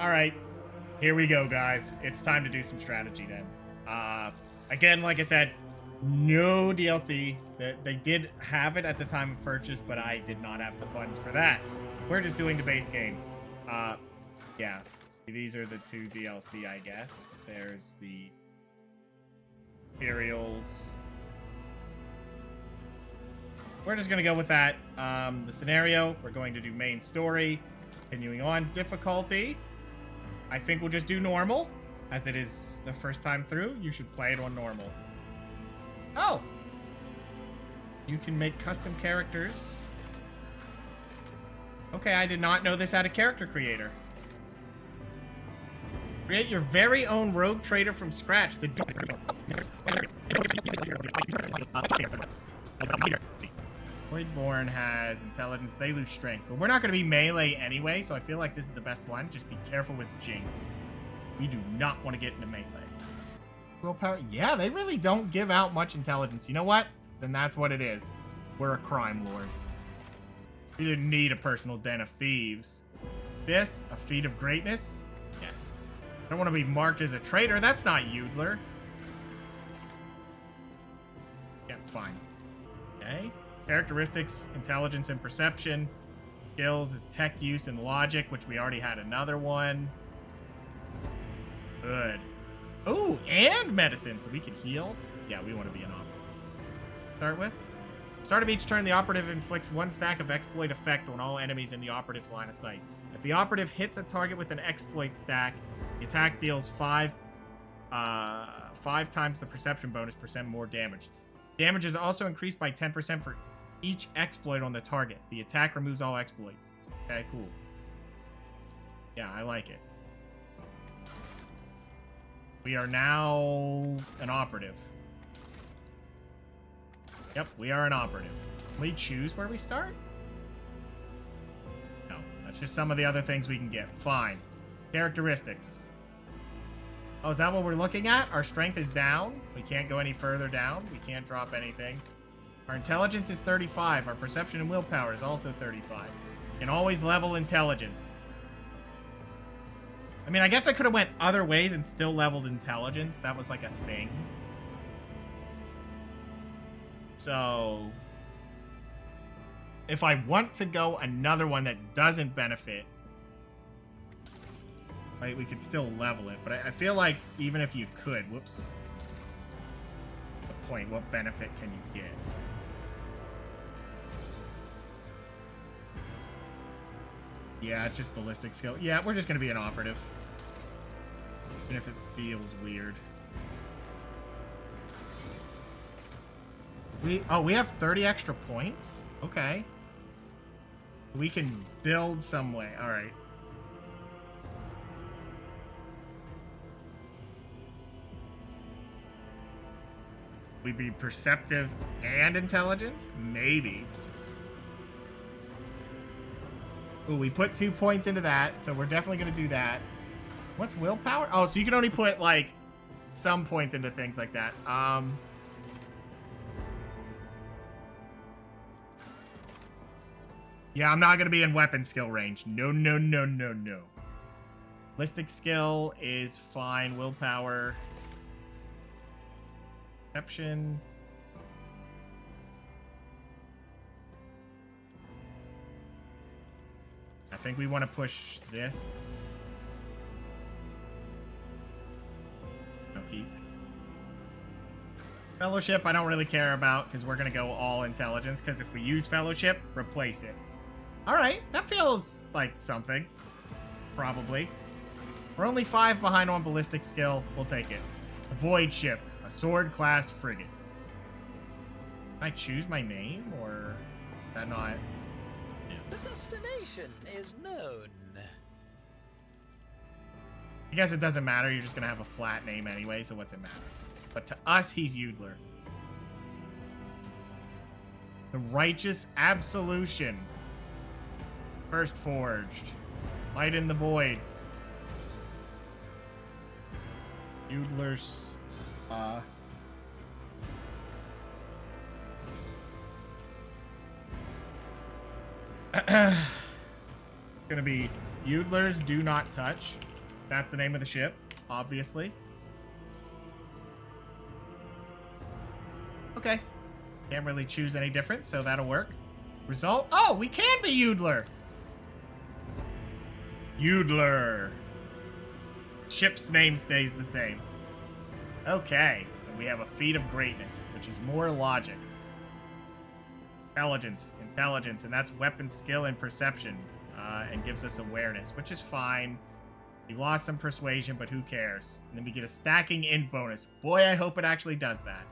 All right, here we go, guys. It's time to do some strategy then. Again, like I said, no DLC. They did have it at the time of purchase, but I did not have the funds for that. We're just doing the base game. Yeah. See, these are the two DLC, I guess. There's the Imperials. We're just gonna go with that. The scenario, we're going to do main story. Continuing on, difficulty. I think we'll just do normal, as it is the first time through. You should play it on normal. Oh! You can make custom characters. Okay, I did not know this had a character creator. Create your very own rogue trader from scratch. The Voidborn has intelligence. They lose strength. But we're not going to be melee anyway, so I feel like this is the best one. Just be careful with Jinx. We do not want to get into melee. Willpower. Yeah, they really don't give out much intelligence. You know what? Then that's what it is. We're a crime lord. We didn't need a personal den of thieves. This, a feat of greatness? Yes. I don't want to be marked as a traitor. That's not Yoodler. Yeah, fine. Okay. Characteristics, intelligence and perception. Skills is tech use and logic, which we already had another one. Good. Oh, and medicine, so we can heal. Yeah, we want to be an operative. Start with. Start of each turn, the operative inflicts one stack of exploit effect on all enemies in the operative's line of sight. If the operative hits a target with an exploit stack, the attack deals five times the perception bonus % more damage. Damage is also increased by 10% for each exploit on the target. The attack removes all exploits. Okay, cool. Yeah, I like it. We are now an operative. Yep, we are an operative. Can we choose where we start? No, that's just some of the other things we can get. Fine. Characteristics. Oh, is that what we're looking at? Our strength is down. We can't go any further down. We can't drop anything. Our intelligence is 35. Our perception and willpower is also 35. We can always level intelligence. I mean, I guess I could have went other ways and still leveled intelligence. That was like a thing. So, if I want to go another one that doesn't benefit, right, we could still level it. But I feel like even if you could, whoops. The point, what benefit can you get? Yeah, it's just ballistic skill. Yeah, we're just going to be an operative. Even if it feels weird. We have 30 extra points? Okay. We can build some way. All right. We'd be perceptive and intelligent? Maybe. Ooh, we put 2 points into that, so we're definitely going to do that. What's willpower? Oh, so you can only put, like, some points into things like that. Yeah, I'm not going to be in weapon skill range. No, no, no, no, no. Ballistic skill is fine. Willpower. Perception. I think we want to push this. No, Keith. Fellowship, I don't really care about because we're going to go all intelligence because if we use Fellowship, replace it. All right, that feels like something. Probably. We're only 5 behind on ballistic skill. We'll take it. A Void Ship, a sword-classed frigate. Can I choose my name or is that not? The destination is known. I guess it doesn't matter. You're just going to have a flat name anyway, so what's it matter? But to us, he's Yoodler. The Righteous Absolution. First Forged. Light in the Void. Yoodler's... Gonna be Yoodler's Do Not Touch. That's the name of the ship, obviously. Okay. Can't really choose any different, so that'll work. Result. Oh, we can be Yoodler. Yoodler. Ship's name stays the same. Okay. And we have a feat of greatness, which is more logic. Intelligence, and that's weapon skill and perception, and gives us awareness, which is fine. We lost some persuasion, but who cares? And then we get a stacking int bonus. Boy, I hope it actually does that.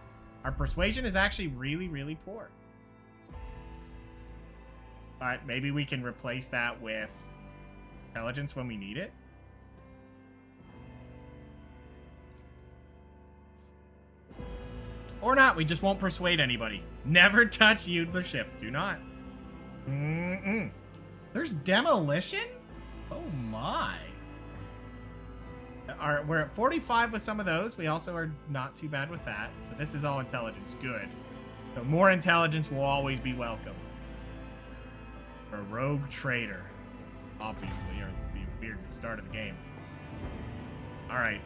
Our persuasion is actually really, really poor. But maybe we can replace that with intelligence when we need it. Or not, we just won't persuade anybody. Never touch Yoodler ship. Do not. There's demolition? Oh my. We're at 45 with some of those. We also are not too bad with that. So this is all intelligence. Good. So more intelligence will always be welcome. For a rogue trader. Obviously, or it'd be a weird start of the game. Alright.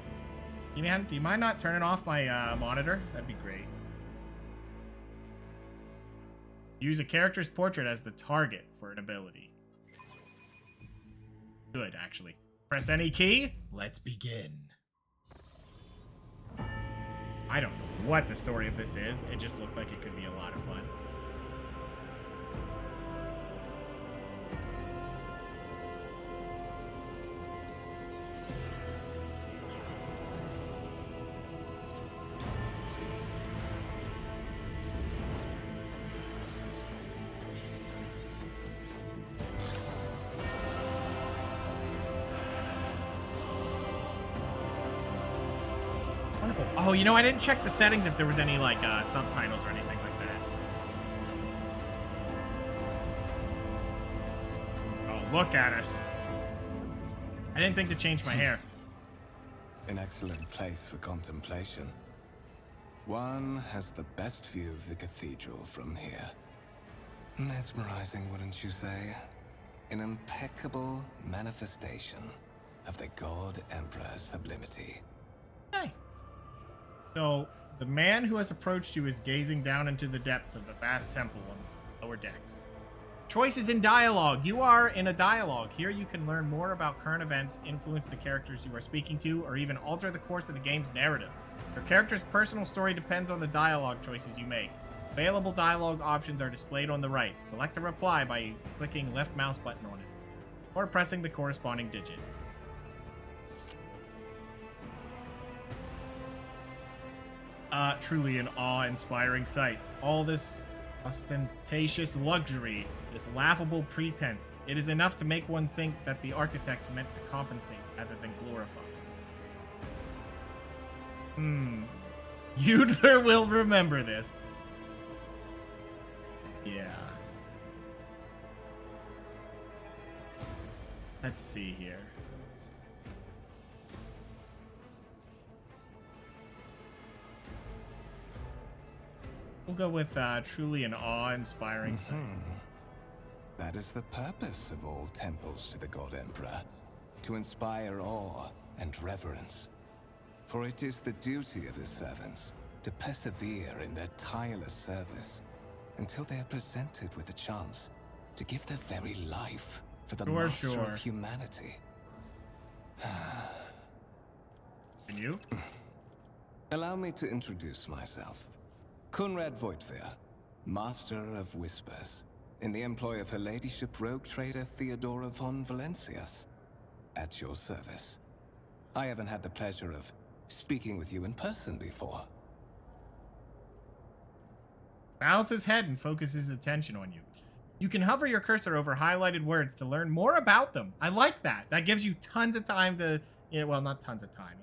Man, do you mind not turning off my monitor? That'd be great. Use a character's portrait as the target for an ability. Good, actually. Press any key. Let's begin. I don't know what the story of this is. It just looked like it could be a lot of fun. Wonderful. Oh, you know, I didn't check the settings if there was any, like, subtitles or anything like that. Oh, look at us. I didn't think to change my hair. An excellent place for contemplation. One has the best view of the cathedral from here. Mesmerizing, wouldn't you say? An impeccable manifestation of the God Emperor's sublimity. Hey. So, the man who has approached you is gazing down into the depths of the vast temple on the lower decks. Choices in dialogue. You are in a dialogue. Here you can learn more about current events, influence the characters you are speaking to, or even alter the course of the game's narrative. Your character's personal story depends on the dialogue choices you make. Available dialogue options are displayed on the right. Select a reply by clicking left mouse button on it, or pressing the corresponding digit. Truly an awe-inspiring sight. All this ostentatious luxury, this laughable pretense, it is enough to make one think that the architects meant to compensate rather than glorify. Yoodler will remember this. Yeah. Let's see here. We'll go with truly an awe-inspiring sight. That is the purpose of all temples to the God Emperor, to inspire awe and reverence. For it is the duty of his servants to persevere in their tireless service until they are presented with a chance to give their very life for the master of humanity. And you? Allow me to introduce myself. Conrad Voigtveer, Master of Whispers, in the employ of Her Ladyship rogue trader Theodora von Valencias. At your service. I haven't had the pleasure of speaking with you in person before. Bows his head and focuses attention on you. You can hover your cursor over highlighted words to learn more about them. I like that. That gives you tons of time to, well, not tons of time.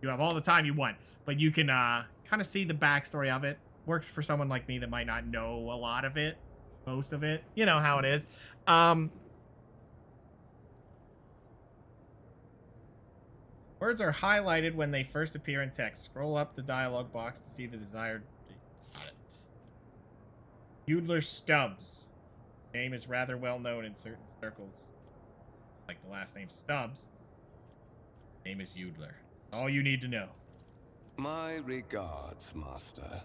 You have all the time you want, but you can kind of see the backstory of it. Works for someone like me that might not know a lot of it, most of it. You know how it is. Words are highlighted when they first appear in text. Scroll up the dialog box to see the desired... Got it. Yoodler Stubbs. Name is rather well known in certain circles. Like the last name Stubbs. Name is Yoodler. All you need to know. My regards, Master.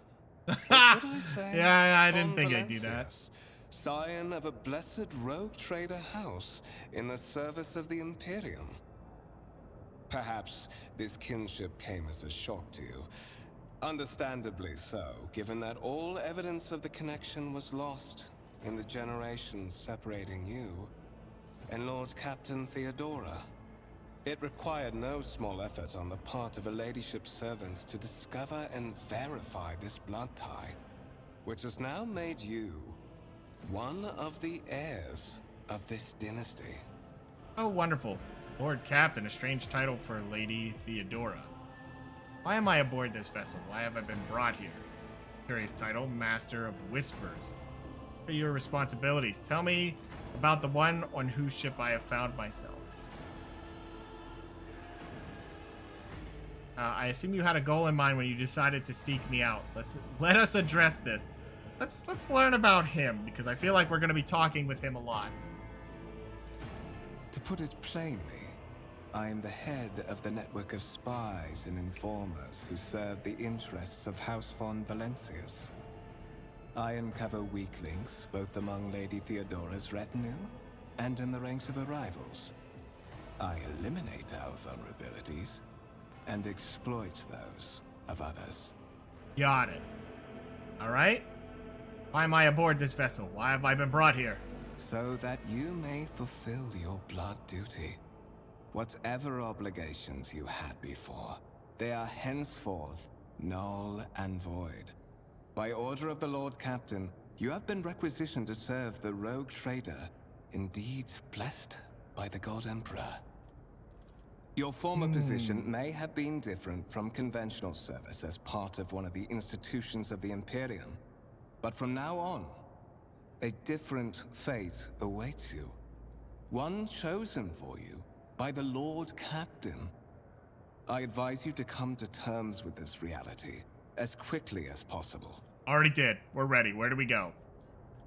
Ha! Or should I say, Yeah, I didn't Von think I'd do that. Valencius, scion of a blessed rogue trader house in the service of the Imperium. Perhaps this kinship came as a shock to you. Understandably so, given that all evidence of the connection was lost in the generations separating you and Lord Captain Theodora. It required no small effort on the part of her ladyship's servants to discover and verify this blood tie, which has now made you one of the heirs of this dynasty. Oh, wonderful. Lord Captain, a strange title for Lady Theodora. Why am I aboard this vessel? Why have I been brought here? Curious title, Master of Whispers. What are your responsibilities? Tell me about the one on whose ship I have found myself. I assume you had a goal in mind when you decided to seek me out. Let us address this. Let's learn about him, because I feel like we're going to be talking with him a lot. To put it plainly, I am the head of the network of spies and informers who serve the interests of House von Valencius. I uncover weak links both among Lady Theodora's retinue and in the ranks of her rivals. I eliminate our vulnerabilities and exploit those of others. Got it. All right. Why am I aboard this vessel? Why have I been brought here? So that you may fulfill your blood duty. Whatever obligations you had before, they are henceforth null and void. By order of the Lord Captain, you have been requisitioned to serve the rogue trader, indeed blessed by the God Emperor. Your former position may have been different from conventional service as part of one of the institutions of the Imperium, but from now on, a different fate awaits you. One chosen for you by the Lord Captain. I advise you to come to terms with this reality as quickly as possible. Already did. We're ready. Where do we go?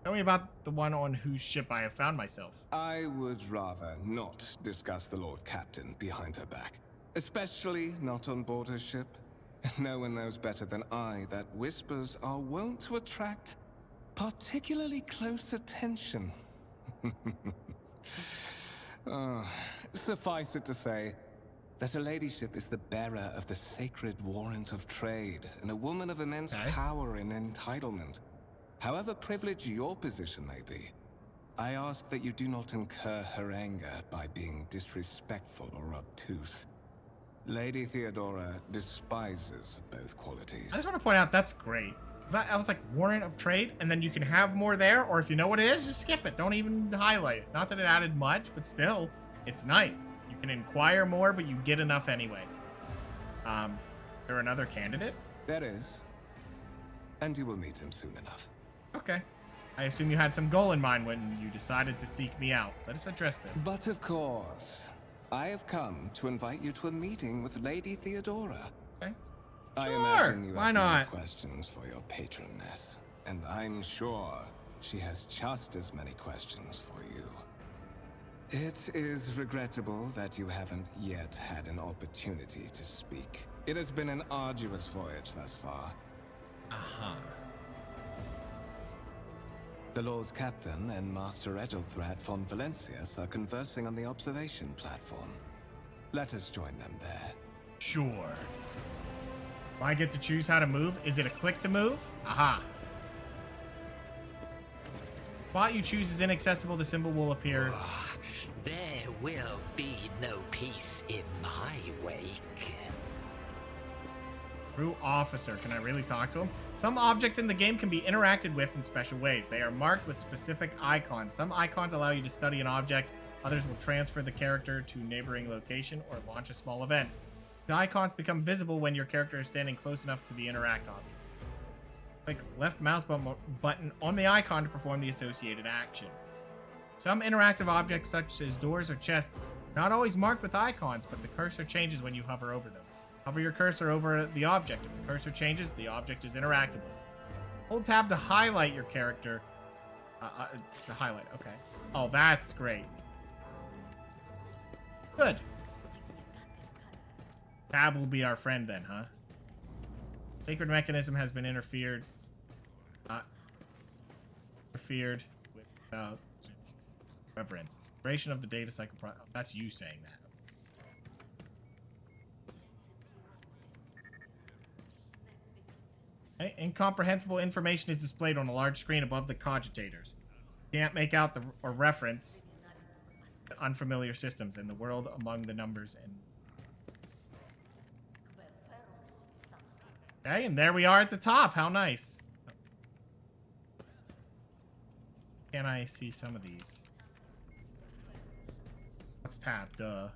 Tell me about the one on whose ship I have found myself. I would rather not discuss the Lord Captain behind her back, especially not on board her ship. No one knows better than I that whispers are wont to attract particularly close attention. Suffice it to say that her ladyship is the bearer of the sacred warrant of trade and a woman of immense power and entitlement. However privileged your position may be, I ask that you do not incur her anger by being disrespectful or obtuse. Lady Theodora despises both qualities. I just want to point out that's great. I was like, warrant of trade, and then you can have more there, or if you know what it is, just skip it. Don't even highlight it. Not that it added much, but still, it's nice. You can inquire more, but you get enough anyway. There another candidate? There is. And you will meet him soon enough. Okay. I assume you had some goal in mind when you decided to seek me out. Let us address this. But of course, I have come to invite you to a meeting with Lady Theodora. Okay. I Sure, imagine you why have not? many questions for your patroness, and I'm sure she has just as many questions for you. It is regrettable that you haven't yet had an opportunity to speak. It has been an arduous voyage thus far. Uh-huh. The Lord Captain and Master Edelthrat von Valencius are conversing on the observation platform. Let us join them there. Sure. Do I get to choose how to move? Is it a click to move? Aha. Spot you choose is inaccessible. The symbol will appear. There will be no peace in my wake. Crew officer. Can I really talk to him? Some objects in the game can be interacted with in special ways. They are marked with specific icons. Some icons allow you to study an object. Others will transfer the character to a neighboring location or launch a small event. The icons become visible when your character is standing close enough to the interact object. Click left mouse button on the icon to perform the associated action. Some interactive objects, such as doors or chests, are not always marked with icons, but the cursor changes when you hover over them. Hover your cursor over the object. If the cursor changes, the object is interactable. Hold tab to highlight your character. To highlight, okay. Oh, that's great. Good. Tab will be our friend then, huh? Sacred mechanism has been interfered with reverence. Duration of the data cycle. That's you saying that. Okay. Incomprehensible information is displayed on a large screen above the cogitators. Can't make out or reference the unfamiliar systems in the world among the numbers and. Okay, and there we are at the top. How nice. Can I see some of these? What's tab? Duh.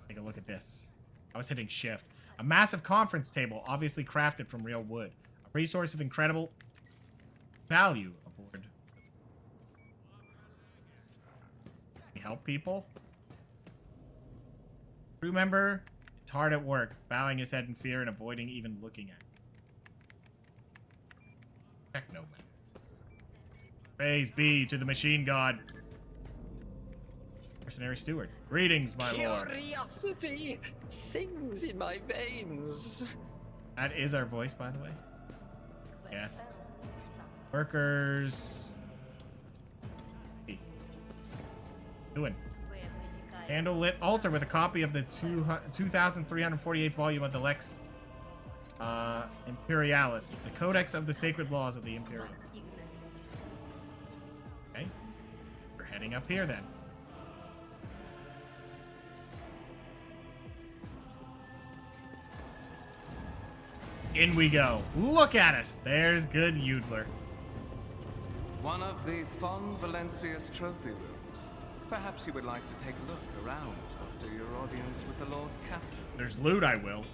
Take a look at this. I was hitting shift. A massive conference table, obviously crafted from real wood. A resource of incredible value aboard. Can we help people? Crew member, it's hard at work, bowing his head in fear and avoiding even looking at it. Techno man. Praise be to the machine god. Mercenary steward. Greetings, my lord. Curiosity sings in my veins. That is our voice, by the way. Guest. Workers. Hey. Doing. Candlelit altar with a copy of the 2,348th volume of the Lex Imperialis, the Codex of the Sacred Laws of the Imperium. Okay. We're heading up here then. In we go. Look at us. There's good Yoodler. One of the Fon Valencia's trophy rooms. Perhaps you would like to take a look around after your audience with the Lord Captain. There's loot, I will.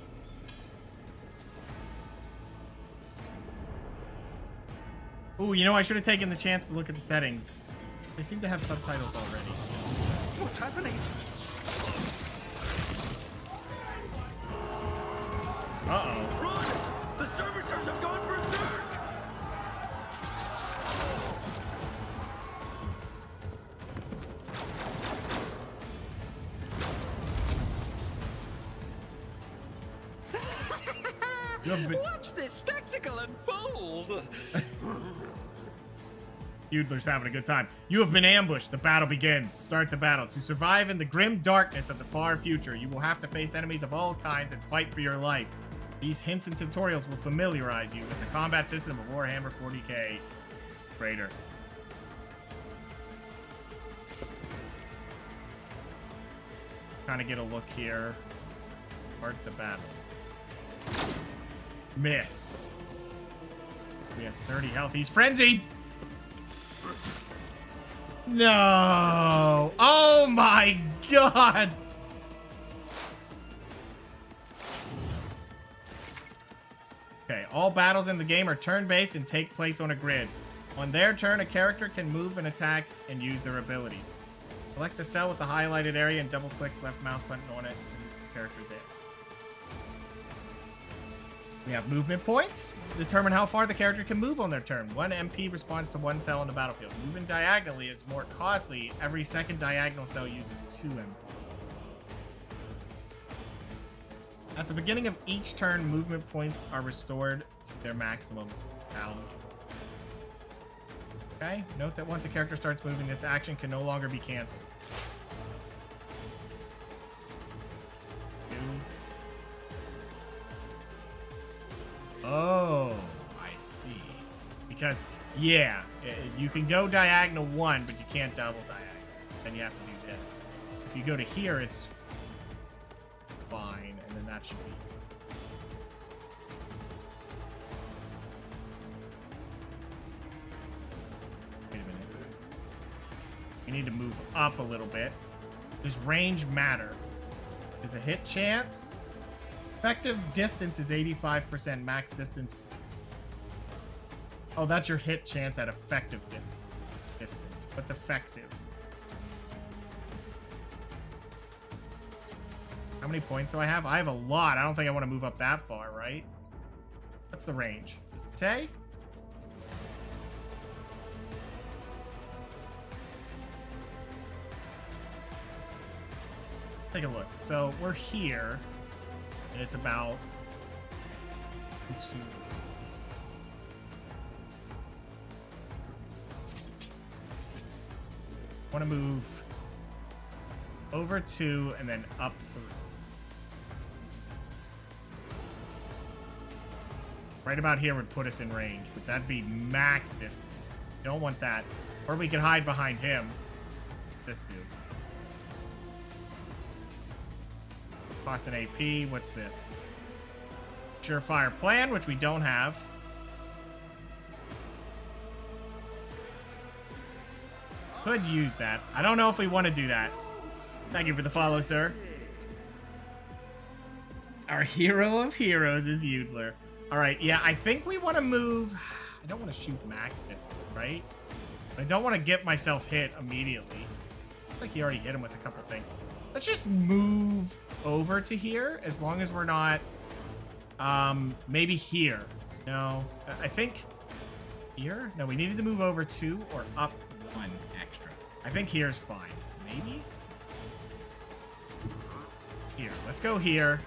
Ooh, you know, I should have taken the chance to look at the settings. They seem to have subtitles already. What's happening? Uh-oh. Run! The servitors have gone berserk! Watch this spectacle unfold! Yoodler's having a good time. You have been ambushed. The battle begins. Start the battle. To survive in the grim darkness of the far future, you will have to face enemies of all kinds and fight for your life. These hints and tutorials will familiarize you with the combat system of Warhammer 40k Raider. Kind of get a look here. Start the battle. Miss. He has 30 health. He's frenzied. No. Oh my god. Okay, all battles in the game are turn-based and take place on a grid. On their turn, a character can move and attack and use their abilities. Select a cell with the highlighted area and double-click left mouse button on it to move the character there. We have movement points. Determine how far the character can move on their turn. 1 MP responds to 1 cell on the battlefield. Moving diagonally is more costly. Every second diagonal cell uses 2 MP. At the beginning of each turn, movement points are restored to their maximum value. Okay, note that once a character starts moving, this action can no longer be canceled. Oh, I see. Because, yeah, you can go diagonal 1, but you can't double diagonal. Then you have to do this. If you go to here, it's fine, and then that should be. Wait a minute. We need to move up a little bit. Does range matter? Is a hit chance? Effective distance is 85%. Max distance. Oh, that's your hit chance at effective distance. What's effective? How many points do I have? I have a lot. I don't think I want to move up that far, right? What's the range? Does it say? Take a look. So we're here, and it's about... want to move over 2 and then up 3. Right about here would put us in range, but that'd be max distance. Don't want that. Or we can hide behind him. This dude. Cost an AP. What's this? Surefire plan, which we don't have. Could use that. I don't know if we want to do that. Thank you for the follow, sir. Our hero of heroes is Yoodler. All right, yeah, I think we want to move. I don't want to shoot max distance, right? I don't want to get myself hit immediately. I think he already hit him with a couple things. Let's just move over to here, as long as we're not, maybe here. No, I think here. No, we needed to move over 2 or up 1 extra. I think here's fine. Maybe here. Let's go here.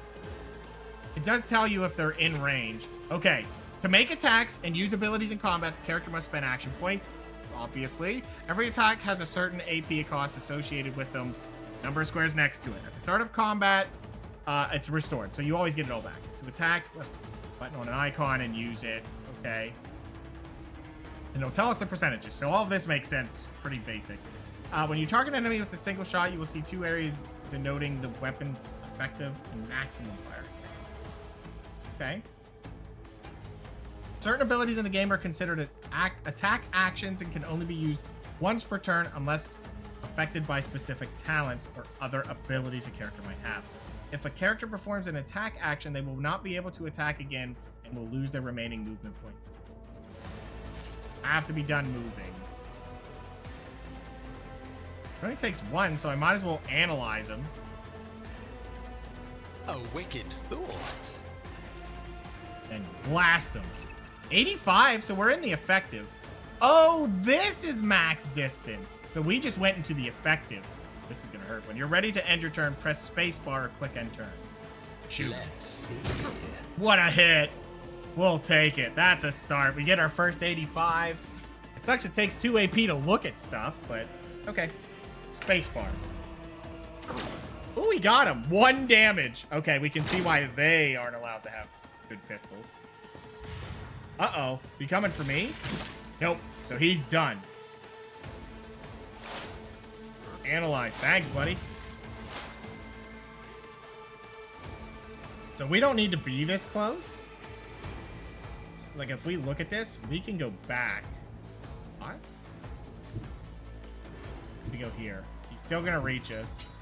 It does tell you if they're in range. Okay. To make attacks and use abilities in combat, the character must spend action points, obviously. Every attack has a certain AP cost associated with them. Number of squares next to it. At the start of combat, it's restored. So you always get it all back. To attack, left button on an icon and use it. Okay. And it'll tell us the percentages. So all of this makes sense. Pretty basic. When you target an enemy with a single shot, you will see 2 areas denoting the weapon's effective and maximum fire. Okay. Certain abilities in the game are considered attack actions and can only be used once per turn unless affected by specific talents or other abilities a character might have. If a character performs an attack action, they will not be able to attack again and will lose their remaining movement point. I have to be done moving. It only takes 1, so I might as well analyze them. A wicked thought. And blast them. 85, so we're in the effective. Oh, this is max distance. So we just went into the effective. This is gonna hurt. When you're ready to end your turn, press spacebar or click end turn. Shoot. Let's see. What a hit. We'll take it. That's a start. We get our first 85. It sucks it takes 2 AP to look at stuff, but okay. Spacebar. Oh, we got him. 1 damage. Okay, we can see why they aren't allowed to have good pistols. Uh-oh. Is he coming for me? Nope. So he's done. Analyze. Thanks, buddy. So we don't need to be this close. Like, if we look at this, we can go back. What? We go here. He's still gonna reach us.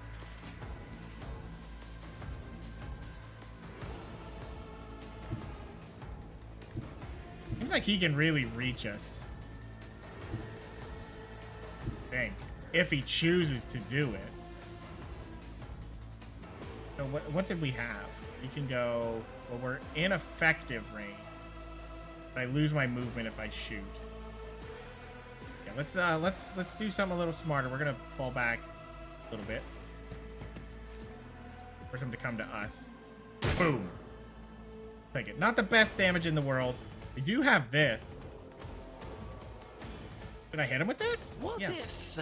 Seems like he can really reach us. I think. If he chooses to do it. So what did we have? We can go... Well, we're in effective range. But I lose my movement if I shoot. Yeah, let's do something a little smarter. We're gonna fall back a little bit. Force him to come to us. Boom. Take it. Not the best damage in the world. We do have this. Did I hit him with this? What Yeah. if?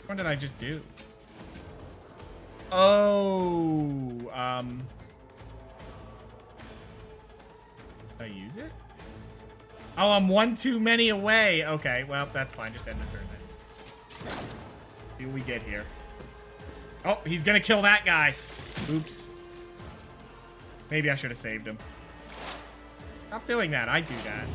What did I just do? Oh, did I use it? Oh, I'm 1 too many away. Okay, well, that's fine. Just end the turn then. See what we get here. Oh, he's gonna kill that guy. Oops. Maybe I should have saved him. Stop doing that. I do that.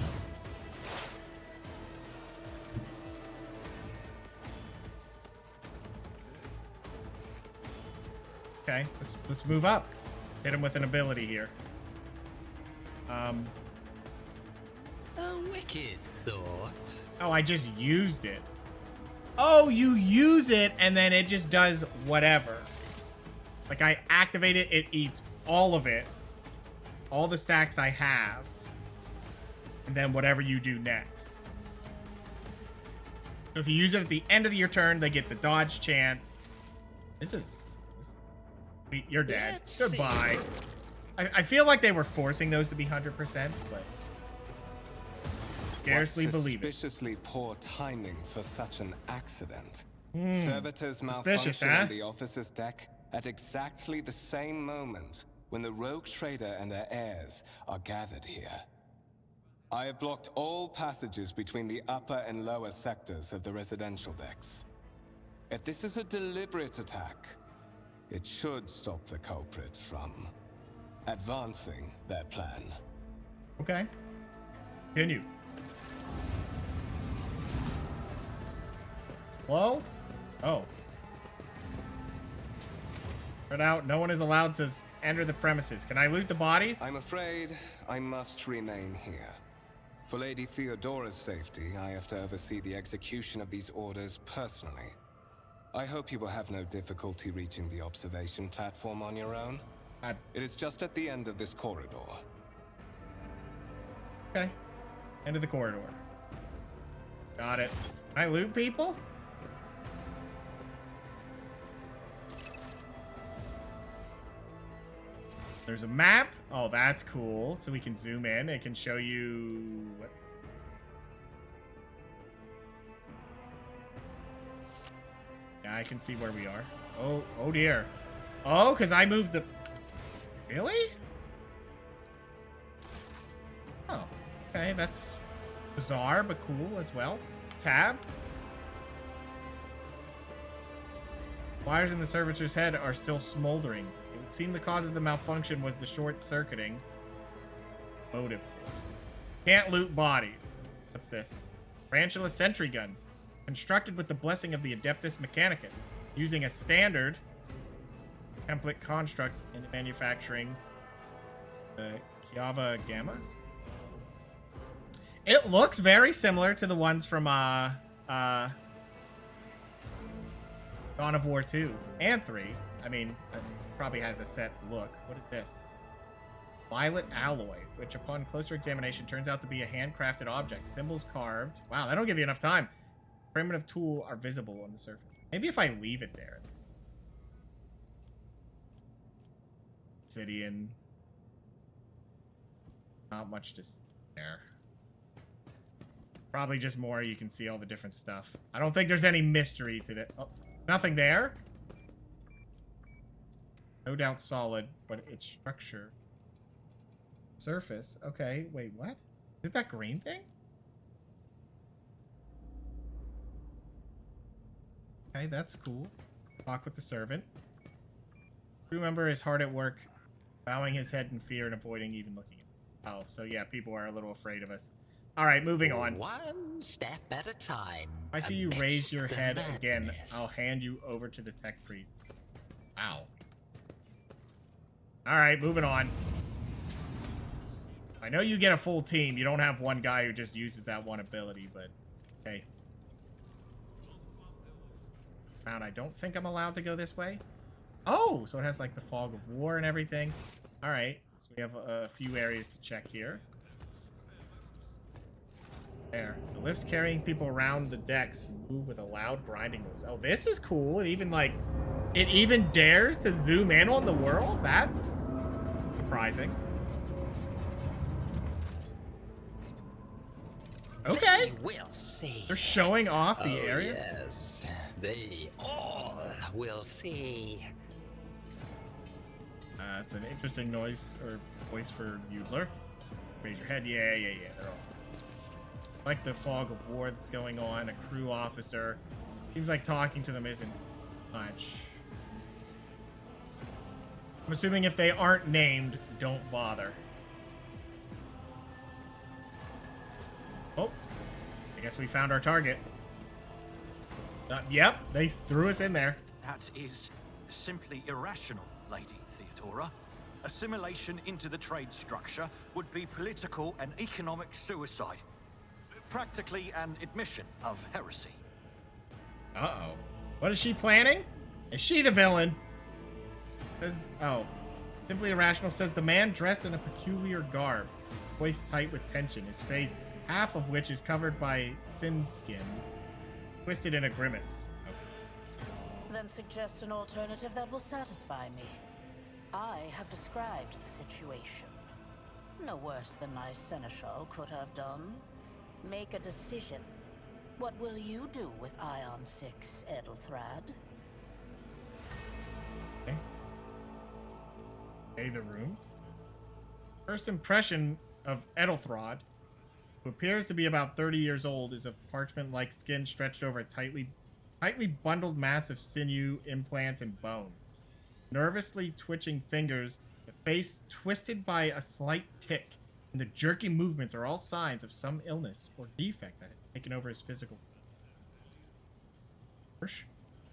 Okay, let's move up. Hit him with an ability here. A wicked thought. Oh, I just used it. Oh, you use it and then it just does whatever. Like I activate it, it eats all of it. All the stacks I have. And then whatever you do next. So if you use it at the end of your turn, they get the dodge chance. You're dead. Let's Goodbye. I feel like they were forcing those to be 100%, but scarcely believe it. Suspiciously poor timing for such an accident. Hmm. Servitors Suspicious, malfunction huh? on the officer's deck at exactly the same moment when the rogue trader and her heirs are gathered here. I have blocked all passages between the upper and lower sectors of the residential decks. If this is a deliberate attack, it should stop the culprits from advancing their plan. Okay. Continue. Hello? Oh. Spread out. No one is allowed to enter the premises. Can I loot the bodies? I'm afraid I must remain here. For Lady Theodora's safety, I have to oversee the execution of these orders personally. I hope you will have no difficulty reaching the observation platform on your own. It is just at the end of this corridor. Okay. End of the corridor. Got it. Can I loot people? There's a map. Oh, that's cool. So we can zoom in. It can show you... What? Yeah, I can see where we are. Oh dear. Oh, because I moved the... Really? Oh, okay. That's bizarre, but cool as well. Tab. Wires in the servitor's head are still smoldering. It would seem the cause of the malfunction was the short-circuiting motive force. Can't loot bodies. What's this? Tarantula sentry guns. Constructed with the blessing of the Adeptus Mechanicus. Using a standard template construct in manufacturing Chiava Gamma. It looks very similar to the ones from Dawn of War 2 and 3. I mean, it probably has a set look. What is this? Violet alloy, which upon closer examination turns out to be a handcrafted object. Symbols carved. Wow, they don't give you enough time. Primitive tool are visible on the surface. Maybe if I leave it there. Obsidian. Not much to see there. Probably just more you can see all the different stuff. I don't think there's any mystery to that. Oh, nothing there. No doubt solid, but its structure. Surface. Okay, wait, what? Is it that green thing? Okay, that's cool. Talk with the servant. Crew member is hard at work, bowing his head in fear and avoiding even looking at him. Oh, so yeah, people are a little afraid of us. All right, moving on. One step at a time. If I see you raise your The head again, madness. I'll hand you over to the tech priest. Wow. All right, moving on. I know you get a full team. You don't have one guy who just uses that one ability, but okay. Round, I don't think I'm allowed to go this way. Oh, so it has like the fog of war and everything. All right, so we have a few areas to check here. There. The lifts carrying people around the decks move with a loud grinding noise. Oh, this is cool. It even dares to zoom in on the world? That's surprising. Okay. They will see. They're showing off the Oh, area. Yes, they all will see. It's an interesting noise or voice for Yoodler. Raise your head. Yeah. They're awesome. Like the fog of war that's going on. A crew officer. Seems like talking to them isn't much. I'm assuming if they aren't named, don't bother. Oh, I guess we found our target. Yep, they threw us in there. That is simply irrational, Lady Theodora. Assimilation into the trade structure would be political and economic suicide. Practically an admission of heresy. Uh-oh. What is she planning? Is she the villain? Simply Irrational says the man dressed in a peculiar garb, voice tight with tension, his face, half of which is covered by sin skin, twisted in a grimace. Then suggest an alternative that will satisfy me. I have described the situation. No worse than my seneschal could have done. Make a decision. What will you do with Ion 6, Edelthrad? Okay. Okay, the room. First impression of Edelthrad, who appears to be about 30 years old, is of parchment-like skin stretched over a tightly bundled mass of sinew, implants, and bone. Nervously twitching fingers, the face twisted by a slight tic, and the jerky movements are all signs of some illness or defect that has taken over his physical.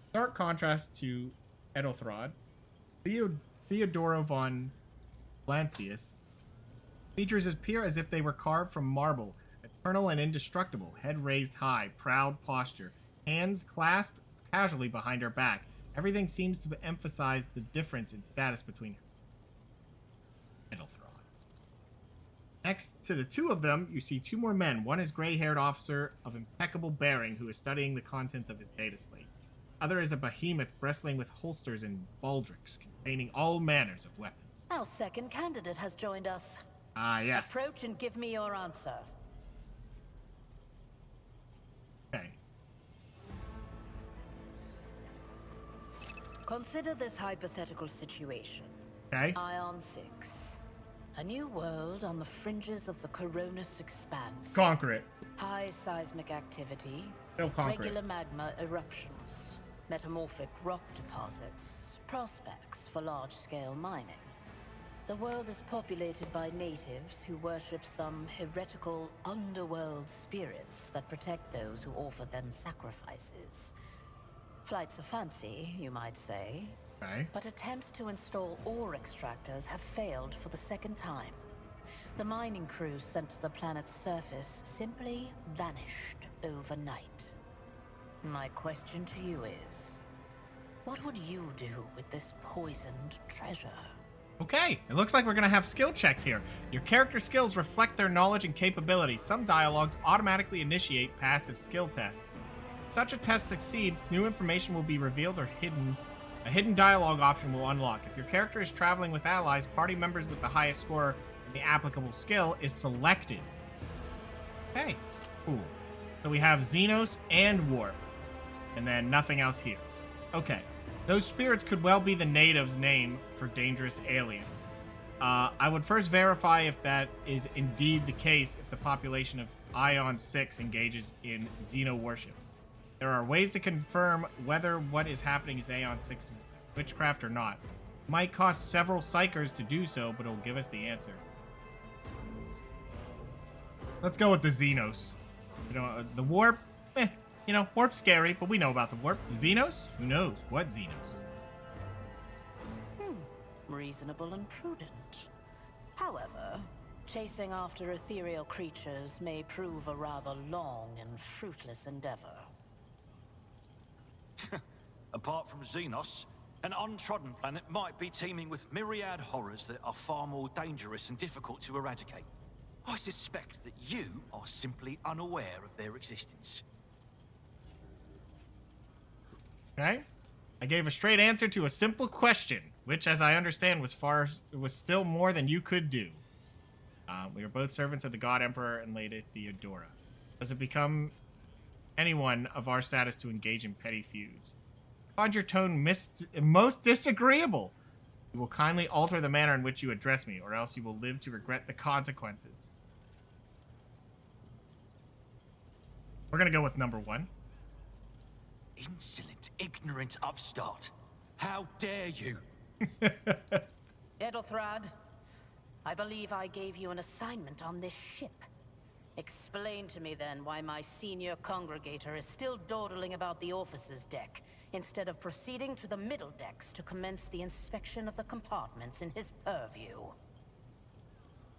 Stark contrast to Edelthrad, Theodora von Lancius. Features appear as if they were carved from marble, eternal and indestructible, head raised high, proud posture, hands clasped casually behind her back. Everything seems to emphasize the difference in status between her and Edelthrad. Next to the two of them, you see two more men. One is gray-haired officer of impeccable bearing who is studying the contents of his data slate. Other is a behemoth bristling with holsters and baldricks containing all manners of weapons. Our second candidate has joined us. Ah, yes. Approach and give me your answer. Okay. Consider this hypothetical situation. Okay. Ion 6. A new world on the fringes of the Coronis expanse. Conquer it. High seismic activity. They'll conquer Regular it. magma eruptions. Metamorphic rock deposits. Prospects for large-scale mining. The world is populated by natives who worship some heretical underworld spirits that protect those who offer them sacrifices. Flights of fancy, you might say. Okay. But attempts to install ore extractors have failed for the second time. The mining crews sent to the planet's surface simply vanished overnight. My question to you is, what would you do with this poisoned treasure? Okay, it looks like we're gonna have skill checks here. Your character skills reflect their knowledge and capabilities. Some dialogues automatically initiate passive skill tests. If such a test succeeds, new information will be revealed or hidden. A hidden dialogue option will unlock. If your character is traveling with allies, party members with the highest score in the applicable skill is selected. Okay, cool. So we have Xenos and Warp, and then nothing else here. Okay. Those spirits could well be the natives' name for dangerous aliens. I would first verify if that is indeed the case if the population of Ion 6 engages in Xeno worship. There are ways to confirm whether what is happening is Ion 6's witchcraft or not. It might cost several psychers to do so, but it'll give us the answer. Let's go with the Xenos. You know, the Warp, you know, Warp's scary, but we know about the Warp. The Xenos? Who knows? What Xenos? Reasonable and prudent. However, chasing after ethereal creatures may prove a rather long and fruitless endeavor. Apart from Xenos, an untrodden planet might be teeming with myriad horrors that are far more dangerous and difficult to eradicate. I suspect that you are simply unaware of their existence. Okay. I gave a straight answer to a simple question, which, as I understand, was still more than you could do. We are both servants of the God Emperor and Lady Theodora. Does it become anyone of our status to engage in petty feuds? Find your tone most disagreeable. You will kindly alter the manner in which you address me, or else you will live to regret the consequences. We're gonna go with number one. Insolent, ignorant upstart. How dare you? Edelthrad, I believe I gave you an assignment on this ship. Explain to me then why my senior congregator is still dawdling about the officer's deck, instead of proceeding to the middle decks to commence the inspection of the compartments in his purview.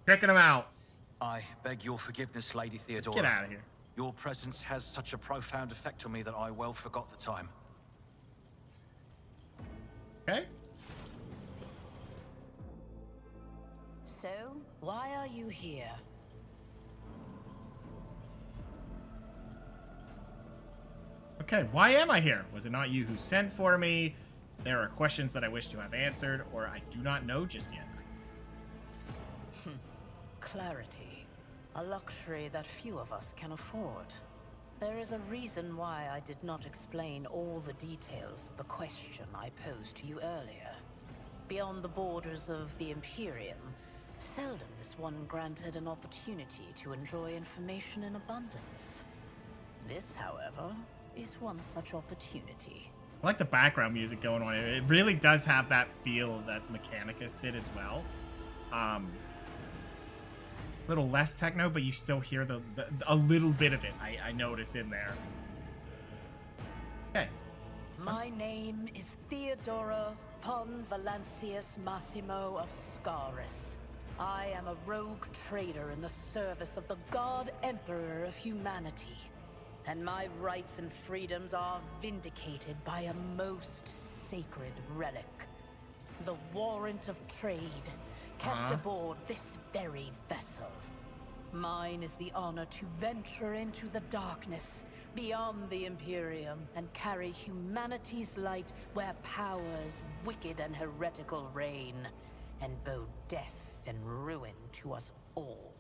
Checking them out. I beg your forgiveness, Lady Theodora. Get out of here. Your presence has such a profound effect on me that I well forgot the time. Okay. So, why are you here? 'Cause Okay, why am I here? Was it not you who sent for me? There are questions that I wish to have answered, or I do not know just yet. Clarity. A luxury that few of us can afford. There is a reason why I did not explain all the details of the question I posed to you earlier. Beyond the borders of the Imperium, seldom is one granted an opportunity to enjoy information in abundance. This, however, is one such opportunity. I like the background music going on. It really does have that feel that Mechanicus did as well. Little less techno, but you still hear a little bit of it. I notice in there. Okay. My name is Theodora von Valancius Massimo of Scaris. I am a rogue trader in the service of the God Emperor of humanity. And my rights and freedoms are vindicated by a most sacred relic. The Warrant of Trade, kept aboard this very vessel. Mine is the honor to venture into the darkness, beyond the Imperium, and carry humanity's light where powers wicked and heretical reign, and bow death and ruin to us all.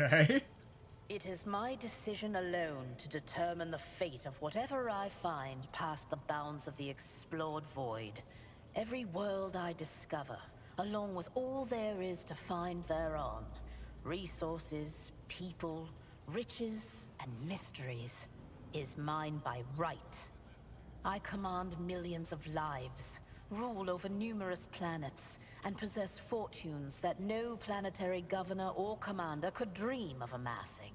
Okay. It is my decision alone to determine the fate of whatever I find past the bounds of the explored void. Every world I discover, along with all there is to find thereon, resources, people, riches, and mysteries, is mine by right. I command millions of lives, rule over numerous planets, and possess fortunes that no planetary governor or commander could dream of amassing.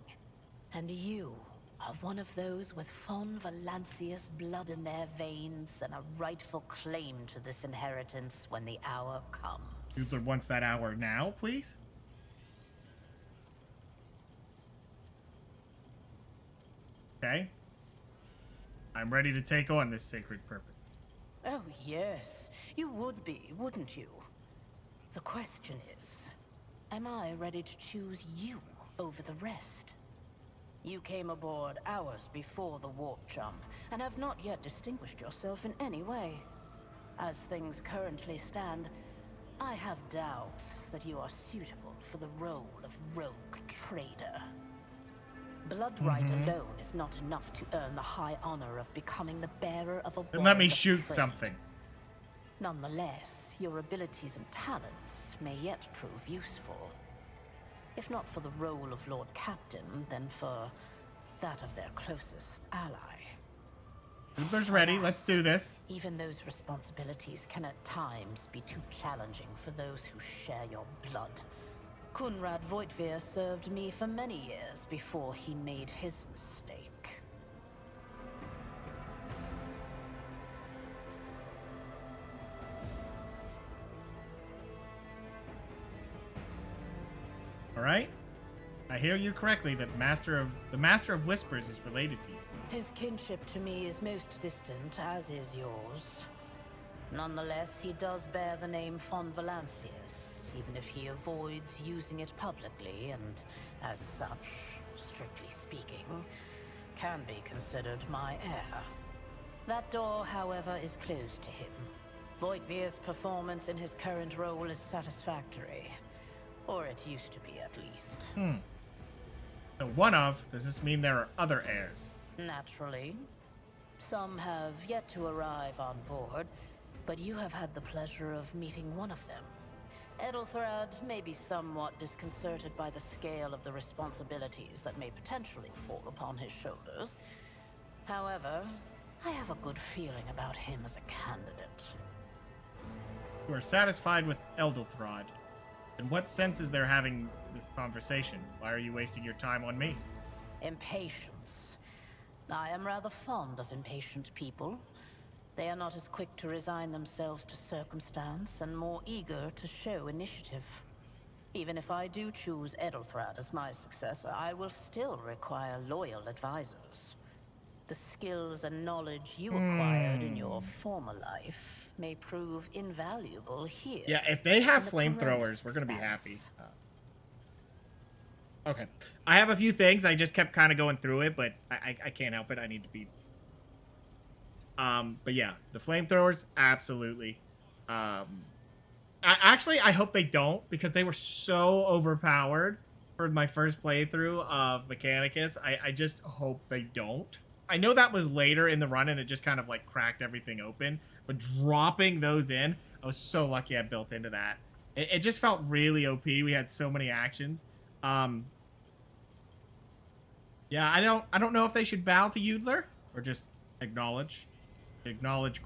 And you are one of those with von Valancius blood in their veins and a rightful claim to this inheritance when the hour comes. Yoodler wants that hour now, please. Okay. I'm ready to take on this sacred purpose. Oh, yes. You would be, wouldn't you? The question is, am I ready to choose you over the rest? You came aboard hours before the warp jump, and have not yet distinguished yourself in any way. As things currently stand, I have doubts that you are suitable for the role of rogue trader. Blood right alone is not enough to earn the high honor of becoming the bearer of a Then let me warrant of shoot trade. something. Nonetheless, your abilities and talents may yet prove useful. If not for the role of Lord Captain, then for that of their closest ally. Yoodler's ready. Let's do this. Even those responsibilities can at times be too challenging for those who share your blood. Kunrad Voitvir served me for many years before he made his mistake. All right. I hear you correctly that the Master of Whispers is related to you. His kinship to me is most distant, as is yours. Nonetheless, he does bear the name von Valancius, even if he avoids using it publicly, and as such, strictly speaking, can be considered my heir. That door, however, is closed to him. Voigtvir's performance in his current role is satisfactory. Or it used to be, at least. So does this mean there are other heirs? Naturally. Some have yet to arrive on board, but you have had the pleasure of meeting one of them. Edelthrad may be somewhat disconcerted by the scale of the responsibilities that may potentially fall upon his shoulders. However, I have a good feeling about him as a candidate. You are satisfied with Edelthrad. In what sense is there having this conversation? Why are you wasting your time on me? Impatience. I am rather fond of impatient people. They are not as quick to resign themselves to circumstance and more eager to show initiative. Even if I do choose Edelthrad as my successor, I will still require loyal advisors. The skills and knowledge you acquired in your former life may prove invaluable here. Yeah, if they have in the flamethrowers, we're going to be Expanse. happy. Okay. I have a few things. I just kept kind of going through it, but I can't help it. I need to be But yeah, the flamethrowers, absolutely. I hope they don't, because they were so overpowered for my first playthrough of Mechanicus. I just hope they don't. I know that was later in the run and it just kind of like cracked everything open, but dropping those in, I was so lucky I built into that. It just felt really OP. We had so many actions. Yeah, I don't know if they should bow to Yoodler or just acknowledge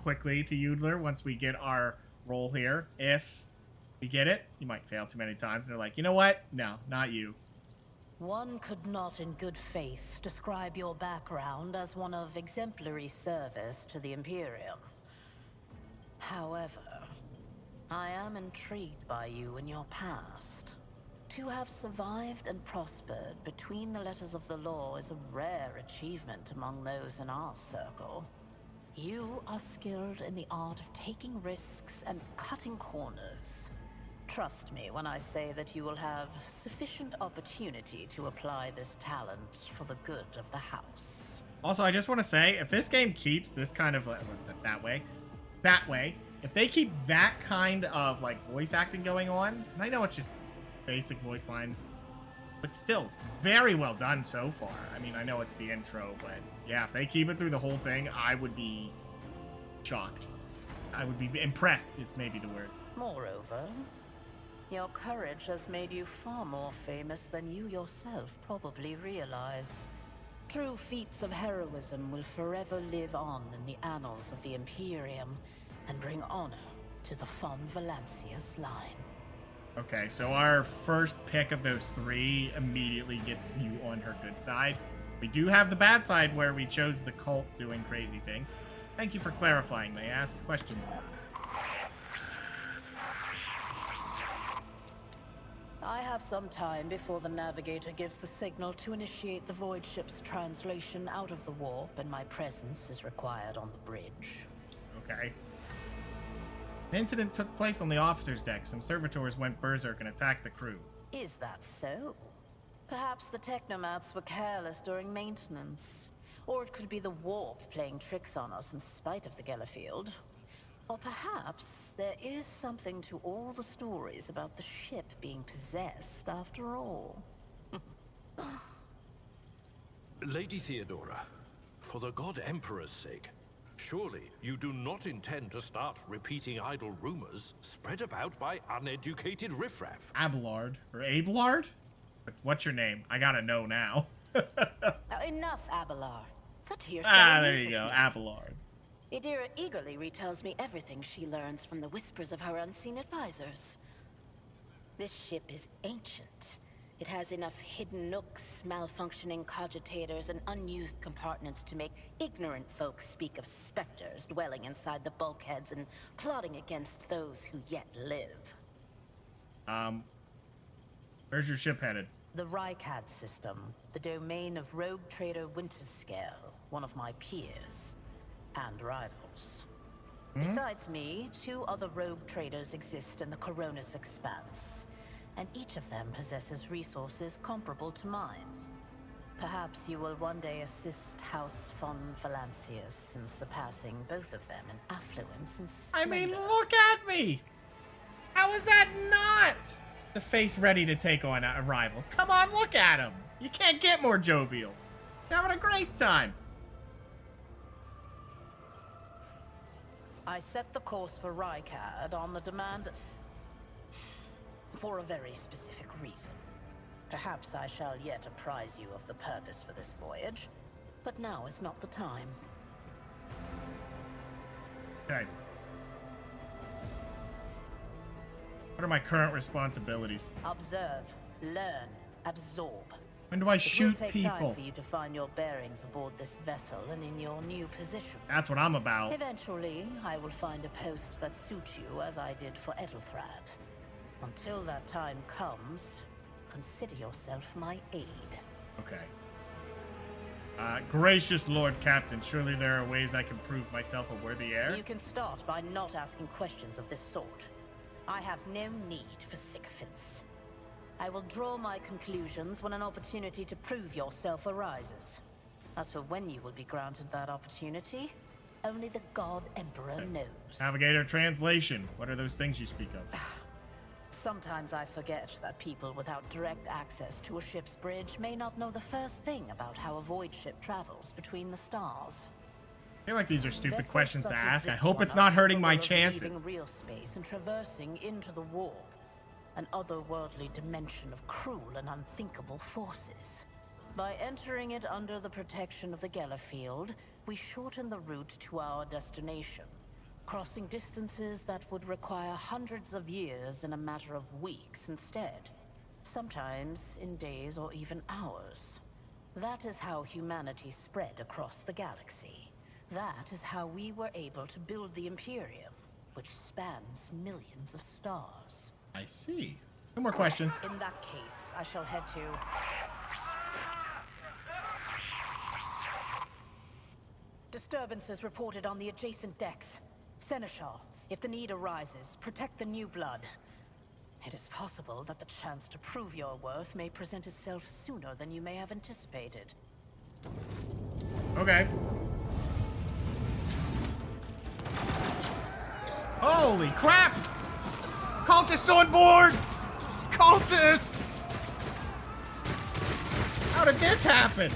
quickly to Yoodler once we get our roll here. If we get it, you might fail too many times. And they're like, you know what? No, not you. One could not in good faith describe your background as one of exemplary service to the Imperium. However, I am intrigued by you and your past. To have survived and prospered between the letters of the law is a rare achievement among those in our circle. You are skilled in the art of taking risks and cutting corners. Trust me when I say that you will have sufficient opportunity to apply this talent for the good of the house. Also, I just want to say, if this game keeps this kind of that way, if they keep that kind of like voice acting going on, and I know it's just basic voice lines, but still very well done so far. I mean, I know it's the intro, but yeah, if they keep it through the whole thing, I would be shocked. I would be impressed is maybe the word. Moreover, your courage has made you far more famous than you yourself probably realize. True feats of heroism will forever live on in the annals of the Imperium and bring honor to the von Valancius line. Okay, so our first pick of those three immediately gets you on her good side. We do have the bad side where we chose the cult doing crazy things. Thank you for clarifying. They ask questions now. I have some time before the navigator gives the signal to initiate the void ship's translation out of the warp, and my presence is required on the bridge. Okay. An incident took place on the officer's deck. Some servitors went berserk and attacked the crew. Is that so? Perhaps the technomats were careless during maintenance. Or it could be the warp playing tricks on us in spite of the Gellerfield. Or perhaps there is something to all the stories about the ship being possessed after all. Lady Theodora, for the God Emperor's sake, surely you do not intend to start repeating idle rumors spread about by uneducated riffraff. Abelard. Or Abelard? What's your name? I gotta know now. Enough, Abelard. Such hearsay there you amuses go. me. Abelard. Idira eagerly retells me everything she learns from the whispers of her unseen advisors. This ship is ancient. It has enough hidden nooks, malfunctioning cogitators, and unused compartments to make ignorant folks speak of specters dwelling inside the bulkheads and plotting against those who yet live. Where's your ship headed? The Rykad system, the domain of rogue trader Winterscale, one of my peers, and rivals. Besides me, 2 other rogue traders exist in the Coronis Expanse, and each of them possesses resources comparable to mine. Perhaps you will one day assist House von Valancius in surpassing both of them in affluence and splendor. I mean, look at me! How is that not the face ready to take on rivals? Come on, look at him! You can't get more jovial. He's having a great time. I set the course for Rykad on the demand for a very specific reason. Perhaps I shall yet apprise you of the purpose for this voyage, but now is not the time. Okay. What are my current responsibilities? Observe, learn, absorb. When do I It will shoot take people? time for you to find your bearings aboard this vessel and in your new position. That's what I'm about. Eventually, I will find a post that suits you as I did for Edelthrad. Until that time comes, consider yourself my aide. Okay. Gracious Lord Captain, surely there are ways I can prove myself a worthy heir? You can start by not asking questions of this sort. I have no need for sycophants. I will draw my conclusions when an opportunity to prove yourself arises. As for when you will be granted that opportunity, Only the God Emperor knows. Navigator translation. What are those things you speak of? Sometimes I forget that people without direct access to a ship's bridge may not know the first thing about how a void ship travels between the stars. I feel like these are stupid Vessels questions to such as ask. I this hope one it's are not hurting my capable of leaving chances. real space and traversing into the warp, an otherworldly dimension of cruel and unthinkable forces. By entering it under the protection of the Gellerfield, we shorten the route to our destination, crossing distances that would require hundreds of years in a matter of weeks instead, sometimes in days or even hours. That is how humanity spread across the galaxy. That is how we were able to build the Imperium, which spans millions of stars. I see. No more questions. In that case, I shall head to... Disturbances reported on the adjacent decks. Seneschal, if the need arises, protect the new blood. It is possible that the chance to prove your worth may present itself sooner than you may have anticipated. Okay. Holy crap! Cultists on board! Cultists! How did this happen?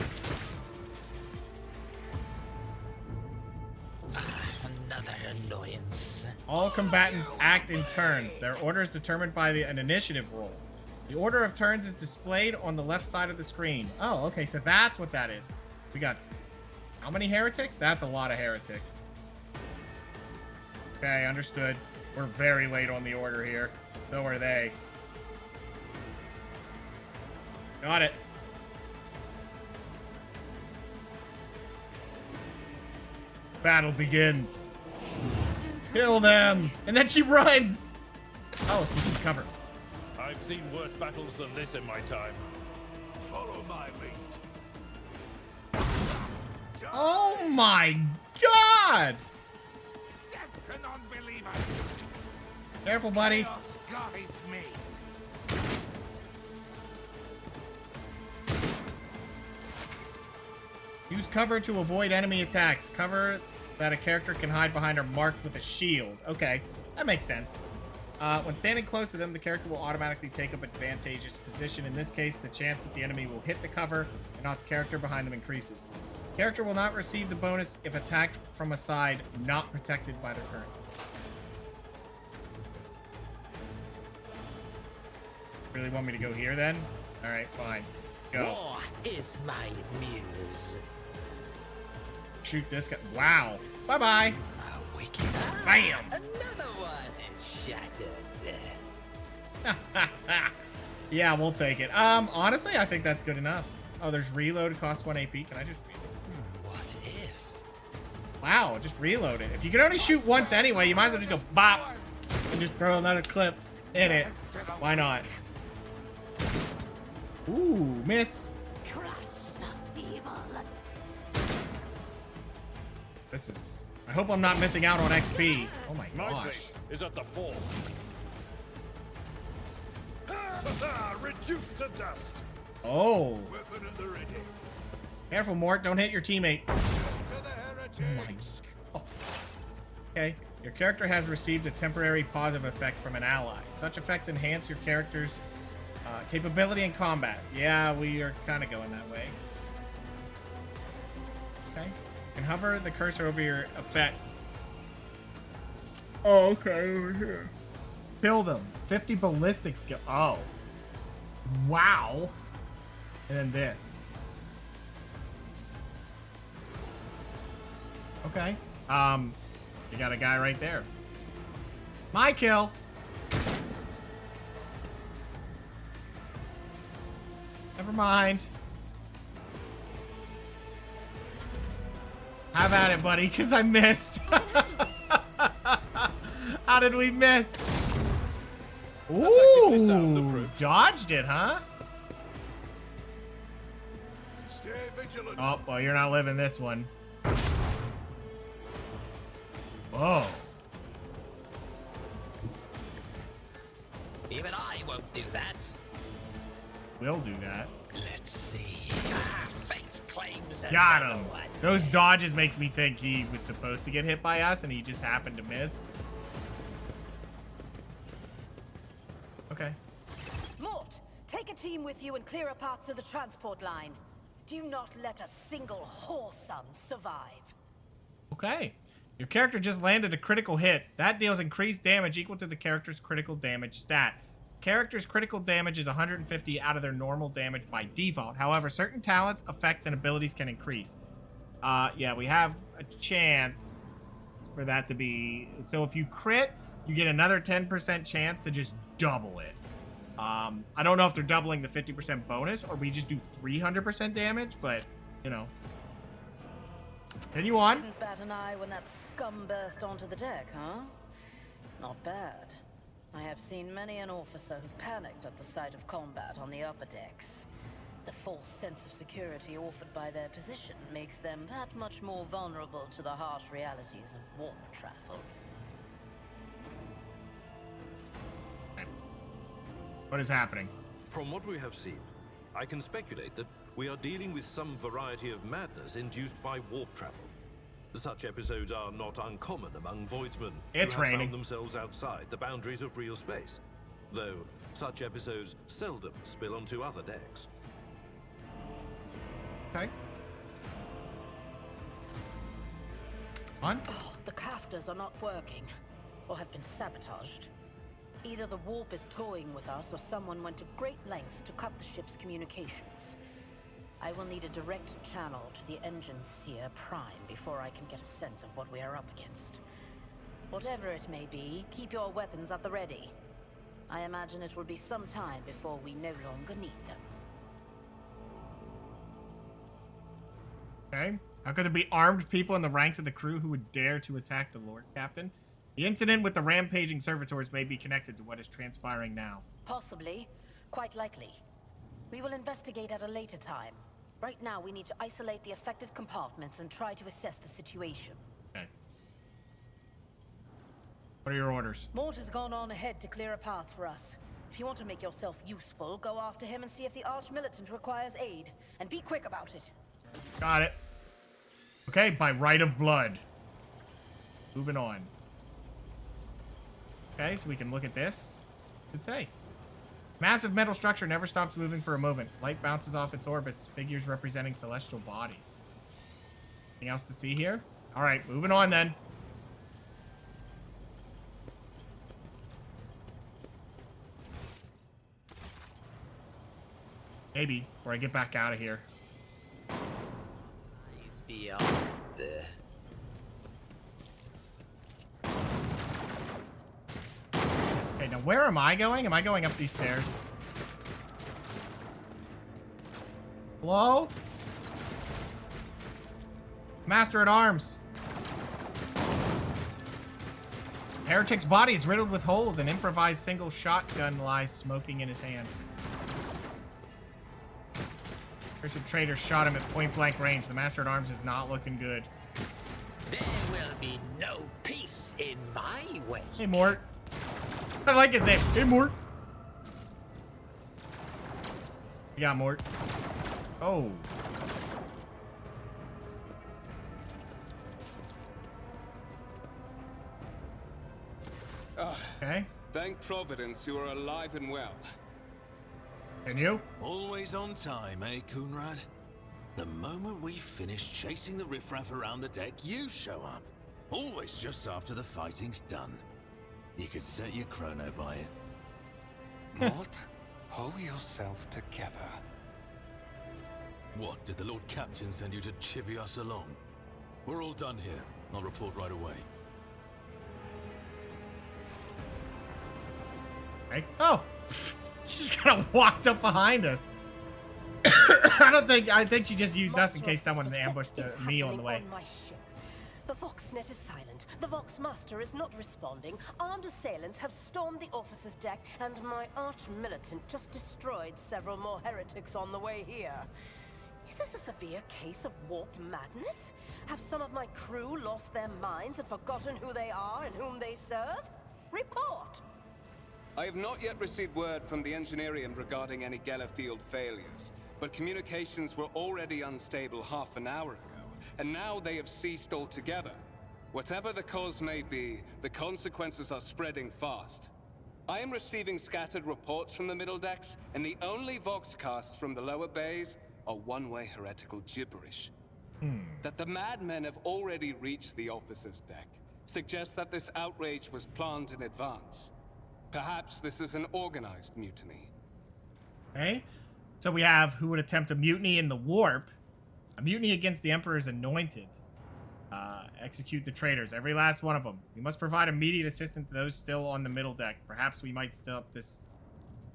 Another annoyance. All combatants act in turns. Their order is determined by an initiative roll. The order of turns is displayed on the left side of the screen. Oh, okay, so that's what that is. We got how many heretics? That's a lot of heretics. Okay, understood. We're very late on the order here. So are they. Got it. Battle begins. Kill them! And then she runs! Oh, so she's covered. I've seen worse battles than this in my time. Follow my lead. Oh my god! Death to non-believers! Careful, buddy. Chaos guides me. Use cover to avoid enemy attacks. Cover that a character can hide behind are marked with a shield. Okay, that makes sense. When standing close to them, the character will automatically take up advantageous position. In this case, the chance that the enemy will hit the cover and not the character behind them increases. The character will not receive the bonus if attacked from a side not protected by their current. Really want me to go here then? All right, fine. Go. War is my muse. Shoot this guy. Wow. Bye-bye. A wicked Bam. Another one is shattered. Yeah, we'll take it. Honestly, I think that's good enough. Oh, there's reload. It costs 1 AP. Can I just reload? What if? Wow, just reload it. If you can only shoot once anyway, you might as well just go bop and just throw another clip in it. Why not? Ooh, miss. Crush the feeble. This is... I hope I'm not missing out on XP. Oh my My gosh. place is at the fort. Reduced to dust. Oh. Weapon at the ready. Careful, Mort. Don't hit your teammate. To the heretics. Oh. Okay. Your character has received a temporary positive effect from an ally. Such effects enhance your character's capability in combat. Yeah, we are kind of going that way. Okay. You can hover the cursor over your effect. Oh, okay, over here. Kill them. 50 ballistic skill. Oh. Wow. And then this. Okay. You got a guy right there. My kill. Never mind. Have at it, buddy, because I missed. How did we miss? Effectively sound Ooh, approach. dodged it, huh? Stay vigilant. Oh, well, you're not living this one. Whoa. Even I won't do that. We'll do that. Let's see. Fate claims Got another him. one. Those dodges makes me think he was supposed to get hit by us and he just happened to miss. Okay. Mort, take a team with you and clear a path to the transport line. Do not let a single whoreson survive. Okay. Your character just landed a critical hit. That deals increased damage equal to the character's critical damage stat. Character's critical damage is 150 out of their normal damage by default. However, certain talents, effects, and abilities can increase. Yeah, we have a chance for that to be... So if you crit, you get another 10% chance to just double it. I don't know if they're doubling the 50% bonus or we just do 300% damage, but, you know. Continue on. Didn't bat an eye when that scum burst onto the deck, huh? Not bad. I have seen many an officer who panicked at the sight of combat on the upper decks. The false sense of security offered by their position makes them that much more vulnerable to the harsh realities of warp travel. What is happening? From what we have seen, I can speculate that we are dealing with some variety of madness induced by warp travel. Such episodes are not uncommon among voidsmen It's who have raining. found themselves outside the boundaries of real space, though such episodes seldom spill onto other decks. Okay. On. Oh, the casters are not working, or have been sabotaged. Either the warp is toying with us, or someone went to great lengths to cut the ship's communications. I will need a direct channel to the engine seer Prime before I can get a sense of what we are up against. Whatever it may be, keep your weapons at the ready. I imagine it will be some time before we no longer need them. Okay. How could there be armed people in the ranks of the crew who would dare to attack the Lord Captain? The incident with the rampaging servitors may be connected to what is transpiring now. Possibly. Quite likely. We will investigate at a later time. Right now, we need to isolate the affected compartments and try to assess the situation. Okay. What are your orders? Mort has gone on ahead to clear a path for us. If you want to make yourself useful, go after him and see if the Arch-Militant requires aid. And be quick about it. Got it. Okay, by right of blood. Moving on. Okay, so we can look at this. What's it say? Massive metal structure never stops moving for a moment. Light bounces off its orbits. Figures representing celestial bodies. Anything else to see here? All right, moving on then. Maybe, or I get back out of here. He's beyond the... Okay, now where am I going? Am I going up these stairs? Hello? Master at Arms. Heretic's body is riddled with holes. An improvised single shotgun lies smoking in his hand. Cursed traitor shot him at point-blank range. The Master at Arms is not looking good. There will be no peace in my way. Hey, Mort. I like his name. Hey, Mort. Yeah, Mort. Oh. Okay. Thank Providence you are alive and well. And you? Always on time, eh, Coonrad? The moment we finish chasing the riffraff around the deck, you show up. Always just after the fighting's done. You could set your chrono by it. Mort, hold yourself together. What, did the Lord Captain send you to chivvy us along? We're all done here. I'll report right away. Okay. Oh. She's kind of walked up behind us. I think she just used us in case someone ambushed me on the way. On my ship. The Voxnet is silent. The Vox Master is not responding. Armed assailants have stormed the officer's deck, and my arch-militant just destroyed several more heretics on the way here. Is this a severe case of warp madness? Have some of my crew lost their minds and forgotten who they are and whom they serve? Report! I have not yet received word from the Engineerium regarding any Gellerfield failures, but communications were already unstable half an hour ago, and now they have ceased altogether. Whatever the cause may be, the consequences are spreading fast. I am receiving scattered reports from the middle decks, and the only voxcasts from the lower bays are one-way heretical gibberish. That the madmen have already reached the officer's deck suggests that this outrage was planned in advance. Perhaps this is an organized mutiny. Okay. So we have who would attempt a mutiny in the warp. A mutiny against the Emperor's anointed. Execute the traitors, every last one of them. We must provide immediate assistance to those still on the middle deck. Perhaps we might stop this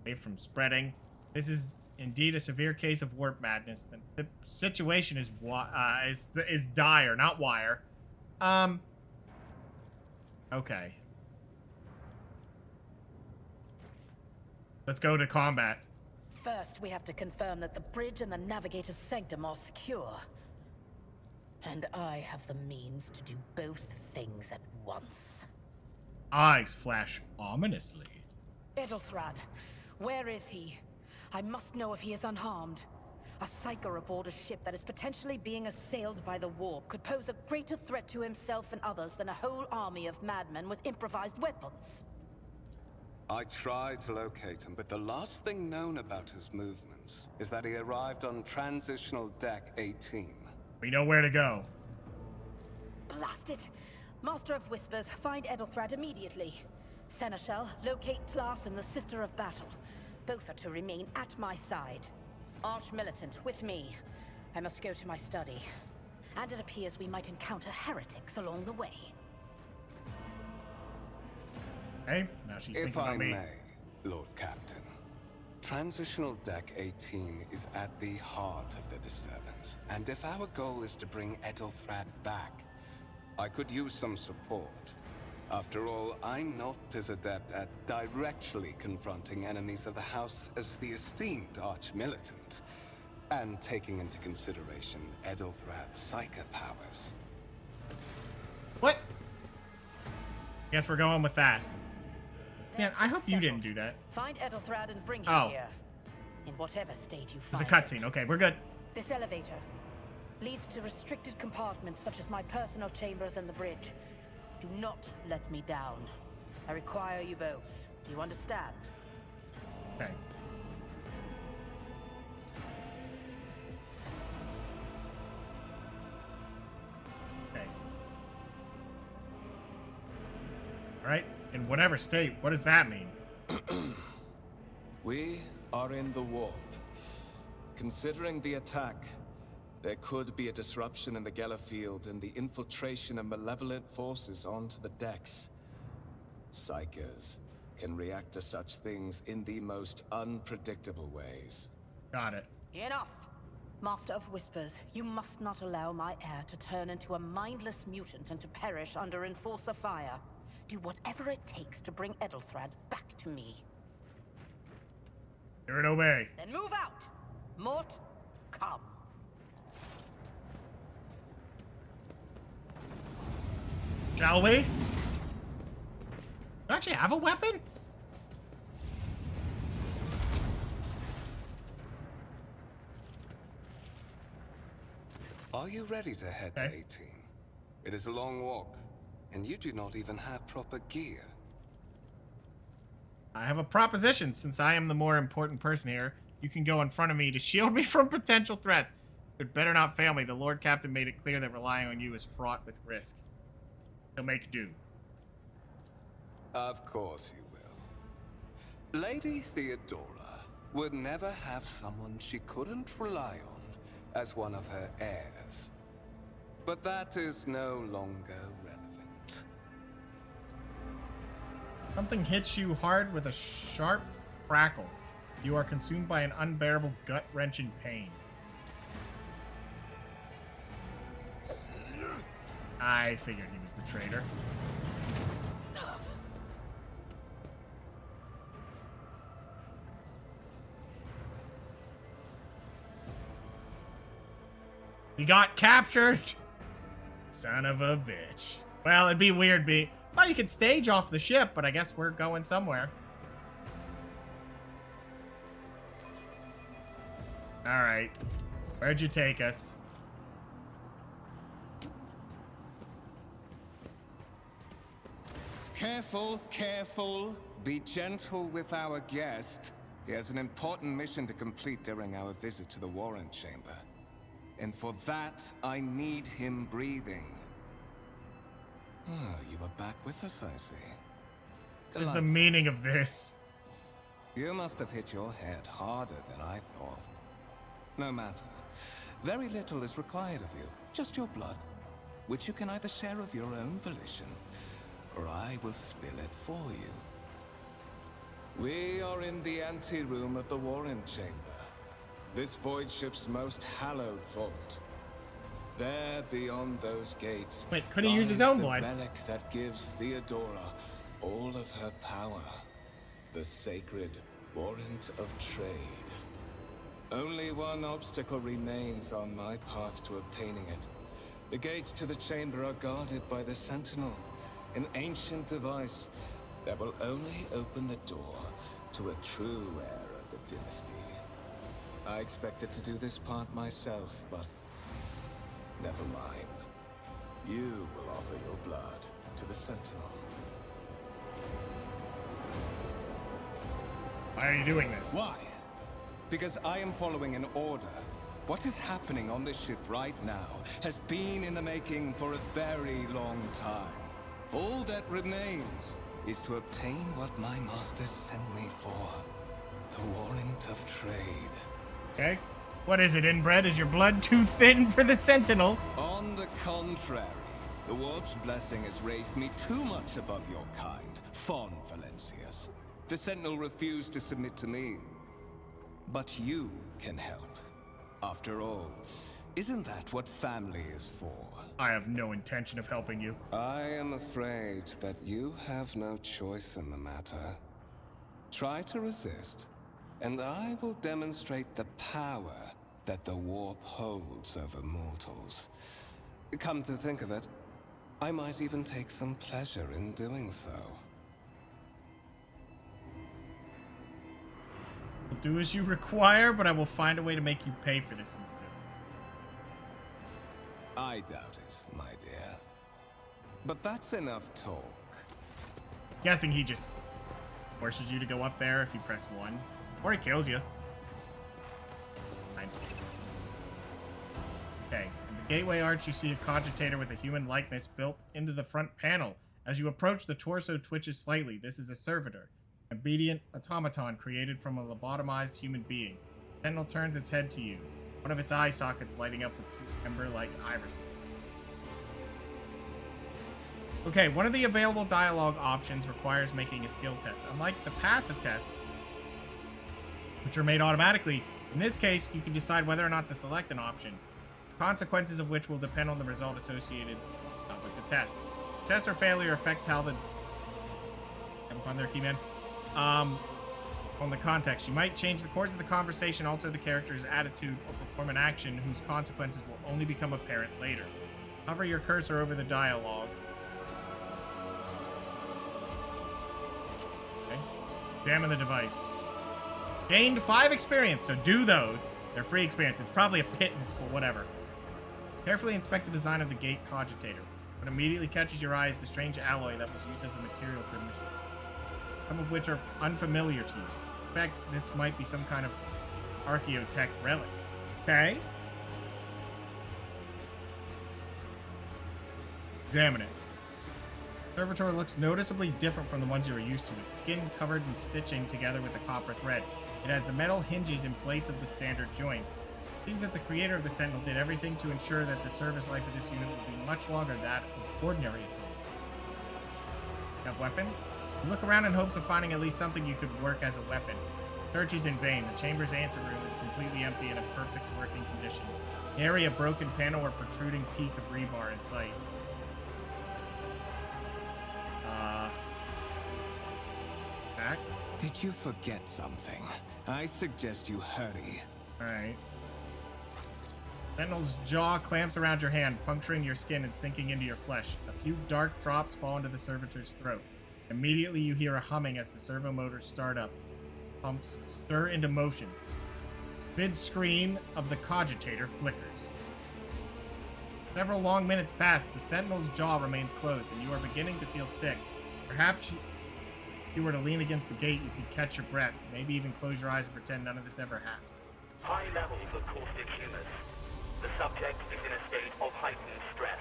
wave from spreading. This is indeed a severe case of warp madness. The situation is dire, not wire. Okay. Let's go to combat. First, we have to confirm that the bridge and the navigator's sanctum are secure. And I have the means to do both things at once. Eyes flash ominously. Edelthrad, where is he? I must know if he is unharmed. A psyker aboard a ship that is potentially being assailed by the warp could pose a greater threat to himself and others than a whole army of madmen with improvised weapons. I tried to locate him, but the last thing known about his movements is that he arrived on Transitional Deck 18. We know where to go. Blast it! Master of Whispers, find Edelthrad immediately. Seneschal, locate Tlas and the Sister of Battle. Both are to remain at my side. Arch-Militant, with me. I must go to my study. And it appears we might encounter heretics along the way. Okay, now she's thinking If I about me. may, Lord Captain. Transitional Deck 18 is at the heart of the disturbance, and if our goal is to bring Edelthrad back, I could use some support. After all, I'm not as adept at directly confronting enemies of the House as the esteemed Arch-Militant, and taking into consideration Edelthrad's psychic powers. What? Guess we're going with that. Man, I hope you didn't Settled. do that. Find Edelthrad and bring him Oh. here. In whatever state you It's find a him. cutscene. Okay, we're good. This elevator leads to restricted compartments such as my personal chambers and the bridge. Do not let me down. I require you both. Do you understand? Okay. Okay. All right. In whatever state, what does that mean? We are in the warp. Considering the attack, there could be a disruption in the Geller field and the infiltration of malevolent forces onto the decks. Psychers can react to such things in the most unpredictable ways. Got it. Enough! Master of Whispers, you must not allow my heir to turn into a mindless mutant and to perish under Enforcer fire. Do whatever it takes to bring Edelthrad back to me. Hear and obey. Then move out! Mort, come. Shall we? Do you actually have a weapon? Are you ready to head to Okay. 18? It is a long walk, and you do not even have proper gear. I have a proposition. Since I am the more important person here, you can go in front of me to shield me from potential threats. It better not fail me. The Lord Captain made it clear that relying on you is fraught with risk. He'll make do. Of course you will. Lady Theodora would never have someone she couldn't rely on as one of her heirs. But that is no longer relevant. Something hits you hard with a sharp crackle. You are consumed by an unbearable gut-wrenching pain. I figured he was the traitor. We got captured. Son of a bitch. Well, it'd be weird. Well, you could stage off the ship, but I guess we're going somewhere. All right. Where'd you take us? Careful, careful. Be gentle with our guest. He has an important mission to complete during our visit to the Warren Chamber. And for that, I need him breathing. Ah, you are back with us, I see. What is the meaning of this? You must have hit your head harder than I thought. No matter. Very little is required of you. Just your blood, which you can either share of your own volition, or I will spill it for you. We are in the anteroom of the Warren Chamber. This void ship's most hallowed vault. There, beyond those gates, wait, couldn't he use his own the blood? relic that gives Theodora all of her power. The sacred warrant of trade. Only one obstacle remains on my path to obtaining it. The gates to the chamber are guarded by the Sentinel, an ancient device that will only open the door to a true heir of the dynasty. I expected to do this part myself, but never mind. You will offer your blood to the Sentinel. Why are you doing this? Why? Because I am following an order. What is happening on this ship right now has been in the making for a very long time. All that remains is to obtain what my masters sent me for. The warrant of trade. Okay. What is it, inbred? Is your blood too thin for the Sentinel? On the contrary, the Warp's blessing has raised me too much above your kind, Fon Valencius. The Sentinel refused to submit to me. But you can help. After all, isn't that what family is for? I have no intention of helping you. I am afraid that you have no choice in the matter. Try to resist, and I will demonstrate the power that the Warp holds over mortals. Come to think of it, I might even take some pleasure in doing so. I'll do as you require, but I will find a way to make you pay for this in film. I doubt it, my dear. But that's enough talk. Guessing he just forces you to go up there if you press 1. Or he kills you. Fine. Okay. In the gateway arch, you see a cogitator with a human likeness built into the front panel. As you approach, the torso twitches slightly. This is a servitor. Obedient automaton created from a lobotomized human being. Sentinel turns its head to you, one of its eye sockets lighting up with 2 ember-like irises. Okay, one of the available dialogue options requires making a skill test. Unlike the passive tests, which are made automatically, in this case, you can decide whether or not to select an option, consequences of which will depend on the result associated with the test. Success or failure affects how the... Having fun there, Keyman? On the context. You might change the course of the conversation, alter the character's attitude, or perform an action whose consequences will only become apparent later. Hover your cursor over the dialogue. Okay. Examine the device. Gained 5 experience, so do those. They're free experience. It's probably a pittance, but whatever. Carefully inspect the design of the gate cogitator. What immediately catches your eye is the strange alloy that was used as a material for the machine, some of which are unfamiliar to you. In fact, this might be some kind of archaeotech relic. Okay. Examine it. The servitor looks noticeably different from the ones you are used to. Its skin covered in stitching together with a copper thread. It has the metal hinges in place of the standard joints. It seems that the creator of the Sentinel did everything to ensure that the service life of this unit will be much longer than that of ordinary atonement. Have weapons? You look around in hopes of finding at least something you could work as a weapon. Search is in vain. The chamber's anteroom is completely empty and in perfect working condition. Nary a broken panel or protruding piece of rebar in sight. Back? Did you forget something? I suggest you hurry. Alright. Sentinel's jaw clamps around your hand, puncturing your skin and sinking into your flesh. A few dark drops fall into the servitor's throat. Immediately you hear a humming as the servo motors start up. Pumps stir into motion. Vid screen of the cogitator flickers. Several long minutes pass. The Sentinel's jaw remains closed, and you are beginning to feel sick. Perhaps if you were to lean against the gate, you could catch your breath. Maybe even close your eyes and pretend none of this ever happened. High levels of caustic humors. The subject is in a state of heightened stress.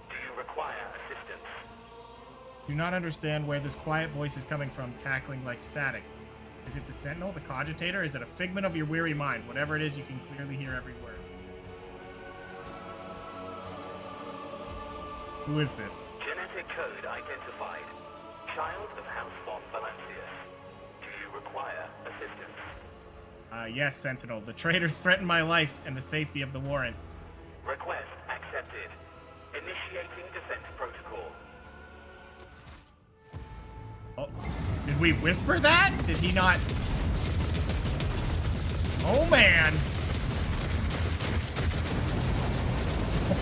Do you require assistance? Do not understand where this quiet voice is coming from, cackling like static. Is it the Sentinel, the Cogitator? Is it a figment of your weary mind? Whatever it is, you can clearly hear every word. Who is this? Genetic code identified. Child of House von Valancius. Do you require assistance? Yes, Sentinel. The traitors threaten my life and the safety of the warrant. Request accepted. Initiating defense protocol. Oh, did we whisper that? Did he not? Oh, man.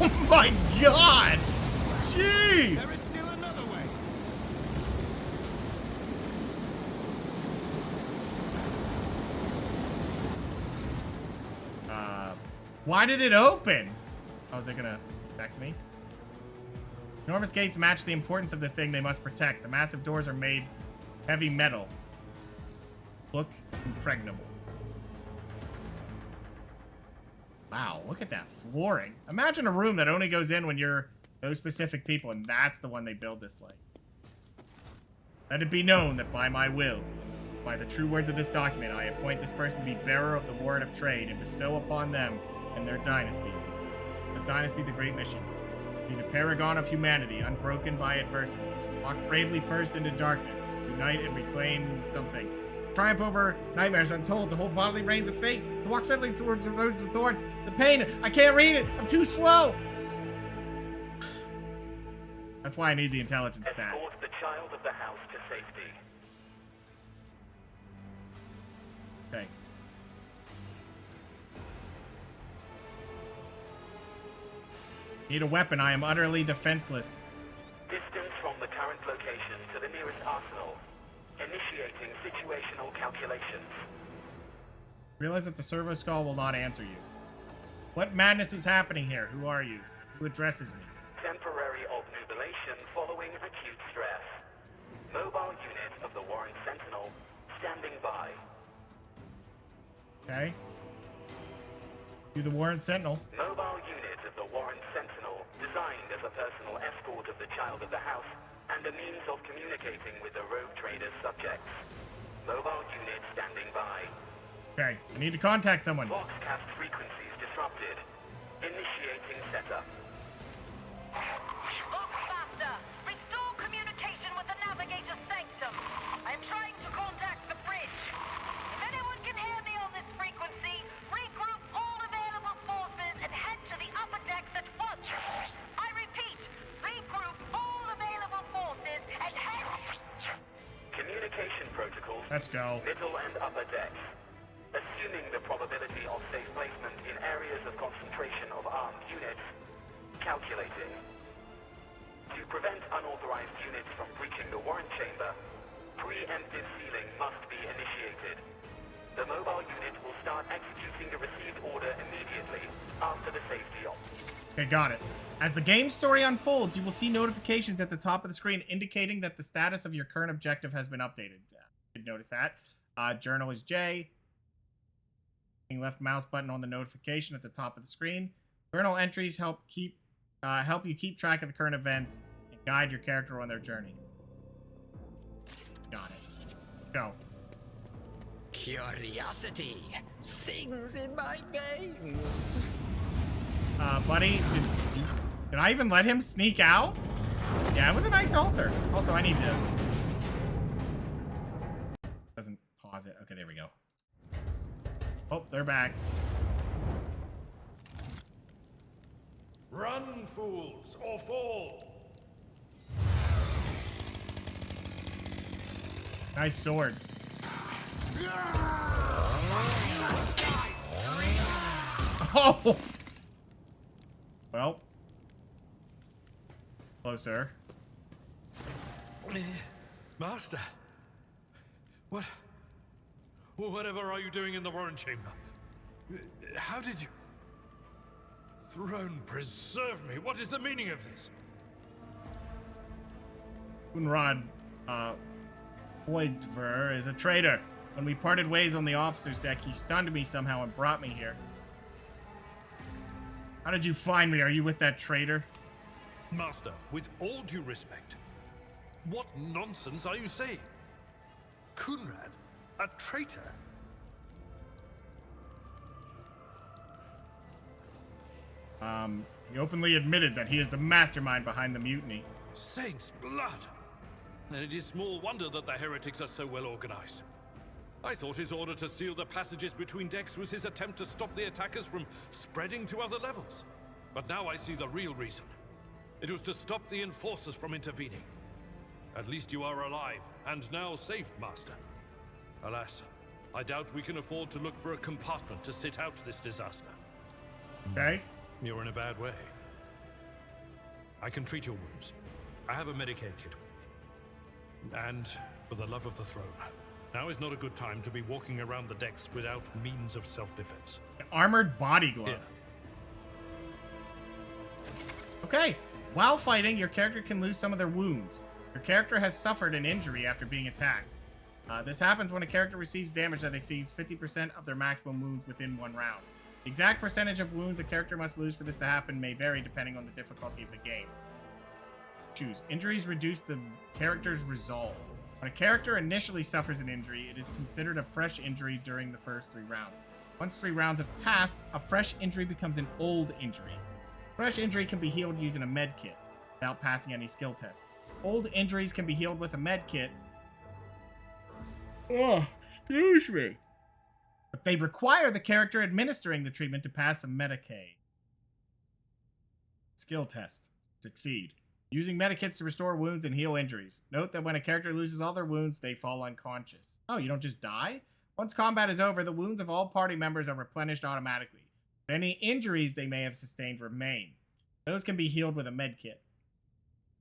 Oh, my God. Jeez. There is still another way. Why did it open? Oh, is it gonna protect me? Enormous gates match the importance of the thing they must protect. The massive doors are made heavy metal. Look impregnable. Wow, look at that flooring. Imagine a room that only goes in when you're those specific people, and that's the one they build this like. Let it be known that by my will, by the true words of this document, I appoint this person to be bearer of the warrant of trade and bestow upon them and their dynasty. The dynasty, the great mission. Be the paragon of humanity, unbroken by adversity. To walk bravely first into darkness, to unite and reclaim something. Triumph over nightmares untold, to hold bodily reins of fate, to walk steadily towards the roads of thorn. The pain, I can't read it, I'm too slow! That's why I need the intelligence stat. Escort the child of the house to safety. Okay. Need a weapon, I am utterly defenseless. Distance from the current location to the nearest arsenal. Initiating situational calculations. Realize that the servo skull will not answer you. What madness is happening here? Who are you? Who addresses me? Temporary obnubilation following acute stress. Mobile unit of the Warren Sentinel standing by. Okay. You the Warren Sentinel. Mobile unit of the Warren Sentinel designed as a personal escort of the child of the house and a means of communicating with the rogue trader's subjects. Mobile unit standing by. Okay, I need to contact someone. Voxcast frequencies disrupted. Initiating setup. Voxmaster, restore communication with the navigator's sanctum. I'm trying to contact the bridge. If anyone can hear me on this frequency, regroup all available forces and head to the upper decks at once. I repeat, regroup all available forces and head... Communication protocols. Let's go. Middle and upper decks. Assuming the probability of safe placement in areas of concentration of armed units. Calculating. To prevent unauthorized units from breaching the warrant chamber, preemptive sealing must be initiated. The mobile unit will start executing the received order immediately after the safety op. Okay, got it. As the game story unfolds, you will see notifications at the top of the screen indicating that the status of your current objective has been updated. Yeah, you did notice that. Journal is J. Left mouse button on the notification at the top of the screen. Journal entries help you keep track of the current events and guide your character on their journey. Got it. Go. Curiosity sings in my veins. Buddy, did I even let him sneak out? Yeah, it was a nice altar. Also, I need to... Doesn't pause it. Okay, there we go. Oh, they're back. Run, fools, or fall! Nice sword. Oh! Well. Closer. Master! Whatever are you doing in the Warren Chamber? How did you... Throne, preserve me. What is the meaning of this? Unrod Yoodler is a traitor. When we parted ways on the officer's deck, he stunned me somehow and brought me here. How did you find me? Are you with that traitor? Master, with all due respect, what nonsense are you saying? Kunrad, a traitor? He openly admitted that he is the mastermind behind the mutiny. Saint's blood! And it is small wonder that the heretics are so well organized. I thought his order to seal the passages between decks was his attempt to stop the attackers from spreading to other levels. But now I see the real reason. It was to stop the enforcers from intervening. At least you are alive, and now safe, Master. Alas, I doubt we can afford to look for a compartment to sit out this disaster. Okay. You're in a bad way. I can treat your wounds. I have a Medicaid kit with me. And, for the love of the throne, now is not a good time to be walking around the decks without means of self-defense. Armored body glove. Here. Okay. While fighting, your character can lose some of their wounds. Your character has suffered an injury after being attacked. This happens when a character receives damage that exceeds 50% of their maximum wounds within 1 round. The exact percentage of wounds a character must lose for this to happen may vary depending on the difficulty of the game. Choose. Injuries reduce the character's resolve. When a character initially suffers an injury, it is considered a fresh injury during the first 3 rounds. Once 3 rounds have passed, a fresh injury becomes an old injury. Fresh injury can be healed using a med kit without passing any skill tests. Old injuries can be healed with a med kit. Oh, excuse me. But they require the character administering the treatment to pass a Medicaid skill test. Succeed. Using medikits to restore wounds and heal injuries. Note that when a character loses all their wounds, they fall unconscious. Oh, you don't just die? Once combat is over, the wounds of all party members are replenished automatically. But any injuries they may have sustained remain. Those can be healed with a medkit.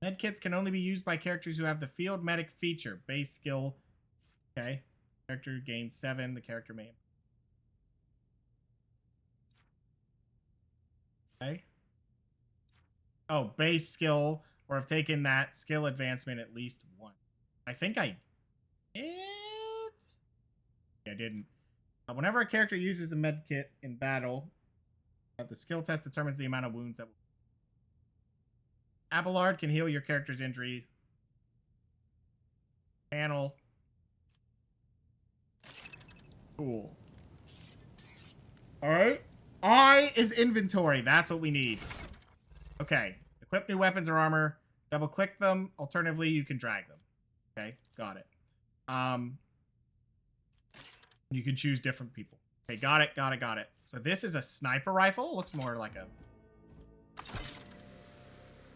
Medkits can only be used by characters who have the field medic feature. Base skill. Okay. Character gains 7. The character may. Okay. Oh, base skill, or have taken that skill advancement at least once. I think I did. I didn't. Whenever a character uses a med kit in battle, the skill test determines the amount of wounds that. Abelard can heal your character's injury. Panel. Cool. Alright. I is inventory. That's what we need. Okay. Equip new weapons or armor. Double click them. Alternatively, you can drag them. Okay. Got it. You can choose different people. Okay. Got it. Got it. Got it. So this is a sniper rifle. Looks more like a...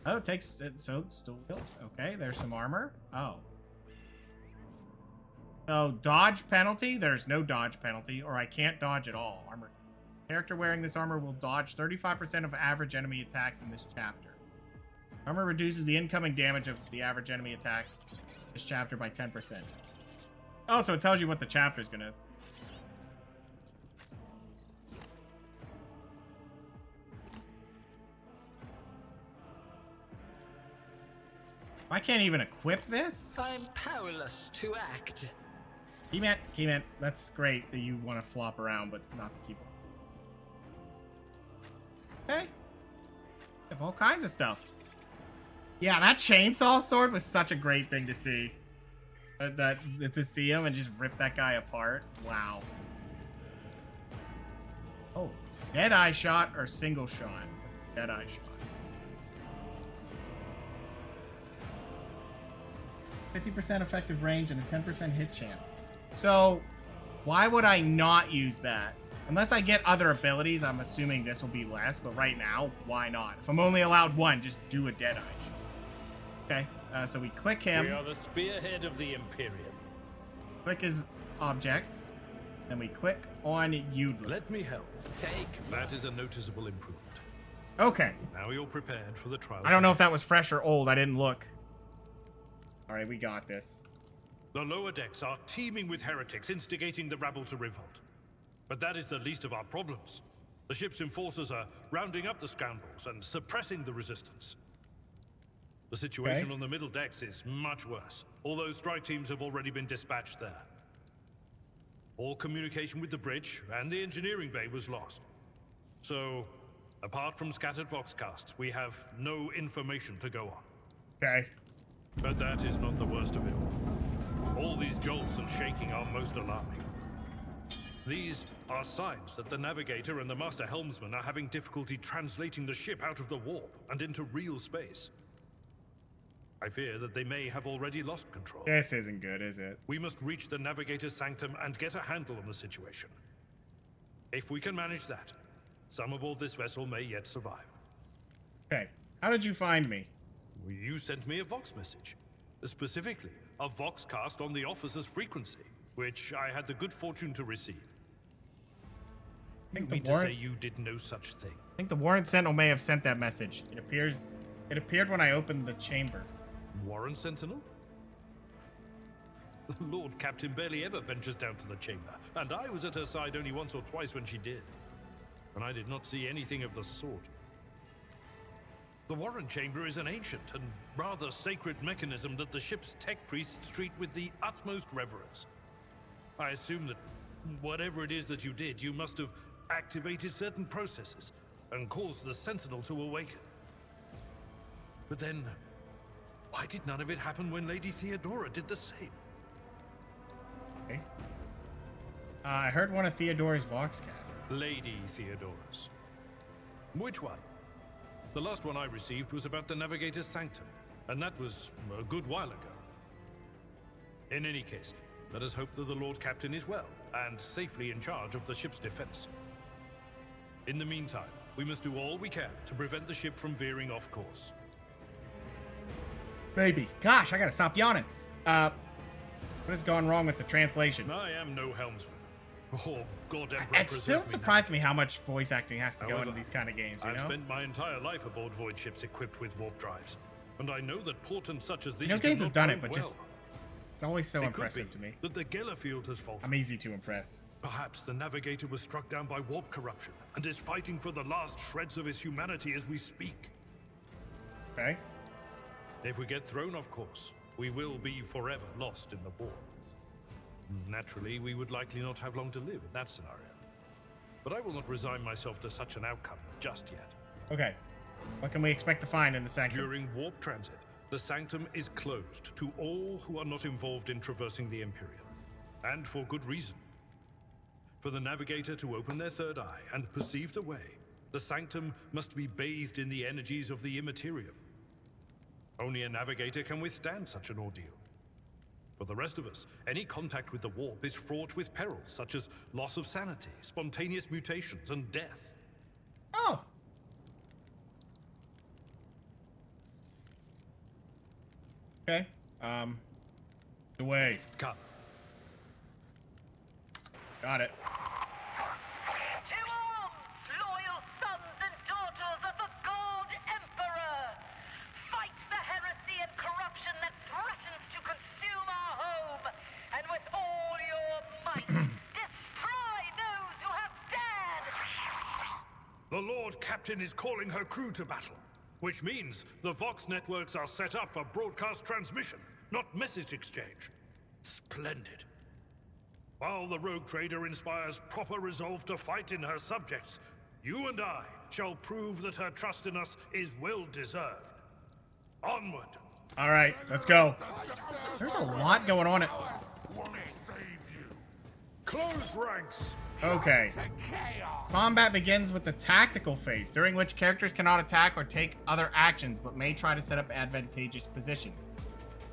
Oh, it takes... So it's still built. Okay. There's some armor. Oh. So, dodge penalty? There's no dodge penalty, or I can't dodge at all. Armor. Character wearing this armor will dodge 35% of average enemy attacks in this chapter. Armor reduces the incoming damage of the average enemy attacks this chapter by 10%. Oh, so it tells you what the chapter's gonna... I can't even equip this? I'm powerless to act. Keyman, that's great that you want to flop around, but not to keep... Okay. We have all kinds of stuff. Yeah, that chainsaw sword was such a great thing to see. To see him and just rip that guy apart. Wow. Oh, dead-eye shot or single shot? Dead-eye shot. 50% effective range and a 10% hit chance. So, why would I not use that? Unless I get other abilities, I'm assuming this will be less, but right now, why not? If I'm only allowed one, just do a Deadeye. Okay, so we click him. We are the spearhead of the Imperium. Click his object. Then we click on Yoodler. Let me help. That is a noticeable improvement. Okay. Now you're prepared for the trial. I don't know if that was fresh or old. I didn't look. All right, we got this. The lower decks are teeming with heretics instigating the rabble to revolt. But that is the least of our problems. The ship's enforcers are rounding up the scoundrels and suppressing the resistance. The situation Okay. on the middle decks is much worse, although strike teams have already been dispatched there. All communication with the bridge and the engineering bay was lost. So, apart from scattered voxcasts, we have no information to go on. Okay. But that is not the worst of it all. All these jolts and shaking are most alarming. These are signs that the navigator and the master helmsman are having difficulty translating the ship out of the warp and into real space. I fear that they may have already lost control. This isn't good, is it? We must reach the navigator's sanctum and get a handle on the situation. If we can manage that, some aboard this vessel may yet survive. Okay. How did you find me? You sent me a Vox message. Specifically, a Voxcast on the officer's frequency, which I had the good fortune to receive. You mean to say you did no such thing? I think the Warrant Sentinel may have sent that message. It appeared when I opened the chamber. Warrant Sentinel? The Lord Captain barely ever ventures down to the chamber, and I was at her side only once or twice when she did. And I did not see anything of the sort. The Warrant Chamber is an ancient and rather sacred mechanism that the ship's tech priests treat with the utmost reverence. I assume that whatever it is that you did, you must have activated certain processes and caused the Sentinel to awaken. But then, why did none of it happen when Lady Theodora did the same? Okay. I heard one of Theodora's Voxcasts. Lady Theodora's. Which one? The last one I received was about the Navigator's Sanctum, and that was a good while ago. In any case, let us hope that the Lord Captain is well and safely in charge of the ship's defense. In the meantime, we must do all we can to prevent the ship from veering off course. Baby. Gosh, I gotta stop yawning. What has gone wrong with the translation? I am no helmsman. Oh, God Emperor, It still surprised me how much voice acting has to go into these kind of games, you I've know? spent my entire life aboard void ships equipped with warp drives, and I know that portents such as these You know, games do have not done go it, but well. just it's always so It could impressive be to me. that the Gellerfield has faltered. I'm easy to impress. Perhaps the Navigator was struck down by warp corruption and is fighting for the last shreds of his humanity as we speak. Okay. If we get thrown off course, we will be forever lost in the war. Naturally, we would likely not have long to live in that scenario. But I will not resign myself to such an outcome just yet. Okay. What can we expect to find in the sanctum? During warp transit, the sanctum is closed to all who are not involved in traversing the Imperium. And for good reason. For the Navigator to open their third eye and perceive the way, the sanctum must be bathed in the energies of the Immaterium. Only a Navigator can withstand such an ordeal. For the rest of us, any contact with the warp is fraught with perils such as loss of sanity, spontaneous mutations, and death. Oh. Okay. Away. Come. Got it. To arms, loyal sons and daughters of the God Emperor! Fight the heresy and corruption that threatens to consume our home, and with all your might, destroy those who have dared! The Lord Captain is calling her crew to battle, which means the Vox networks are set up for broadcast transmission, not message exchange. Splendid. While the rogue trader inspires proper resolve to fight in her subjects, you and I shall prove that her trust in us is well deserved. Onward. All right, let's go. There's a lot going on. Close ranks. Okay. Combat begins with the tactical phase, during which characters cannot attack or take other actions, but may try to set up advantageous positions.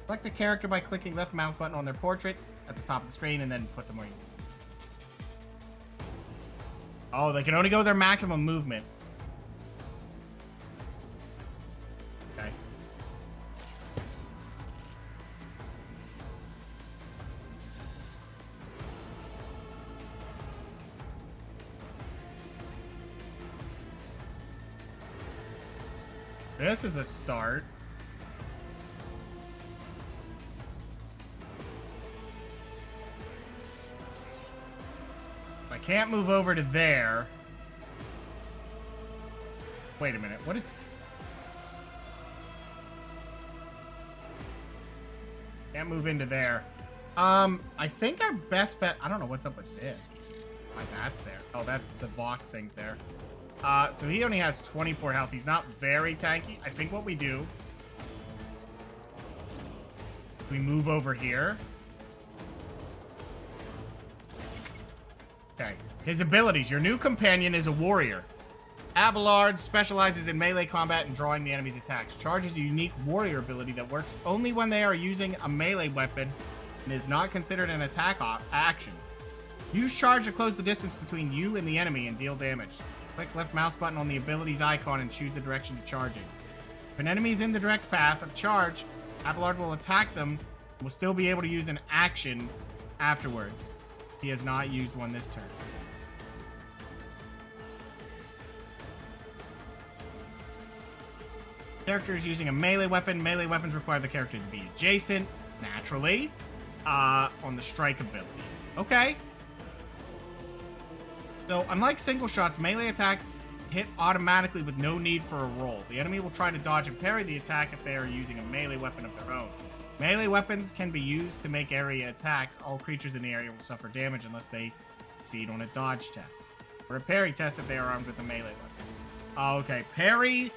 Select the character by clicking left mouse button on their portrait at the top of the screen, and then put them where you... Oh, they can only go their maximum movement. Okay. This is a start. I can't move over to there. Wait a minute. What is... Can't move into there. I think our best bet... I don't know what's up with this. Why that's there. Oh, that's the Vox thing's there. So he only has 24 health. He's not very tanky. I think what we do... we move over here. Okay. His abilities. Your new companion is a warrior. Abelard specializes in melee combat and drawing the enemy's attacks. Charges a unique warrior ability that works only when they are using a melee weapon and is not considered an attack action. Use charge to close the distance between you and the enemy and deal damage. Click left mouse button on the ability's icon and choose the direction to charge in. If an enemy is in the direct path of charge, Abelard will attack them and will still be able to use an action afterwards. He has not used one this turn. Character is using a melee weapon. Melee weapons require the character to be adjacent, naturally, on the strike ability. Okay. So, unlike single shots, melee attacks hit automatically with no need for a roll. The enemy will try to dodge and parry the attack if they are using a melee weapon of their own. Melee weapons can be used to make area attacks. All creatures in the area will suffer damage unless they succeed on a dodge test. Or a parry test if they are armed with a melee weapon. Okay, parry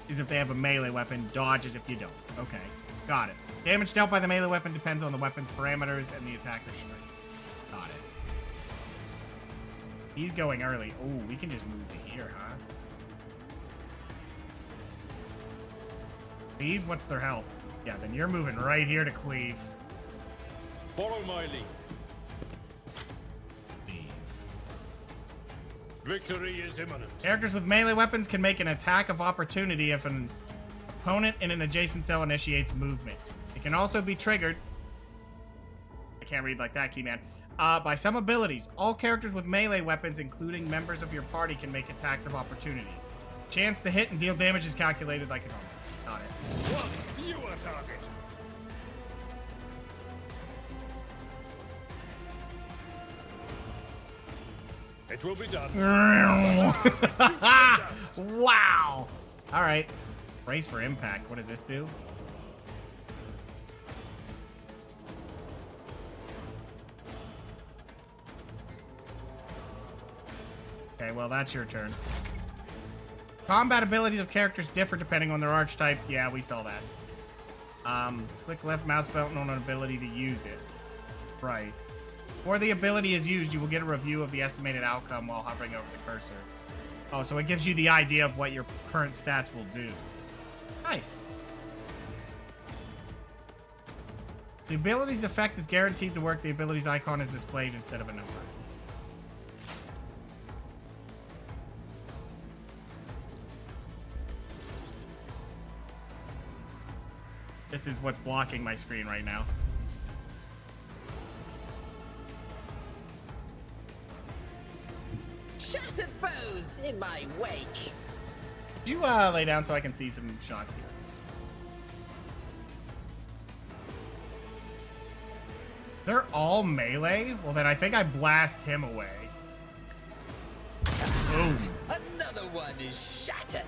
is if they have a melee weapon. Dodge is if you don't. Okay, got it. Damage dealt by the melee weapon depends on the weapon's parameters and the attacker's strength. Got it. He's going early. Oh, we can just move to here, huh? Cleave? What's their health? Yeah, then you're moving right here to cleave. Follow my lead. Victory is imminent. Characters with melee weapons can make an attack of opportunity if an opponent in an adjacent cell initiates movement. It can also be triggered. I can't read like that, Keyman. By some abilities. All characters with melee weapons, including members of your party, can make attacks of opportunity. Chance to hit and deal damage is calculated like a normal. Got it. What? You are target. It will be done. Wow. All right. Brace for impact. What does this do? Okay, well, that's your turn. Combat abilities of characters differ depending on their archetype. Yeah, we saw that. Click left mouse button on an ability to use it. Right. Before the ability is used, you will get a review of the estimated outcome while hovering over the cursor. Oh, so it gives you the idea of what your current stats will do. Nice. The ability's effect is guaranteed to work. The ability's icon is displayed instead of a number. This is what's blocking my screen right now. Shattered foes in my wake. Could you lay down so I can see some shots here? They're all melee? Well, then I think I blast him away. Boom. Another one is shattered.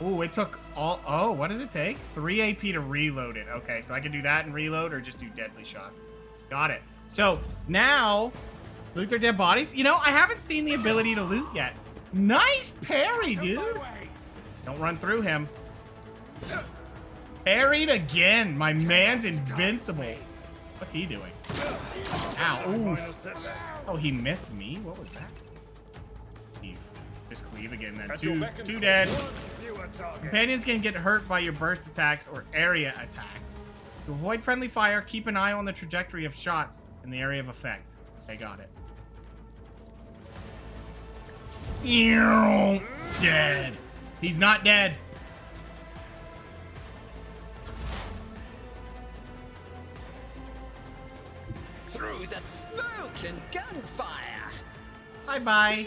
Ooh, it took all... Oh, what does it take? 3 AP to reload it. Okay, so I can do that and reload or just do deadly shots. Got it. So, now... Loot their dead bodies? You know, I haven't seen the ability to loot yet. Nice parry, dude. Don't run through him. Parried again. My man's invincible. What's he doing? Ow. Oof. Oh, he missed me? What was that? Cleave. Just cleave again then. Two dead. Companions can get hurt by your burst attacks or area attacks. To avoid friendly fire, keep an eye on the trajectory of shots in the area of effect. Okay, got it. Dead. He's not dead. Through the smoke and gunfire. Bye-bye.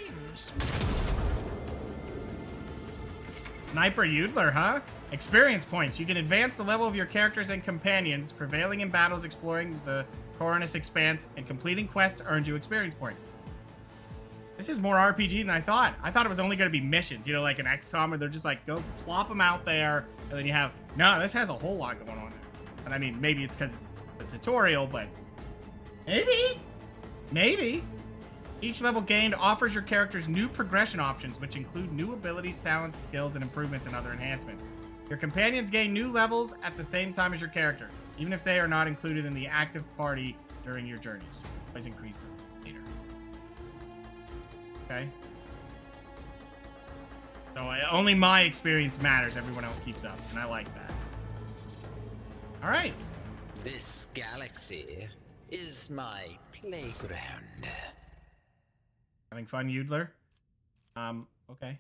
Sniper Yoodler, huh? Experience points. You can advance the level of your characters and companions. Prevailing in battles, exploring the Coronus Expanse, and completing quests earns you experience points. This is more RPG than I thought. I thought it was only going to be missions, you know, like an XCOM, where they're just like, go plop them out there, and then you have... No, this has a whole lot going on. And I mean, maybe it's because it's the tutorial, but maybe. Maybe. Each level gained offers your characters new progression options, which include new abilities, talents, skills, and improvements and other enhancements. Your companions gain new levels at the same time as your character, even if they are not included in the active party during your journeys. Always increase them later. Okay. So only my experience matters. Everyone else keeps up, and I like that. All right. This galaxy is my playground. Having fun, Yoodler? Okay.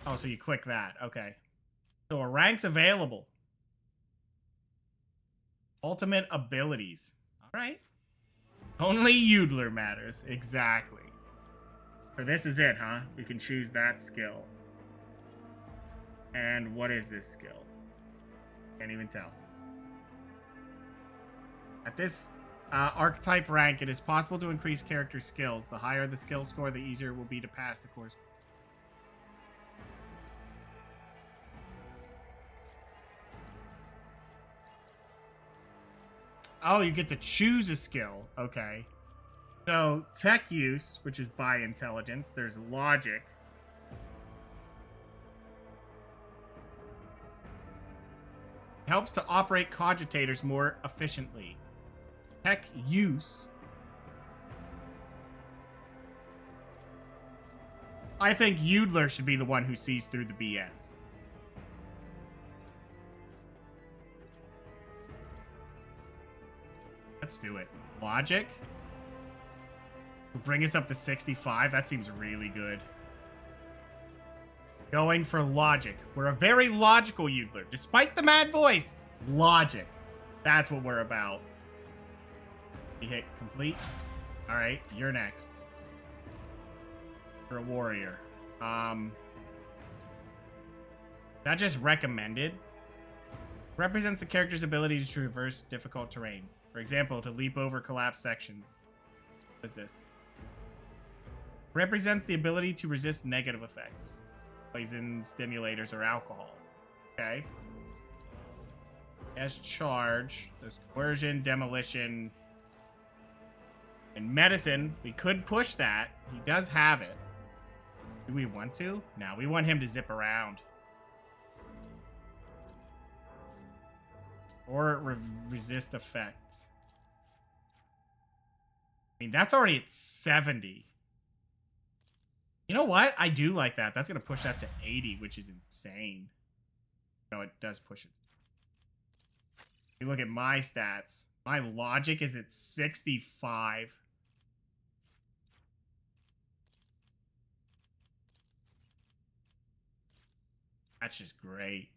Oh, so you click that. Okay. So a rank's available. Ultimate abilities. All right. Only Yoodler matters. Exactly. So this is it, huh? We can choose that skill. And what is this skill? Can't even tell. At this archetype rank, it is possible to increase character skills. The higher the skill score, the easier it will be to pass the course. Oh, you get to choose a skill. Okay. So, tech use, which is by intelligence. There's logic. Helps to operate cogitators more efficiently. Tech use. I think Yoodler should be the one who sees through the BS. Let's do it. Logic. Bring us up to 65. That seems really good. Going for logic. We're a very logical Yoodler. Despite the mad voice, logic. That's what we're about. You hit complete. All right, you're next. You're a warrior. That just recommended. Represents the character's ability to traverse difficult terrain. For example, to leap over collapsed sections. What is this? Represents the ability to resist negative effects. Poison, stimulators, or alcohol. Okay. As charge, there's coercion, demolition, and medicine. We could push that. He does have it. Do we want to? No, we want him to zip around. Or resist effects. I mean, that's already at 70. You know what? I do like that. That's going to push that to 80, which is insane. No, it does push it. You look at my stats. My logic is at 65. That's just great.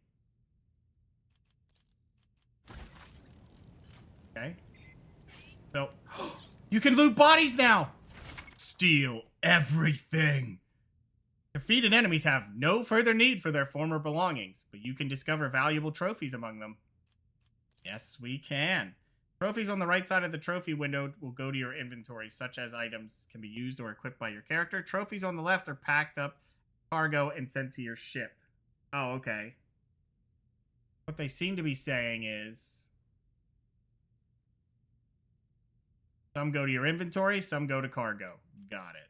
Okay. So, you can loot bodies now! Steal everything! Defeated enemies have no further need for their former belongings, but you can discover valuable trophies among them. Yes, we can. Trophies on the right side of the trophy window will go to your inventory, such as items can be used or equipped by your character. Trophies on the left are packed up, cargo, and sent to your ship. Oh, okay. What they seem to be saying is some go to your inventory, some go to cargo. Got it.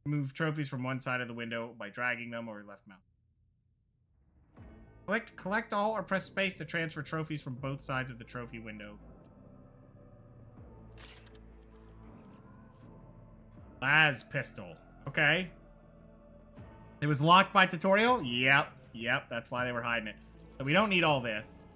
Move trophies from one side of the window by dragging them or left mouse. Collect all or press space to transfer trophies from both sides of the trophy window. Las pistol. Okay. It was locked by tutorial? Yep. Yep, that's why they were hiding it. So we don't need all this.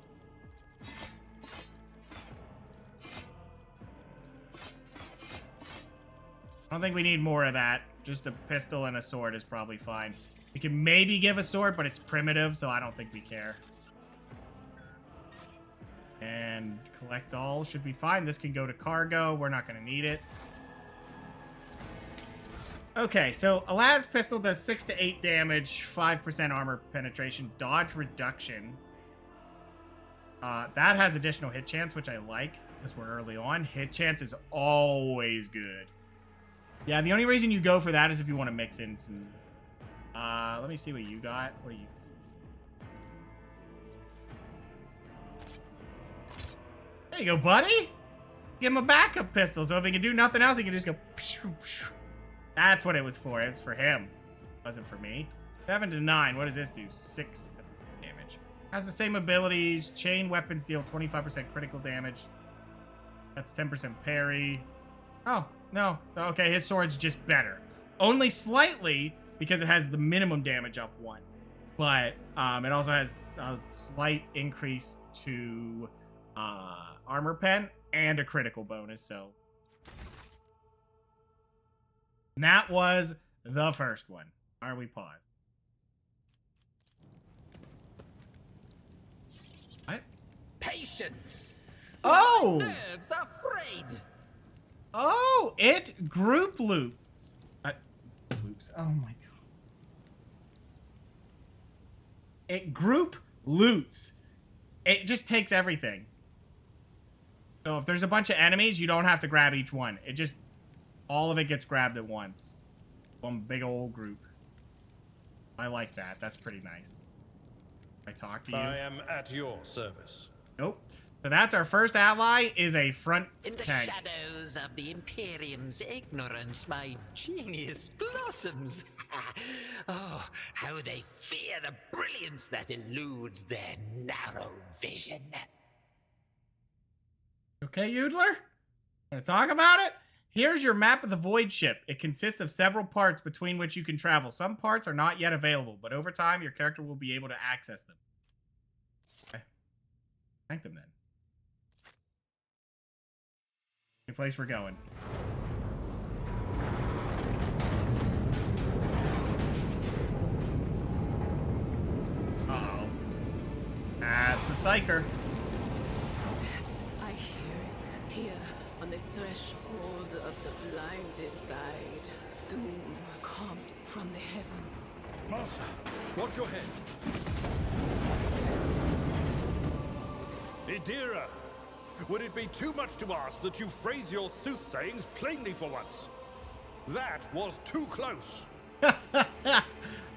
I don't think we need more of that. Just a pistol and a sword is probably fine. We can maybe give a sword, but it's primitive, so I don't think we care. And collect all should be fine. This can go to cargo. We're not going to need it. Okay, so a las pistol does 6 to 8 damage, 5% armor penetration, dodge reduction. That has additional hit chance, which I like, because we're early on. Hit chance is always good. Yeah, the only reason you go for that is if you want to mix in some... let me see what you got. What are you... There you go, buddy. Give him a backup pistol, so if he can do nothing else, he can just go. That's what it was for. It's for him. It wasn't for me. 7 to 9. What does this do? 6 damage. Has the same abilities. Chain weapons deal 25% critical damage. That's 10% parry. Oh, no. Okay, his sword's just better. Only slightly, because it has the minimum damage up 1. But it also has a slight increase to armor pen and a critical bonus, so. And that was the first one. Are we paused? What? Patience! Oh! My nerves are frayed! Oh, it group loops. Loops. Oh my god. It group loots. It just takes everything. So if there's a bunch of enemies, you don't have to grab each one. It just, all of it gets grabbed at once. One big old group. I like that. That's pretty nice. I talk to you. I am at your service. Nope. So that's our first ally, is a front In the tank. shadows of the Imperium's ignorance, my genius blossoms. Oh, how they fear the brilliance that eludes their narrow vision. Okay, Yoodler? Want to talk about it? Here's your map of the Void Ship. It consists of several parts between which you can travel. Some parts are not yet available, but over time, your character will be able to access them. Okay. Thank them then. Any place we're going. Uh-oh. That's a psyker. I hear it. Here, on the threshold of the blinded guide, doom comes from the heavens. Master, watch your head. Idira, would it be too much to ask that you phrase your soothsayings plainly for once? That was too close.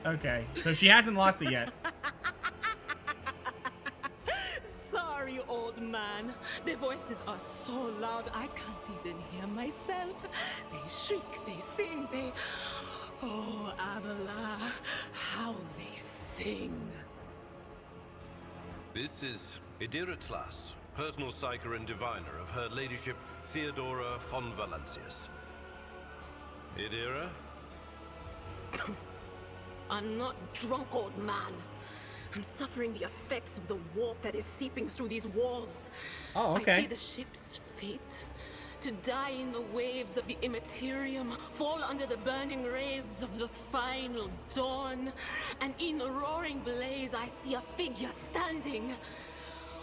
Okay, so she hasn't lost it yet. Sorry, old man. Their voices are so loud I can't even hear myself. They shriek, they sing, they... Oh, Abela, how they sing. This is Idira Tlas, personal psyker and diviner of Her Ladyship Theodora von Valancius. Idira? I'm not drunk, old man. I'm suffering the effects of the warp that is seeping through these walls. Oh, I okay. see the ship's fate. To die in the waves of the immaterium, fall under the burning rays of the final dawn. And in the roaring blaze, I see a figure standing.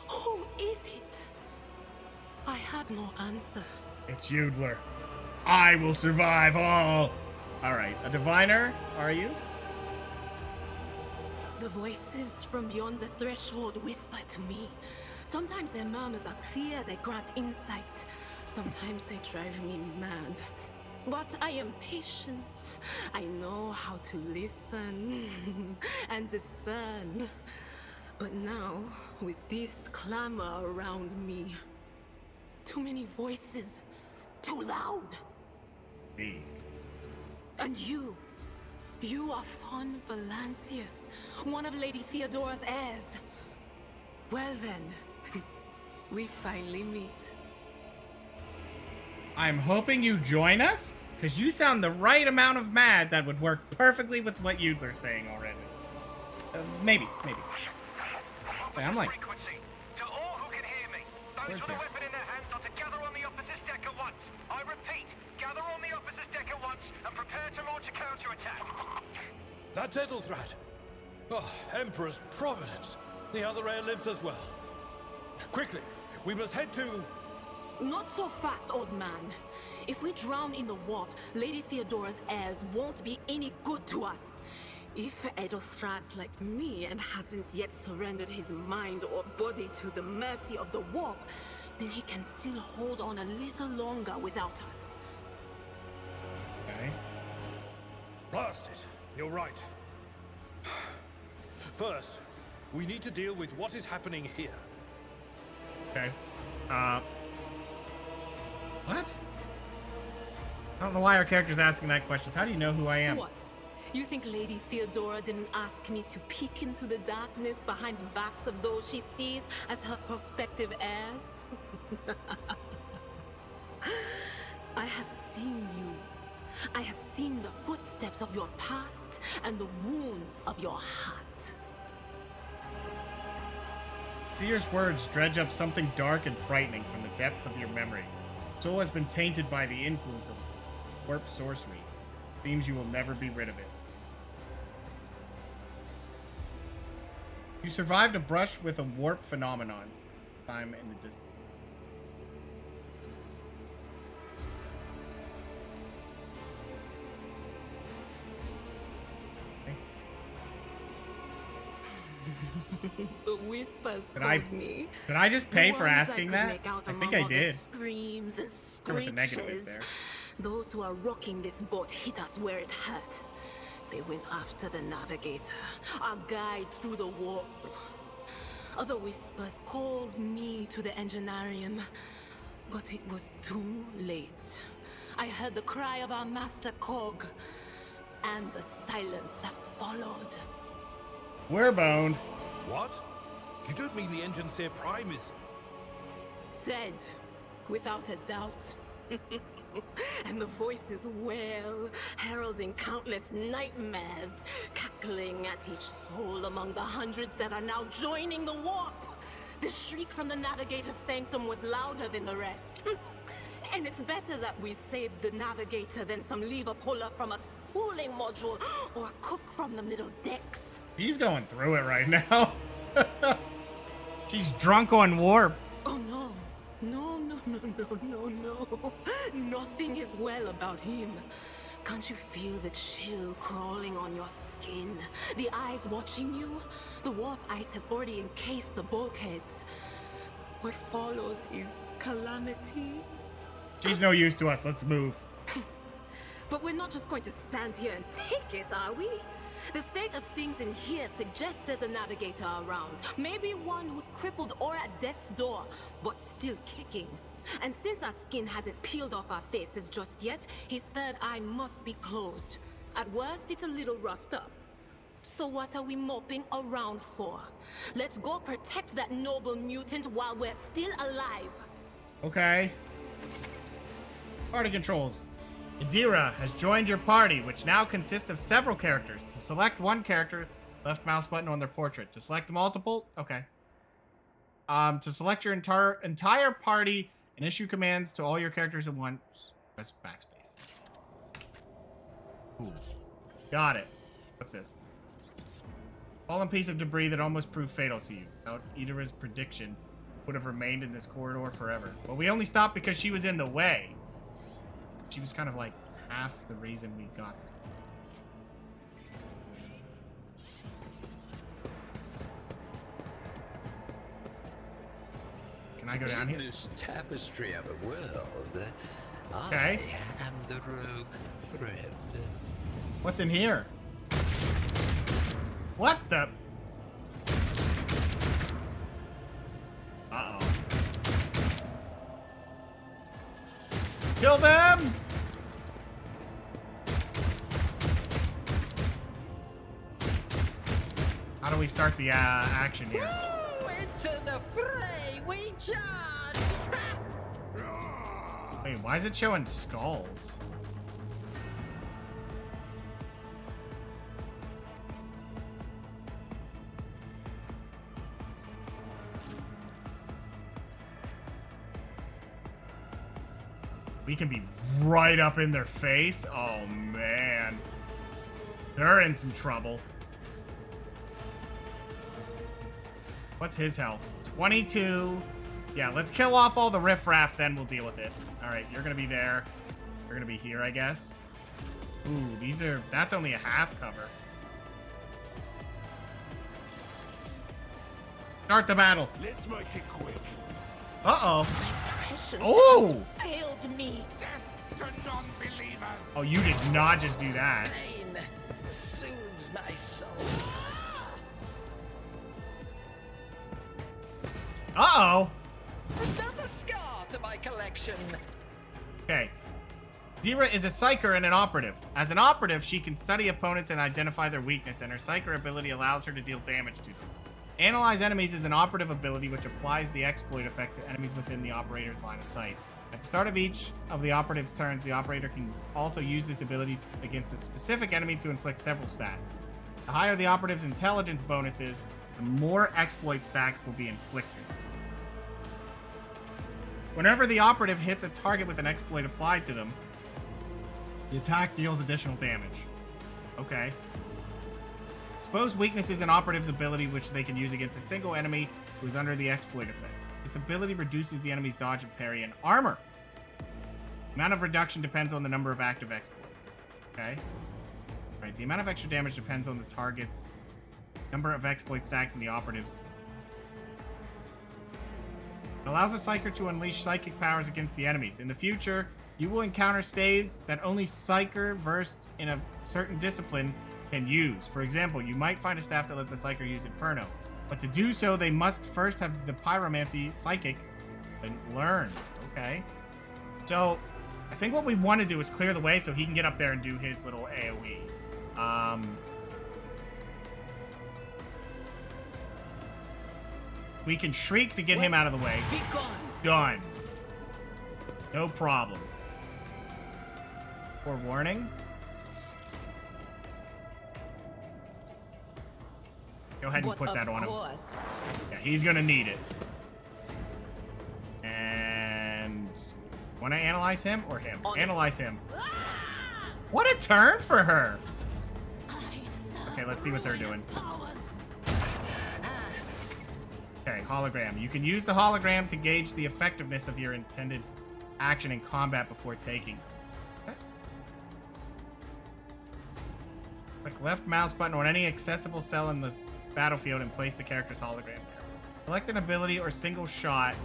Who is it? I have no answer. It's Yoodler. I will survive all. All right, a diviner, are you? The voices from beyond the threshold whisper to me. Sometimes their murmurs are clear, they grant insight. Sometimes they drive me mad. But I am patient. I know how to listen and discern. But now, with this clamor around me, too many voices, too loud. Me. And you are von Valancius, one of Lady Theodora's heirs. Well then, we finally meet. I'm hoping you join us, because you sound the right amount of mad that would work perfectly with what Yoodler's saying already. Maybe. Wait, I'm like... Frequency. To all who can hear me, those Where's with a he? weapon in their hands are to gather on the opposite deck at once. I repeat, gather on the opposite deck at once and prepare to launch a counterattack. That's Edelthrad. Oh, Emperor's Providence. The other heir lives as well. Quickly, we must head to... Not so fast, old man. If we drown in the warp, Lady Theodora's heirs won't be any good to us. If Edelthrad's like me and hasn't yet surrendered his mind or body to the mercy of the warp, then he can still hold on a little longer without us. Okay. Blast it. You're right. First, we need to deal with what is happening here. Okay. What? I don't know why our character's asking that question. How do you know who I am? What? You think Lady Theodora didn't ask me to peek into the darkness behind the backs of those she sees as her prospective heirs? I have seen you. I have seen the footsteps of your past and the wounds of your heart. Seer's words dredge up something dark and frightening from the depths of your memory. Soul has been tainted by the influence of warp sorcery. Seems you will never be rid of it. You survived a brush with a warp phenomenon. Time in the distance. The whispers me. Did I just pay The for ones asking could that? make out I among think I all the did. Screams and I wonder what the negative is screeches. there. Those who are rocking this boat hit us where it hurt. They went after the navigator, our guide through the warp. Other whispers called me to the enginarium, but it was too late. I heard the cry of our master Cog, and the silence that followed. We're boned. What? You don't mean the Enginseer Prime is... Said, without a doubt. And the voices wail, heralding countless nightmares, cackling at each soul among the hundreds that are now joining the warp. The shriek from the Navigator's sanctum was louder than the rest. And it's better that we saved the Navigator than some lever puller from a cooling module or a cook from the middle decks. She's going through it right now. She's drunk on warp. Oh no. No. Nothing is well about him. Can't you feel the chill crawling on your skin? The eyes watching you? The warp ice has already encased the bulkheads. What follows is calamity. She's no use to us. Let's move. But we're not just going to stand here and take it, are we? The state of things in here suggests there's a navigator around. Maybe one who's crippled or at death's door, but still kicking. And since our skin hasn't peeled off our faces just yet, his third eye must be closed. At worst, it's a little roughed up. So what are we moping around for? Let's go protect that noble mutant while we're still alive. Okay. Party controls. Idira has joined your party, which now consists of several characters. To select one character, left mouse button on their portrait. To select multiple, okay. To select your entire party and issue commands to all your characters at once, press backspace. Ooh. Got it. What's this? Fallen piece of debris that almost proved fatal to you. Without Idira's prediction, would have remained in this corridor forever. But we only stopped because she was in the way. She was kind of like half the reason we got there. Can I go down here? In this tapestry of a world, Okay. I am the rogue thread. What's in here? What the? Uh-oh. Kill them! How do we start the action here? Woo! Into the fray we charge! Wait, why is it showing skulls? We can be right up in their face? Oh, man. They're in some trouble. What's his health? 22. Yeah, let's kill off all the riffraff, then we'll deal with it. All right, you're going to be there. You're going to be here, I guess. Ooh, that's only a half cover. Start the battle. Let's make it quick. Uh-oh. Passion Oh! failed me. Death to non-believers. Oh, you did not just do that. Pain soothes my soul. Uh-oh. Another my collection. Okay. Dira is a psyker and an operative. As an operative, she can study opponents and identify their weakness, and her psyker ability allows her to deal damage to them. Analyze enemies is an operative ability which applies the exploit effect to enemies within the operator's line of sight. At the start of each of the operative's turns, the operator can also use this ability against a specific enemy to inflict several stacks. The higher the operative's intelligence bonus is, the more exploit stacks will be inflicted. Whenever the operative hits a target with an exploit applied to them, the attack deals additional damage. Okay. Expose weaknesses in operative's ability, which they can use against a single enemy who is under the exploit effect. This ability reduces the enemy's dodge and parry and armor. The amount of reduction depends on the number of active exploits. Okay. Alright, the amount of extra damage depends on the target's number of exploit stacks in the operatives. It allows a psyker to unleash psychic powers against the enemies. In the future, you will encounter staves that only psyker versed in a certain discipline can use. For example, you might find a staff that lets a psyker use Inferno. But to do so, they must first have the Pyromancy Psychic learned. Okay. So, I think what we want to do is clear the way so he can get up there and do his little AoE. We can Shriek to get him out of the way. Done. No problem. Forewarning. Go ahead and put that on him. Yeah, he's gonna need it. And want to analyze him or him? Analyze him. What a turn for her. Okay, let's see what they're doing. Okay, hologram. You can use the hologram to gauge the effectiveness of your intended action in combat before taking. Okay. Click left mouse button on any accessible cell in the battlefield and place the character's hologram there. Select an ability or single shot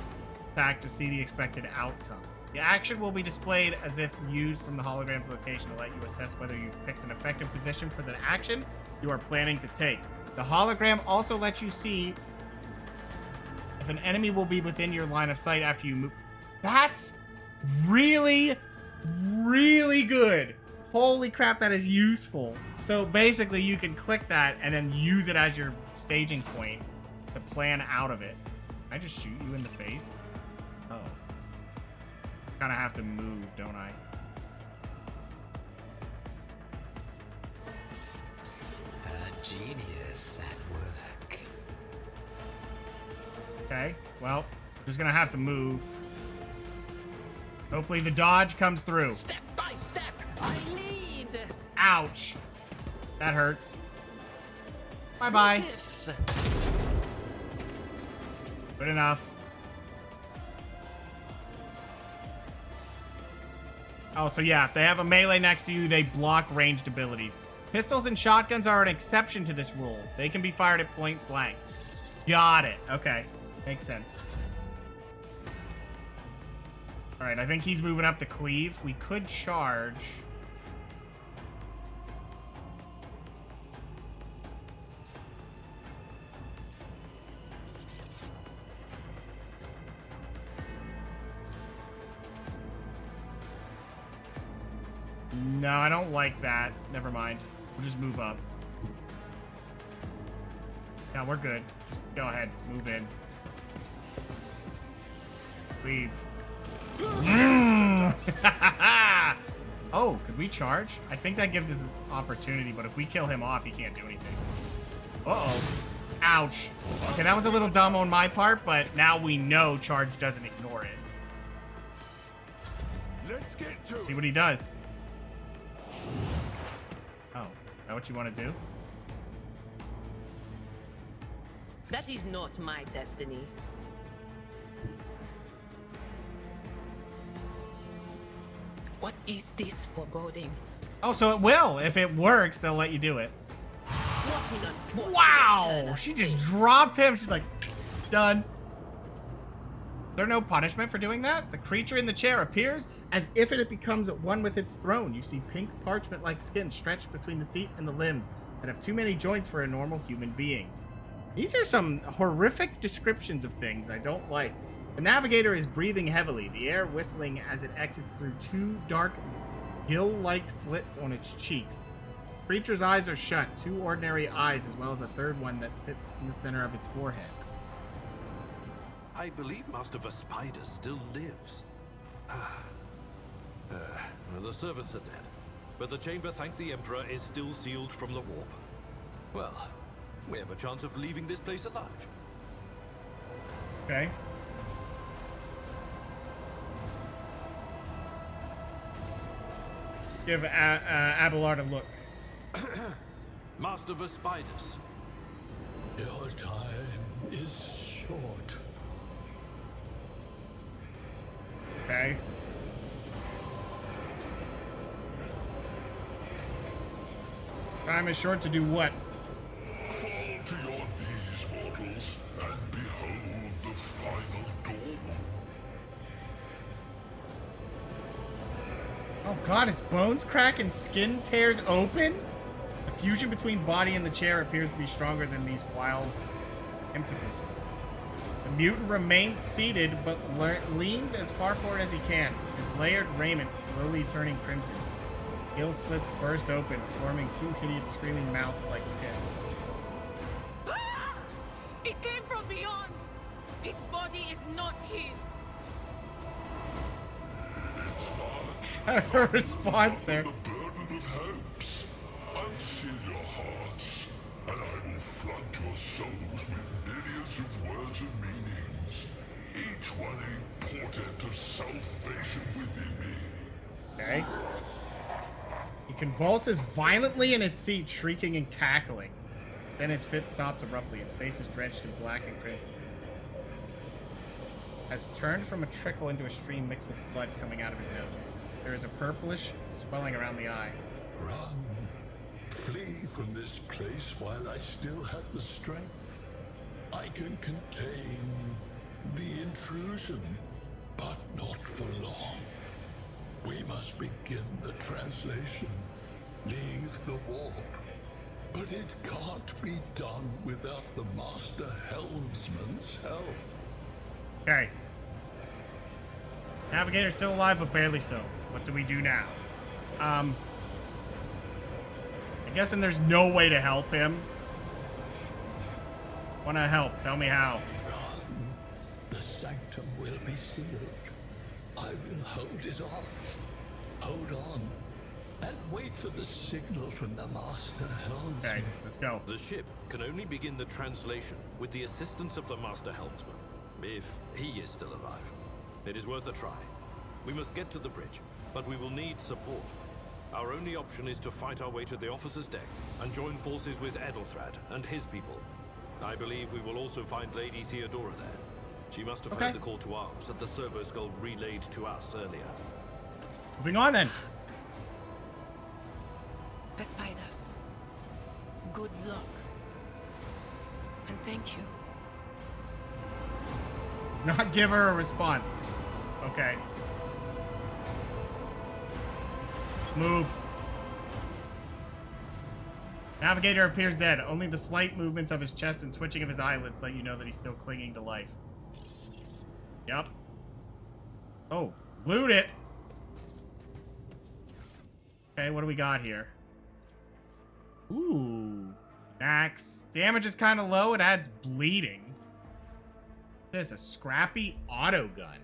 attack to see the expected outcome. The action will be displayed as if used from the hologram's location to let you assess whether you've picked an effective position for the action you are planning to take. The hologram also lets you see if an enemy will be within your line of sight after you move. That's really, really good. Holy crap, that is useful. So basically, you can click that and then use it as your staging point to plan out of it. Can I just shoot you in the face? Oh. Kind of have to move, don't I? A genius at work. Okay, well, just gonna have to move. Hopefully the dodge comes through. Step by step, I lead. Ouch. That hurts. Bye-bye. Good enough. Oh, so yeah, if they have a melee next to you, they block ranged abilities. Pistols and shotguns are an exception to this rule. They can be fired at point blank. Got it. Okay. Makes sense. Alright, I think he's moving up to cleave. We could charge. No, I don't like that. Never mind. We'll just move up. Yeah, we're good. Just go ahead. Move in. Leave. Oh, could we charge? I think that gives us an opportunity, but if we kill him off, he can't do anything. Uh-oh. Ouch. Okay, that was a little dumb on my part, but now we know charge doesn't ignore it. Let's get to See what he does. Oh, is that what you want to do? That is not my destiny. What is this foreboding? Oh, so it will. If it works, they'll let you do it. Wow! She just dropped him. She's like, done. Is there no punishment for doing that? The creature in the chair appears as if it becomes at one with its throne. You see pink parchment-like skin stretched between the seat and the limbs that have too many joints for a normal human being. These are some horrific descriptions of things I don't like. The navigator is breathing heavily, the air whistling as it exits through two dark, gill-like slits on its cheeks. The creature's eyes are shut, two ordinary eyes, as well as a third one that sits in the center of its forehead. I believe Master Vespider still lives. The servants are dead, but the chamber, thank the Emperor, is still sealed from the warp. Well, we have a chance of leaving this place alive. Okay. Give Abelard a look. Master Vespidas. Your time is short. Okay. Time is short to do what? Fall to your knees, mortals, and behold the final dawn. Oh god, his bones crack and skin tears open? The fusion between body and the chair appears to be stronger than these wild impetuses. The mutant remains seated, but leans as far forward as he can, his layered raiment slowly turning crimson. Gill slits burst open, forming two hideous screaming mouths like pits. Ah! It came from beyond! His body is not his! A response there. The burden of hopes. Unseal your hearts, and I will flood your souls with myriads of words and meanings, each one a portent of salvation within me. Okay. He convulses violently in his seat, shrieking and cackling. Then his fit stops abruptly. His face is drenched in black and crimson. Has turned from a trickle into a stream mixed with blood coming out of his nose. There is a purplish swelling around the eye. Run. Flee from this place while I still have the strength. I can contain the intrusion, but not for long. We must begin the translation. Leave the warp. But it can't be done without the Master Helmsman's help. Okay. Navigator's still alive, but barely so. What do we do now? I'm guessing there's no way to help him. Wanna help? Tell me how. Run. The sanctum will be sealed. I will hold it off. Hold on. And wait for the signal from the Master Helmsman. Okay, let's go. The ship can only begin the translation with the assistance of the Master Helmsman, if he is still alive. It is worth a try. We must get to the bridge, but we will need support. Our only option is to fight our way to the officer's deck and join forces with Edelthrad and his people. I believe we will also find Lady Theodora there. She must have heard the call to arms that the servo skull relayed to us earlier. Moving on then. Vespidas. Good luck. And thank you. Does not give her a response. Okay. Move. Navigator appears dead. Only the slight movements of his chest and twitching of his eyelids let you know that he's still clinging to life. Yep. Oh, loot it. Okay, what do we got here? Ooh. Max. Damage is kind of low. It adds bleeding. This is a scrappy auto gun.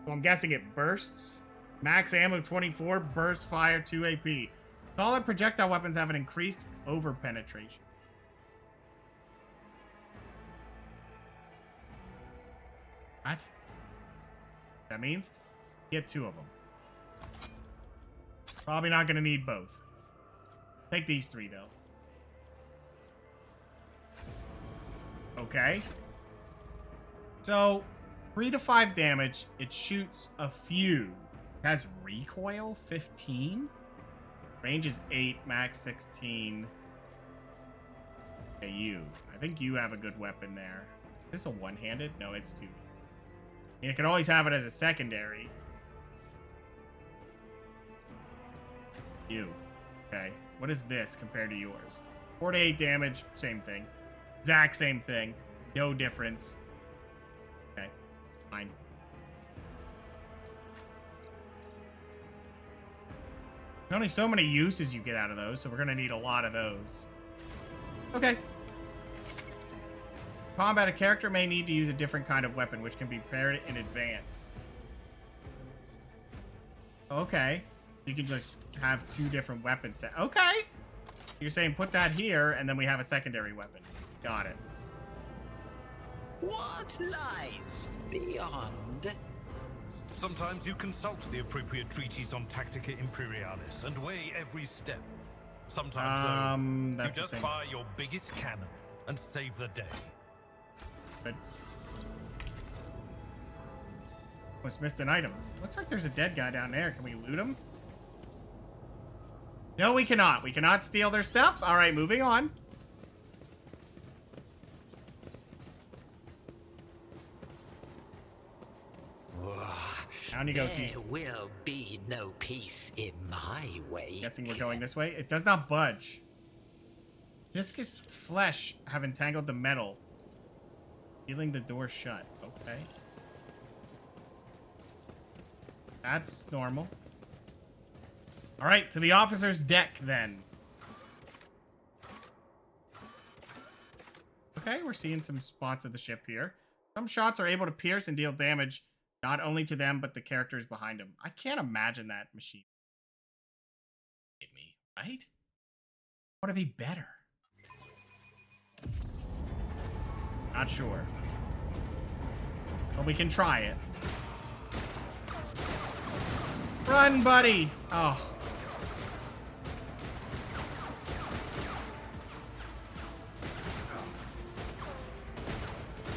So I'm guessing it bursts. Max ammo 24, burst fire 2 AP. Solid projectile weapons have an increased over penetration. What? That means get 2 of them. Probably not going to need both. Take these 3 though. Okay. So 3 to 5 damage. It shoots a few. It has recoil 15. Range is 8, max 16. Okay, you. I think you have a good weapon there. Is this a one-handed? No, it's 2. I mean, you can always have it as a secondary. You. Okay. What is this compared to yours? 4 to 8 damage, same thing. Exact same thing. No difference. Okay. Fine. There's only so many uses you get out of those, so we're gonna need a lot of those. Okay. Combat, a character may need to use a different kind of weapon, which can be prepared in advance. Okay. So you can just have 2 different weapon sets. Okay. You're saying put that here, and then we have a secondary weapon. Got it. What lies beyond? Sometimes you consult the appropriate treatise on Tactica Imperialis and weigh every step. Sometimes, though, you just fire your biggest cannon and save the day. But almost missed an item. Looks like there's a dead guy down there. Can we loot him? No, we cannot. We cannot steal their stuff. All right, moving on. Down you go, Keith. There will be no peace in my way. Guessing we're going this way. It does not budge. Viscous flesh have entangled the metal, sealing the door shut. Okay. That's normal. All right, to the officer's deck, then. Okay, we're seeing some spots of the ship here. Some shots are able to pierce and deal damage, not only to them, but the characters behind them. I can't imagine that machine. Hit me, right? I want to be better. Not sure. But we can try it. Run, buddy! Oh.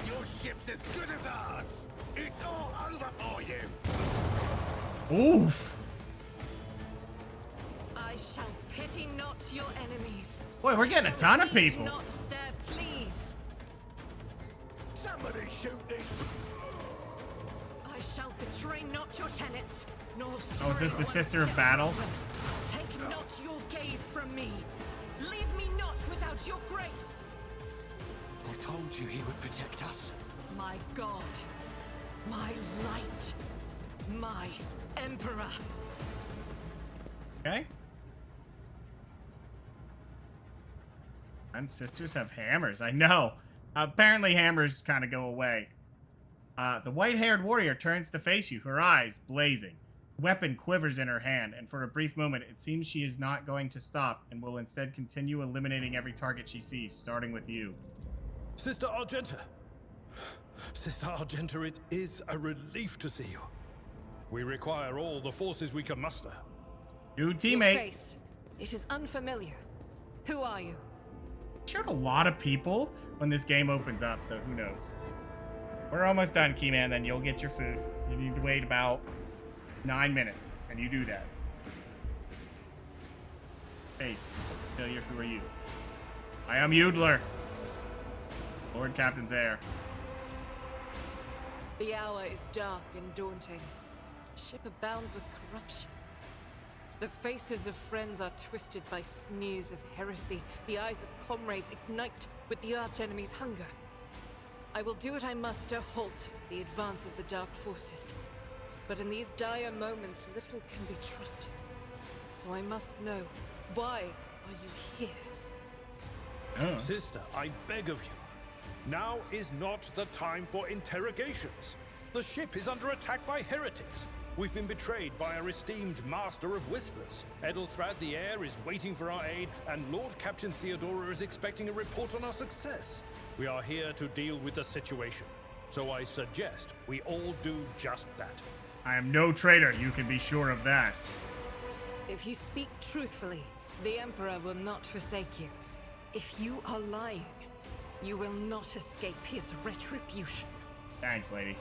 Your ship's as good as ours! It's all over for you! Oof! I shall pity not your enemies. Boy, we're getting a ton of people. Not their pleas. Somebody shoot this! I shall betray not your tenets, nor Oh, is this the Sister of Battle? Take not your gaze from me. Leave me not without your grace. I told you he would protect us. My God, my light, my emperor. Okay. And sisters have hammers. I know. Apparently hammers kind of go away. The white-haired warrior turns to face you, her eyes blazing. The weapon quivers in her hand, and for a brief moment, it seems she is not going to stop and will instead continue eliminating every target she sees, starting with you. Sister Argenta! Sister Argenta, it is a relief to see you. We require all the forces we can muster. New teammate. Your face. It is unfamiliar. Who are you? Showed a lot of people when this game opens up, so who knows. We're almost done, Keyman, then you'll get your food. You need to wait about 9 minutes. Can you do that? Face, familiar, who are you? I am Yoodler, Lord Captain's heir. The hour is dark and daunting. Ship abounds with corruption. The faces of friends are twisted by sneers of heresy. The eyes of comrades ignite with the archenemy's hunger. I will do what I must to halt the advance of the dark forces. But in these dire moments, little can be trusted. So I must know, why are you here? Oh. Sister, I beg of you. Now is not the time for interrogations. The ship is under attack by heretics. We've been betrayed by our esteemed Master of Whispers. Edelthrad the Heir is waiting for our aid, and Lord Captain Theodora is expecting a report on our success. We are here to deal with the situation. So I suggest we all do just that. I am no traitor, you can be sure of that. If you speak truthfully, the Emperor will not forsake you. If you are lying, you will not escape his retribution. Thanks, lady.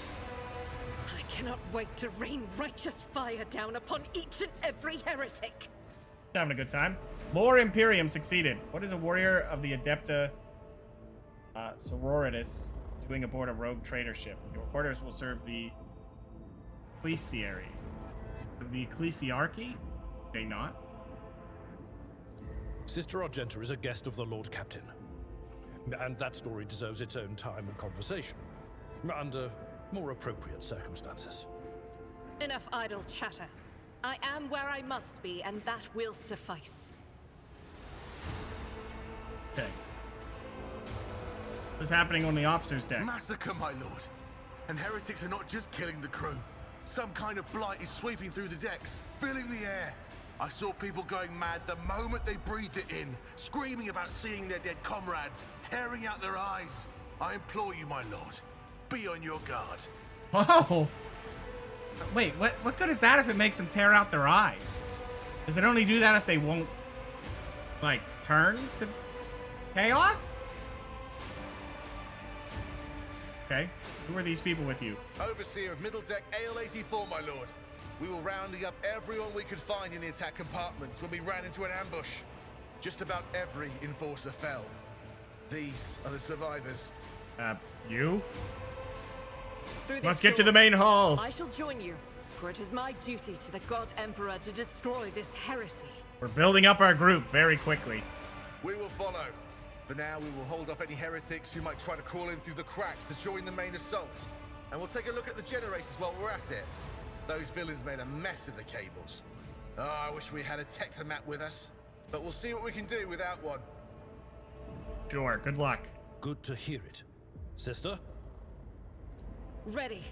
I cannot wait to rain righteous fire down upon each and every heretic. Having a good time. Lore Imperium succeeded. What is a warrior of the Adepta Sororitas doing aboard a rogue trader ship? Your orders will serve the Ecclesiary. The Ecclesiarchy? They not? Sister Argenta is a guest of the Lord Captain. And that story deserves its own time and conversation. more appropriate circumstances. Enough idle chatter. I am where I must be, and that will suffice. Okay. What's happening on the officer's deck? Massacre, my lord. And heretics are not just killing the crew. Some kind of blight is sweeping through the decks, filling the air. I saw people going mad the moment they breathed it in, screaming about seeing their dead comrades, tearing out their eyes. I implore you, my lord, be on your guard. Oh! Wait, what good is that if it makes them tear out their eyes? Does it only do that if they won't, like, turn to chaos? Okay. Who are these people with you? Overseer of Middle Deck AL-84, my lord. We were rounding up everyone we could find in the attack compartments when we ran into an ambush. Just about every enforcer fell. These are the survivors. You? Through Let's this get to door, the main hall. I shall join you, for it is my duty to the God Emperor to destroy this heresy. We're building up our group very quickly. We will follow. For now, we will hold off any heretics who might try to crawl in through the cracks to join the main assault. And we'll take a look at the generators while we're at it. Those villains made a mess of the cables. Oh, I wish we had a Tectomat with us. But we'll see what we can do without one. Sure, good luck. Good to hear it. Sister? Ready.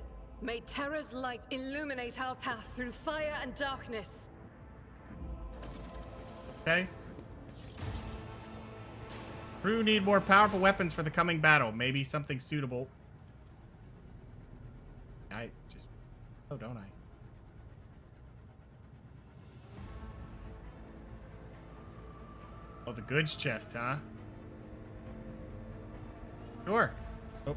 May Terra's light illuminate our path through fire and darkness. Okay. Crew need more powerful weapons for the coming battle. Maybe something suitable. Oh, don't I? Oh, the goods chest, huh? Sure. Oh.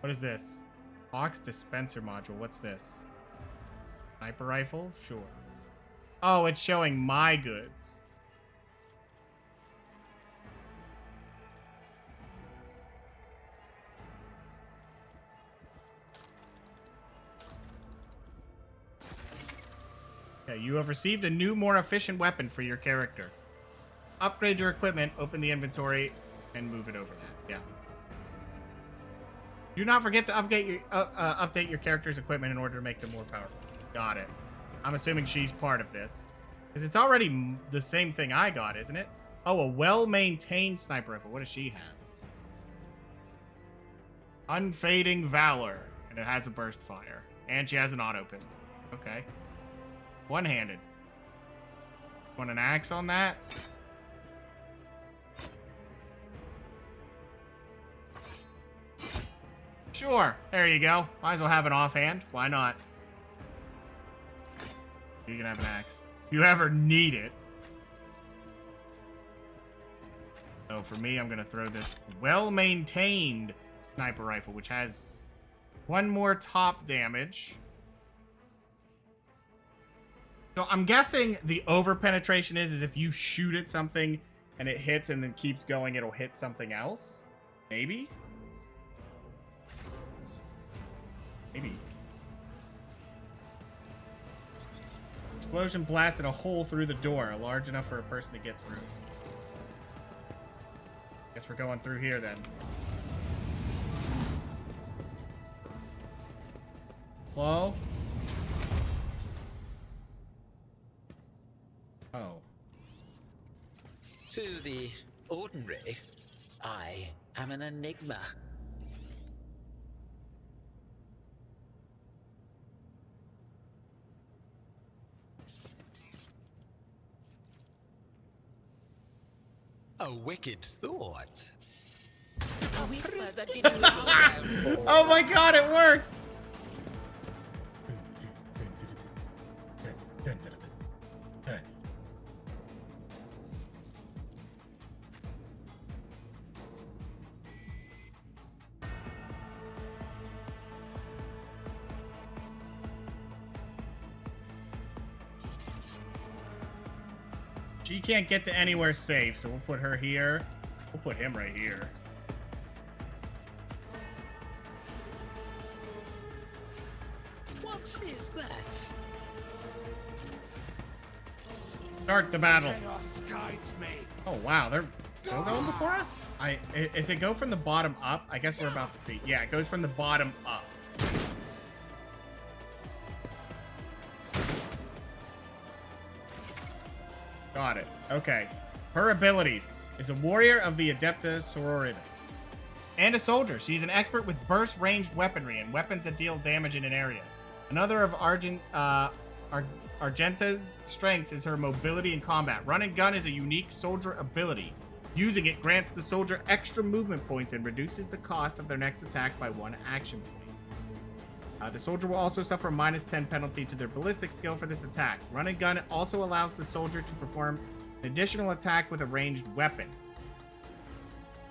What is this? Ox dispenser module. What's this? Sniper rifle? Sure. Oh, it's showing my goods. Okay, you have received a new, more efficient weapon for your character. Upgrade your equipment, open the inventory, and move it over that. Yeah. Do not forget to update your character's equipment in order to make them more powerful. Got it. I'm assuming she's part of this. Because it's already the same thing I got, isn't it? Oh, a well-maintained sniper rifle. What does she have? Unfading Valor. And it has a burst fire. And she has an auto pistol. Okay. One-handed. Want an axe on that? Sure. There you go. Might as well have an offhand. Why not? You can have an axe. If you ever need it. So for me, I'm going to throw this well-maintained sniper rifle, which has one more top damage. So I'm guessing the over-penetration is if you shoot at something and it hits and then keeps going, it'll hit something else? Maybe? Maybe. Explosion blasted a hole through the door, large enough for a person to get through. Guess we're going through here then. Hello? Oh. To the ordinary, I am an enigma. A wicked thought. Oh my god, it worked! She can't get to anywhere safe, so we'll put her here. We'll put him right here. What is that? Start the battle. Oh wow, they're Still going before us? Is it go from the bottom up? I guess we're about to see. Yeah, it goes from the bottom up. Got it. Okay. Her abilities is a warrior of the Adepta Sororitas. And a soldier. She's an expert with burst ranged weaponry and weapons that deal damage in an area. Another of Argenta's strengths is her mobility in combat. Run and gun is a unique soldier ability. Using it grants the soldier extra movement points and reduces the cost of their next attack by 1 action point. The soldier will also suffer a -10 penalty to their ballistic skill for this attack. Run and gun also allows the soldier to perform an additional attack with a ranged weapon,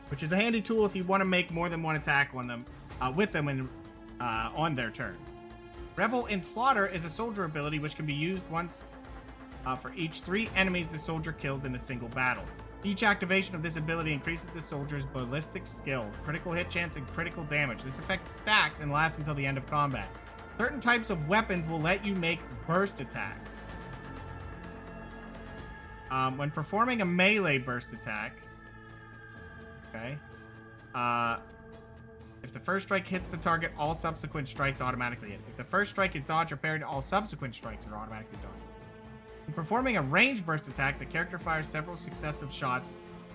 which is a handy tool if you want to make more than one attack on them, with them on their turn. Revel in Slaughter is a soldier ability which can be used once for each 3 enemies the soldier kills in a single battle. Each activation of this ability increases the soldier's ballistic skill, critical hit chance, and critical damage. This effect stacks and lasts until the end of combat. Certain types of weapons will let you make burst attacks. When performing a melee burst attack, okay, if the first strike hits the target, all subsequent strikes automatically hit. If the first strike is dodged or parried, all subsequent strikes are automatically dodged. In performing a ranged burst attack, the character fires several successive shots,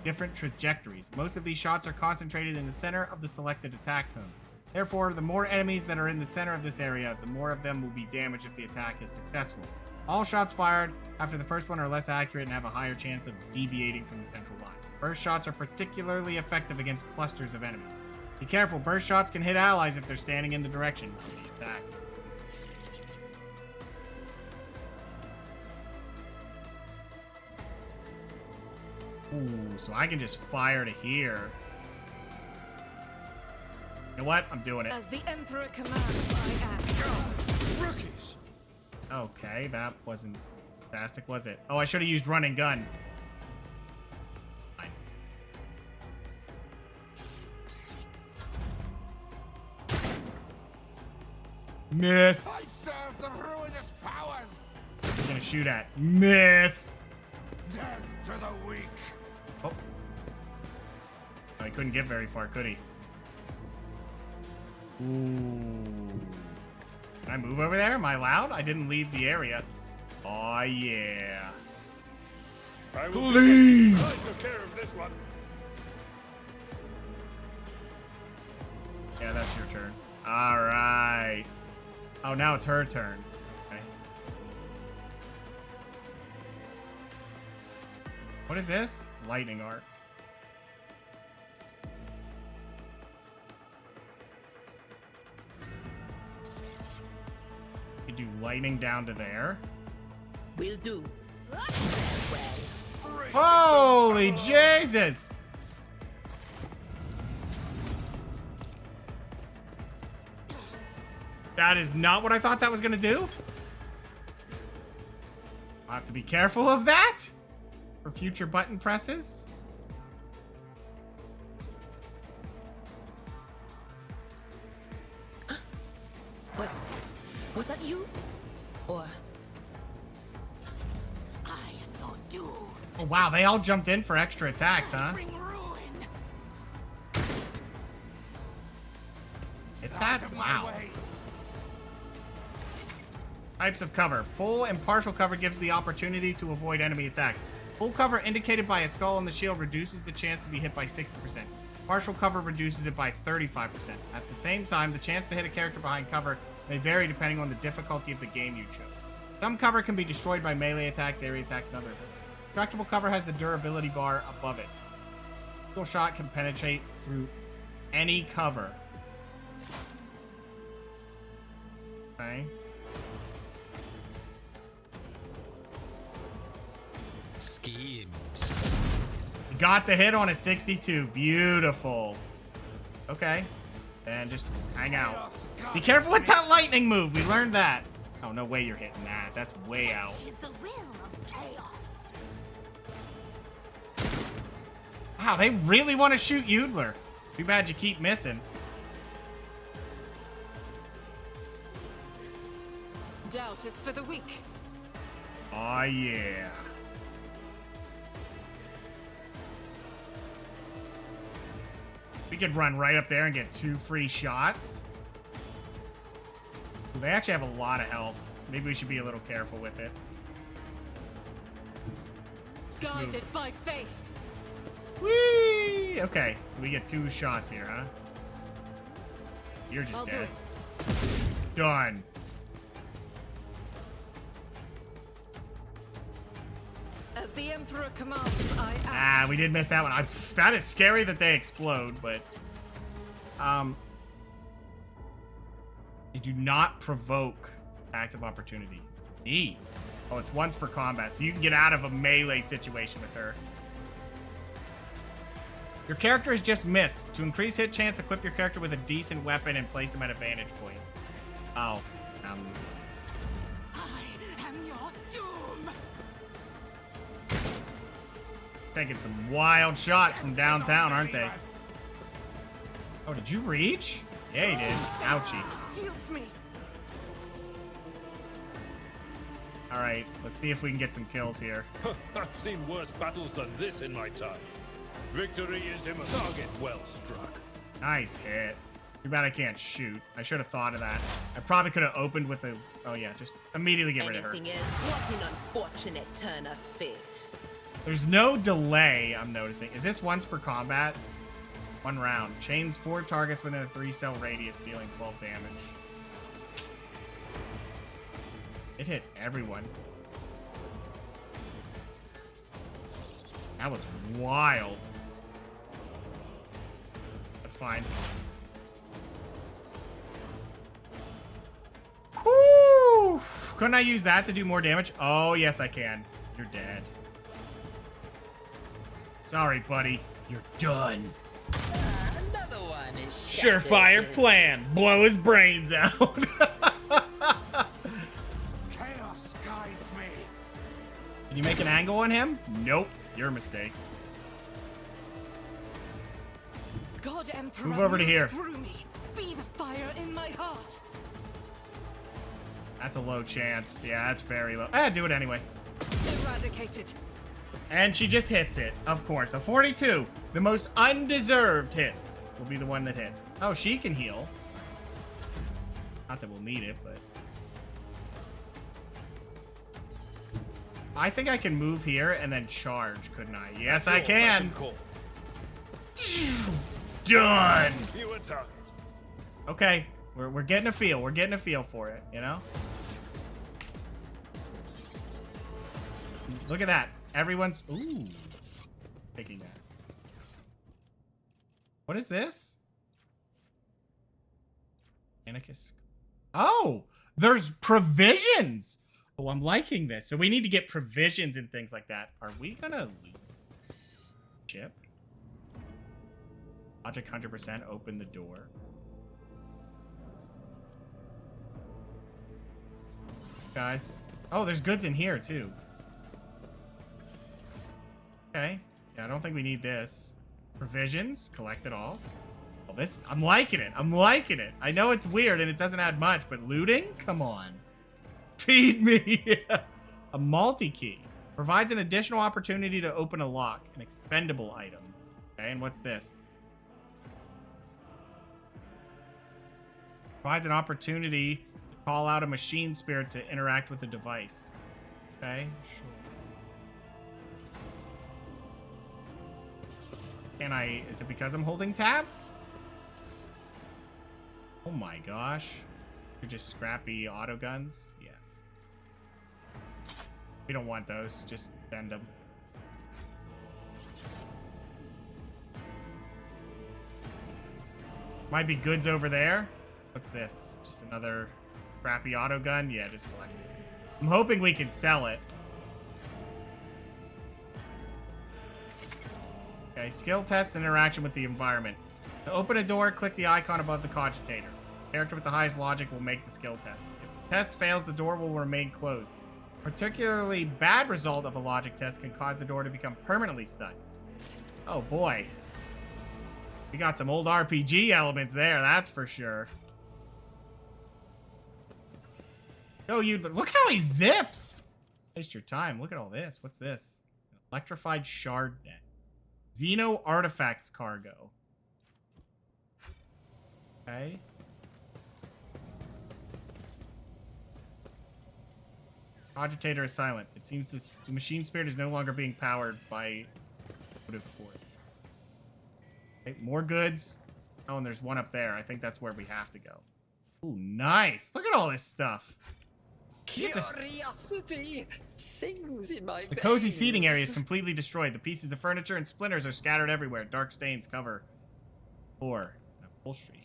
different trajectories. Most of these shots are concentrated in the center of the selected attack cone. Therefore, the more enemies that are in the center of this area, the more of them will be damaged if the attack is successful. All shots fired after the first one are less accurate and have a higher chance of deviating from the central line. Burst shots are particularly effective against clusters of enemies. Be careful, burst shots can hit allies if they're standing in the direction of the attack. Ooh, so I can just fire to here. You know what? I'm doing it. As the Emperor commands, I act. Rookies! Okay, that wasn't fantastic, was it? Oh, I should have used run and gun. Fine. Miss. I serve the ruinous powers. He's gonna shoot at. Miss. Death to the weak. Oh. I couldn't get very far, could he? Ooh. Can I move over there? Am I allowed? I didn't leave the area. Oh, yeah. Please! I took care of this one. Yeah, that's your turn. All right. Oh, now it's her turn. Okay. What is this? Lightning arc. You do lightning down to there. Will do. Holy Jesus! That is not what I thought that was gonna do. I'll have to be careful of that for future button presses. Was that you? Or I am your doom. Oh wow, they all jumped in for extra attacks, huh? Bring ruin. Hit that? Wow. Types of cover. Full and partial cover gives the opportunity to avoid enemy attacks. Full cover indicated by a skull on the shield reduces the chance to be hit by 60%. Partial cover reduces it by 35%. At the same time, the chance to hit a character behind cover may vary depending on the difficulty of the game you chose. Some cover can be destroyed by melee attacks, area attacks, and other attacks. Destructible cover has the durability bar above it. A single shot can penetrate through any cover. Okay. Schemes. You got the hit on a 62. Beautiful. Okay. Then just hang out. Be careful with that lightning move. We learned that. Oh, no way you're hitting that. That's way out. Is the will of chaos. Wow, they really want to shoot Yoodler. Too bad you keep missing. Doubt is for the weak. Oh, yeah. We could run right up there and get 2 free shots. They actually have a lot of health. Maybe we should be a little careful with it. Guided by faith. Whee! Okay, so we get 2 shots here, huh? You're just dead. Done. As the Emperor commands, I act. We did miss that one. That is scary that they explode, but they do not provoke acts of opportunity. Neat. Oh, it's once per combat, so you can get out of a melee situation with her. Your character has just missed. To increase hit chance, equip your character with a decent weapon and place him at a vantage point. Oh. I am your doom. Taking some wild shots from downtown, aren't they? Oh, did you reach? Yeah, he did. Ouchie. Shields me. All right, let's see if we can get some kills here. I've seen worse battles than this in my time. Victory is imminent. Target well struck. Nice hit. Too bad I can't shoot. I should have thought of that. I probably could have opened with a... Oh, yeah, just immediately get rid of her. Anything else? What an unfortunate turn of fate. There's no delay, I'm noticing. Is this once per combat? 1 round. Chains 4 targets within a 3-cell radius, dealing 12 damage. It hit everyone. That was wild. That's fine. Woo! Couldn't I use that to do more damage? Oh, yes, I can. You're dead. Sorry, buddy. You're done. Another one is Surefire shattered. plan. Blow his brains out. Chaos guides me. Can you make an angle on him? Nope. Your mistake. God Emperor, Move over to here. Through me. Be the fire in my heart. That's a low chance. Yeah, that's very low. Do it anyway. Eradicated. And she just hits it, of course. A 42. The most undeserved hits will be the one that hits. Oh, she can heal. Not that we'll need it, but... I think I can move here and then charge, couldn't I? Yes, I can. Done. Okay, we're getting a feel. We're getting a feel for it, you know? Look at that. Everyone's... Ooh. Taking that. What is this? Anarchist. Oh! There's provisions! Oh, I'm liking this. So we need to get provisions and things like that. Are we gonna loot ship? Logic 100%. Open the door. Guys. Oh, there's goods in here, too. Okay. Yeah, I don't think we need this. Provisions. Collect it all. Well, this... I'm liking it. I'm liking it. I know it's weird and it doesn't add much, but looting? Come on. Feed me. A multi-key. Provides an additional opportunity to open a lock. An expendable item. Okay, and what's this? Provides an opportunity to call out a machine spirit to interact with the device. Okay, sure. Can I... Is it because I'm holding tab? Oh my gosh. You're just scrappy auto guns? Yes. We don't want those. Just send them. Might be goods over there. What's this? Just another crappy auto gun? Yeah, just collect it. I'm hoping we can sell it. Okay, skill test and interaction with the environment. To open a door, click the icon above the cogitator. The character with the highest logic will make the skill test. If the test fails, the door will remain closed. A particularly bad result of a logic test can cause the door to become permanently stuck. Oh boy. We got some old RPG elements there, that's for sure. Go, Yoodler. Look how he zips! Waste your time. Look at all this. What's this? Electrified shard net. Xeno artifacts cargo. Okay. Cogitator is silent. It seems the machine spirit is no longer being powered by motive force. Okay, more goods. Oh, and there's one up there. I think that's where we have to go. Ooh, nice. Look at all this stuff. Curiosity sings in my The cozy veins. seating area is completely destroyed. The pieces of furniture and splinters are scattered everywhere. Dark stains cover floor and upholstery.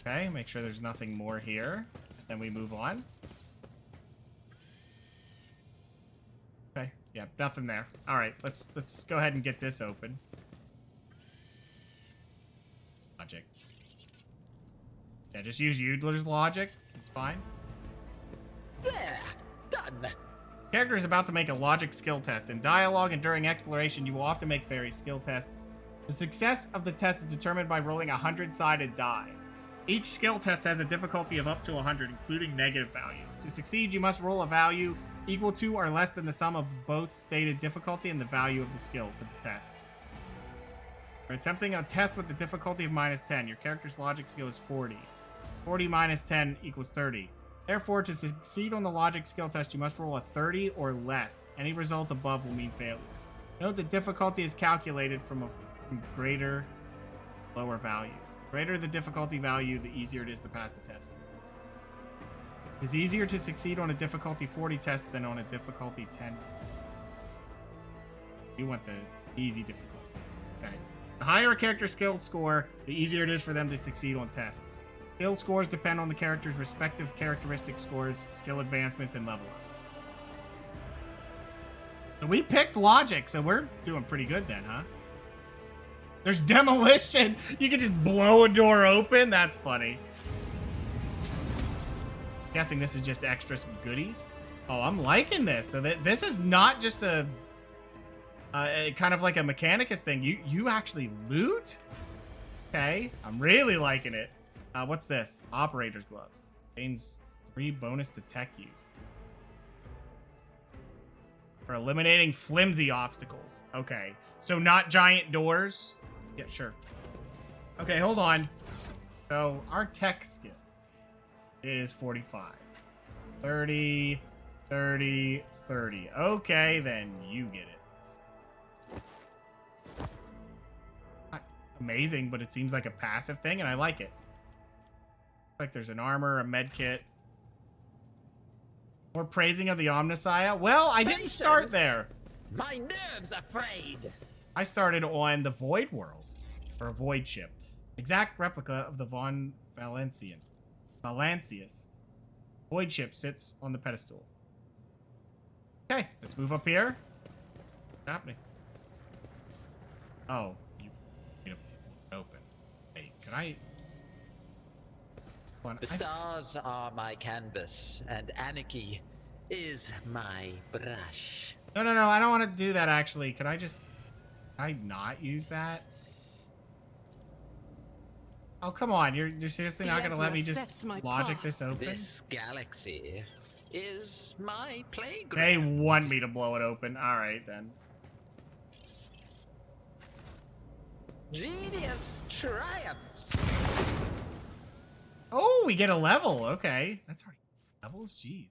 Okay, make sure there's nothing more here. Then we move on. Okay, yeah, nothing there. All right, let's go ahead and get this open. Logic. Yeah, just use Yoodler's logic. It's fine. There, done. Character is about to make a logic skill test. In dialogue and during exploration, you will often make various skill tests. The success of the test is determined by rolling a 100-sided die. Each skill test has a difficulty of up to 100, including negative values. To succeed, you must roll a value equal to or less than the sum of both stated difficulty and the value of the skill for the test. For attempting a test with the difficulty of -10, your character's logic skill is 40. 40 minus 10 equals 30. Therefore, to succeed on the logic skill test, you must roll a 30 or less. Any result above will mean failure. Note the difficulty is calculated from greater, lower values. The greater the difficulty value, the easier it is to pass the test. It's easier to succeed on a difficulty 40 test than on a difficulty 10. You want the easy difficulty. Okay. The higher a character's skill score, the easier it is for them to succeed on tests. Skill scores depend on the character's respective characteristic scores, skill advancements, and level ups. So we picked logic, so we're doing pretty good then, huh? There's demolition! You can just blow a door open? That's funny. Guessing this is just extra goodies. Oh, I'm liking this. So this is not just a kind of like a Mechanicus thing. You actually loot? Okay, I'm really liking it. What's this? Operator's gloves. Gains 3 bonus to tech use. For eliminating flimsy obstacles. Okay, so not giant doors. Yeah, sure. Okay, hold on. So our tech skill is 45. 30, 30, 30. Okay, then you get it. Not amazing, but it seems like a passive thing, and I like it. Like there's an armor, a med kit. More praising of the Omnissiah. Well, I didn't start there. My nerves are frayed. I started on the Void World, or a Void ship. Exact replica of the Von Valancius. Void ship sits on the pedestal. Okay, let's move up here. What's happening? Oh, you need to open. Hey, can I... The stars are my canvas, and anarchy is my brush. No, I don't want to do that, actually. Can I not use that? Oh, come on. You're seriously not going to let me just logic this open? This galaxy is my playground. They want me to blow it open. All right, then. Genius triumphs. Oh, we get a level. Okay. That's already levels? Jeez.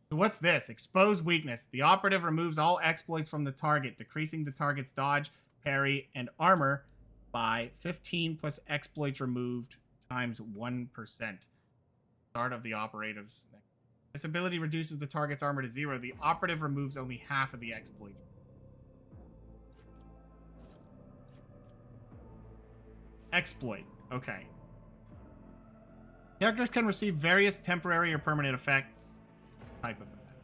So what's this? Expose weakness. The operative removes all exploits from the target, decreasing the target's dodge, parry, and armor by 15 plus exploits removed times 1%. Start of the operative's. This ability reduces the target's armor to 0. The operative removes only half of the exploit. Exploit. Okay. Characters can receive various temporary or permanent effects. Type of effect.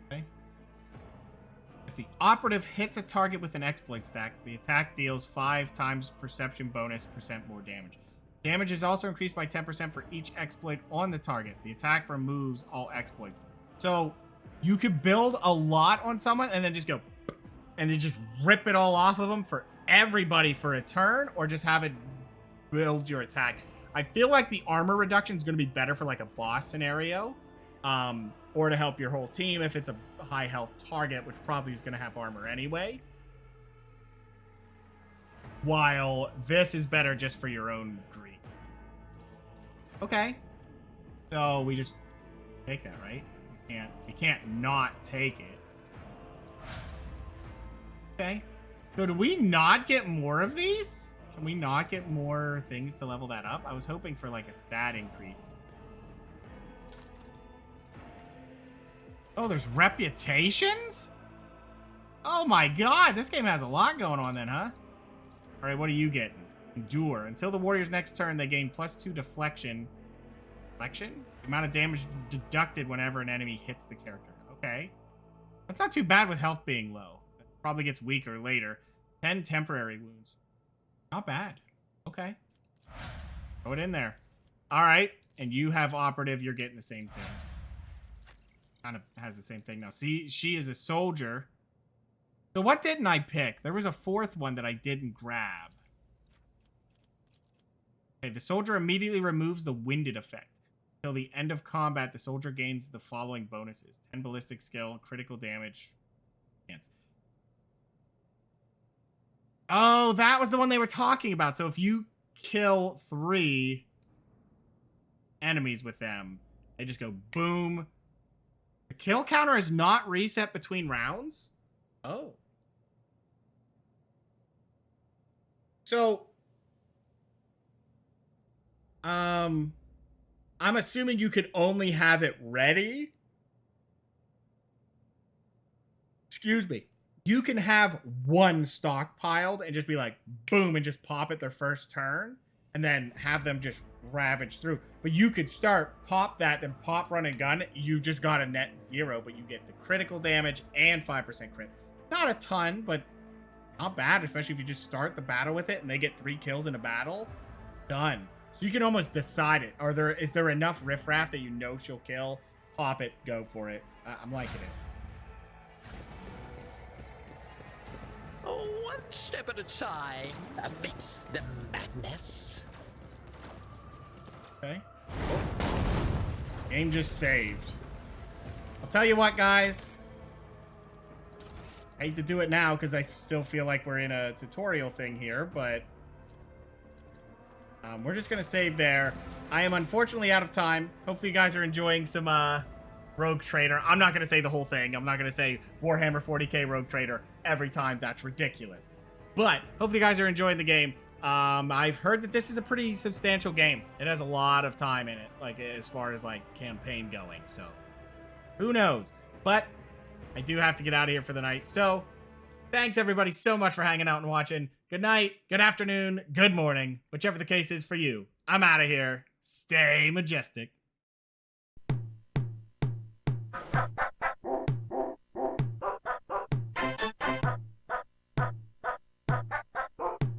Okay. If the operative hits a target with an exploit stack, the attack deals 5 times perception bonus % more damage. Damage is also increased by 10% for each exploit on the target. The attack removes all exploits. So you could build a lot on someone and then just go and then just rip it all off of them for everybody for a turn, or just have it build your attack. I feel like the armor reduction is going to be better for like a boss scenario, or to help your whole team if it's a high health target, which probably is going to have armor anyway. While this is better just for your own greed. Okay. So we just take that, right? You can't not take it. Okay. So do we not get more of these? Can we not get more things to level that up? I was hoping for like a stat increase. Oh, there's reputations? Oh my god, this game has a lot going on then, huh? All right, what are you getting? Endure. Until the warrior's next turn, they gain +2 deflection. Deflection? The amount of damage deducted whenever an enemy hits the character. Okay. That's not too bad with health being low. It probably gets weaker later. 10 temporary wounds. Not bad. Okay. Throw it in there. All right. And you have operative. You're getting the same thing. Kind of has the same thing now. See, she is a soldier. So what didn't I pick? There was a fourth one that I didn't grab. Okay, the soldier immediately removes the winded effect. Until the end of combat, the soldier gains the following bonuses. 10 ballistic skill, critical damage. Chance. Oh, that was the one they were talking about. So if you kill 3 enemies with them, they just go boom. The kill counter is not reset between rounds? Oh. So, I'm assuming you could only have it ready. Excuse me. You can have one stockpiled and just be like, boom, and just pop it their first turn, and then have them just ravage through. But you could start, pop that, then pop, run, and gun. You've just got a net 0, but you get the critical damage and 5% crit. Not a ton, but not bad, especially if you just start the battle with it and they get 3 kills in a battle. Done. So you can almost decide it. Is there enough riffraff that you know she'll kill? Pop it, go for it. I'm liking it. One step at a time amidst the madness. Okay. Game just saved. I'll tell you what, guys. I hate to do it now because I still feel like we're in a tutorial thing here, but we're just going to save there. I am unfortunately out of time. Hopefully you guys are enjoying some Rogue Trader. I'm not going to say the whole thing. I'm not going to say Warhammer 40k Rogue Trader every time. That's ridiculous. But hopefully you guys are enjoying the game. I've heard that this is a pretty substantial game. It has a lot of time in it, like as far as like campaign going. So who knows? But I do have to get out of here for the night. So thanks everybody so much for hanging out and watching. Good night, good afternoon, good morning, whichever the case is for you. I'm out of here. Stay majestic.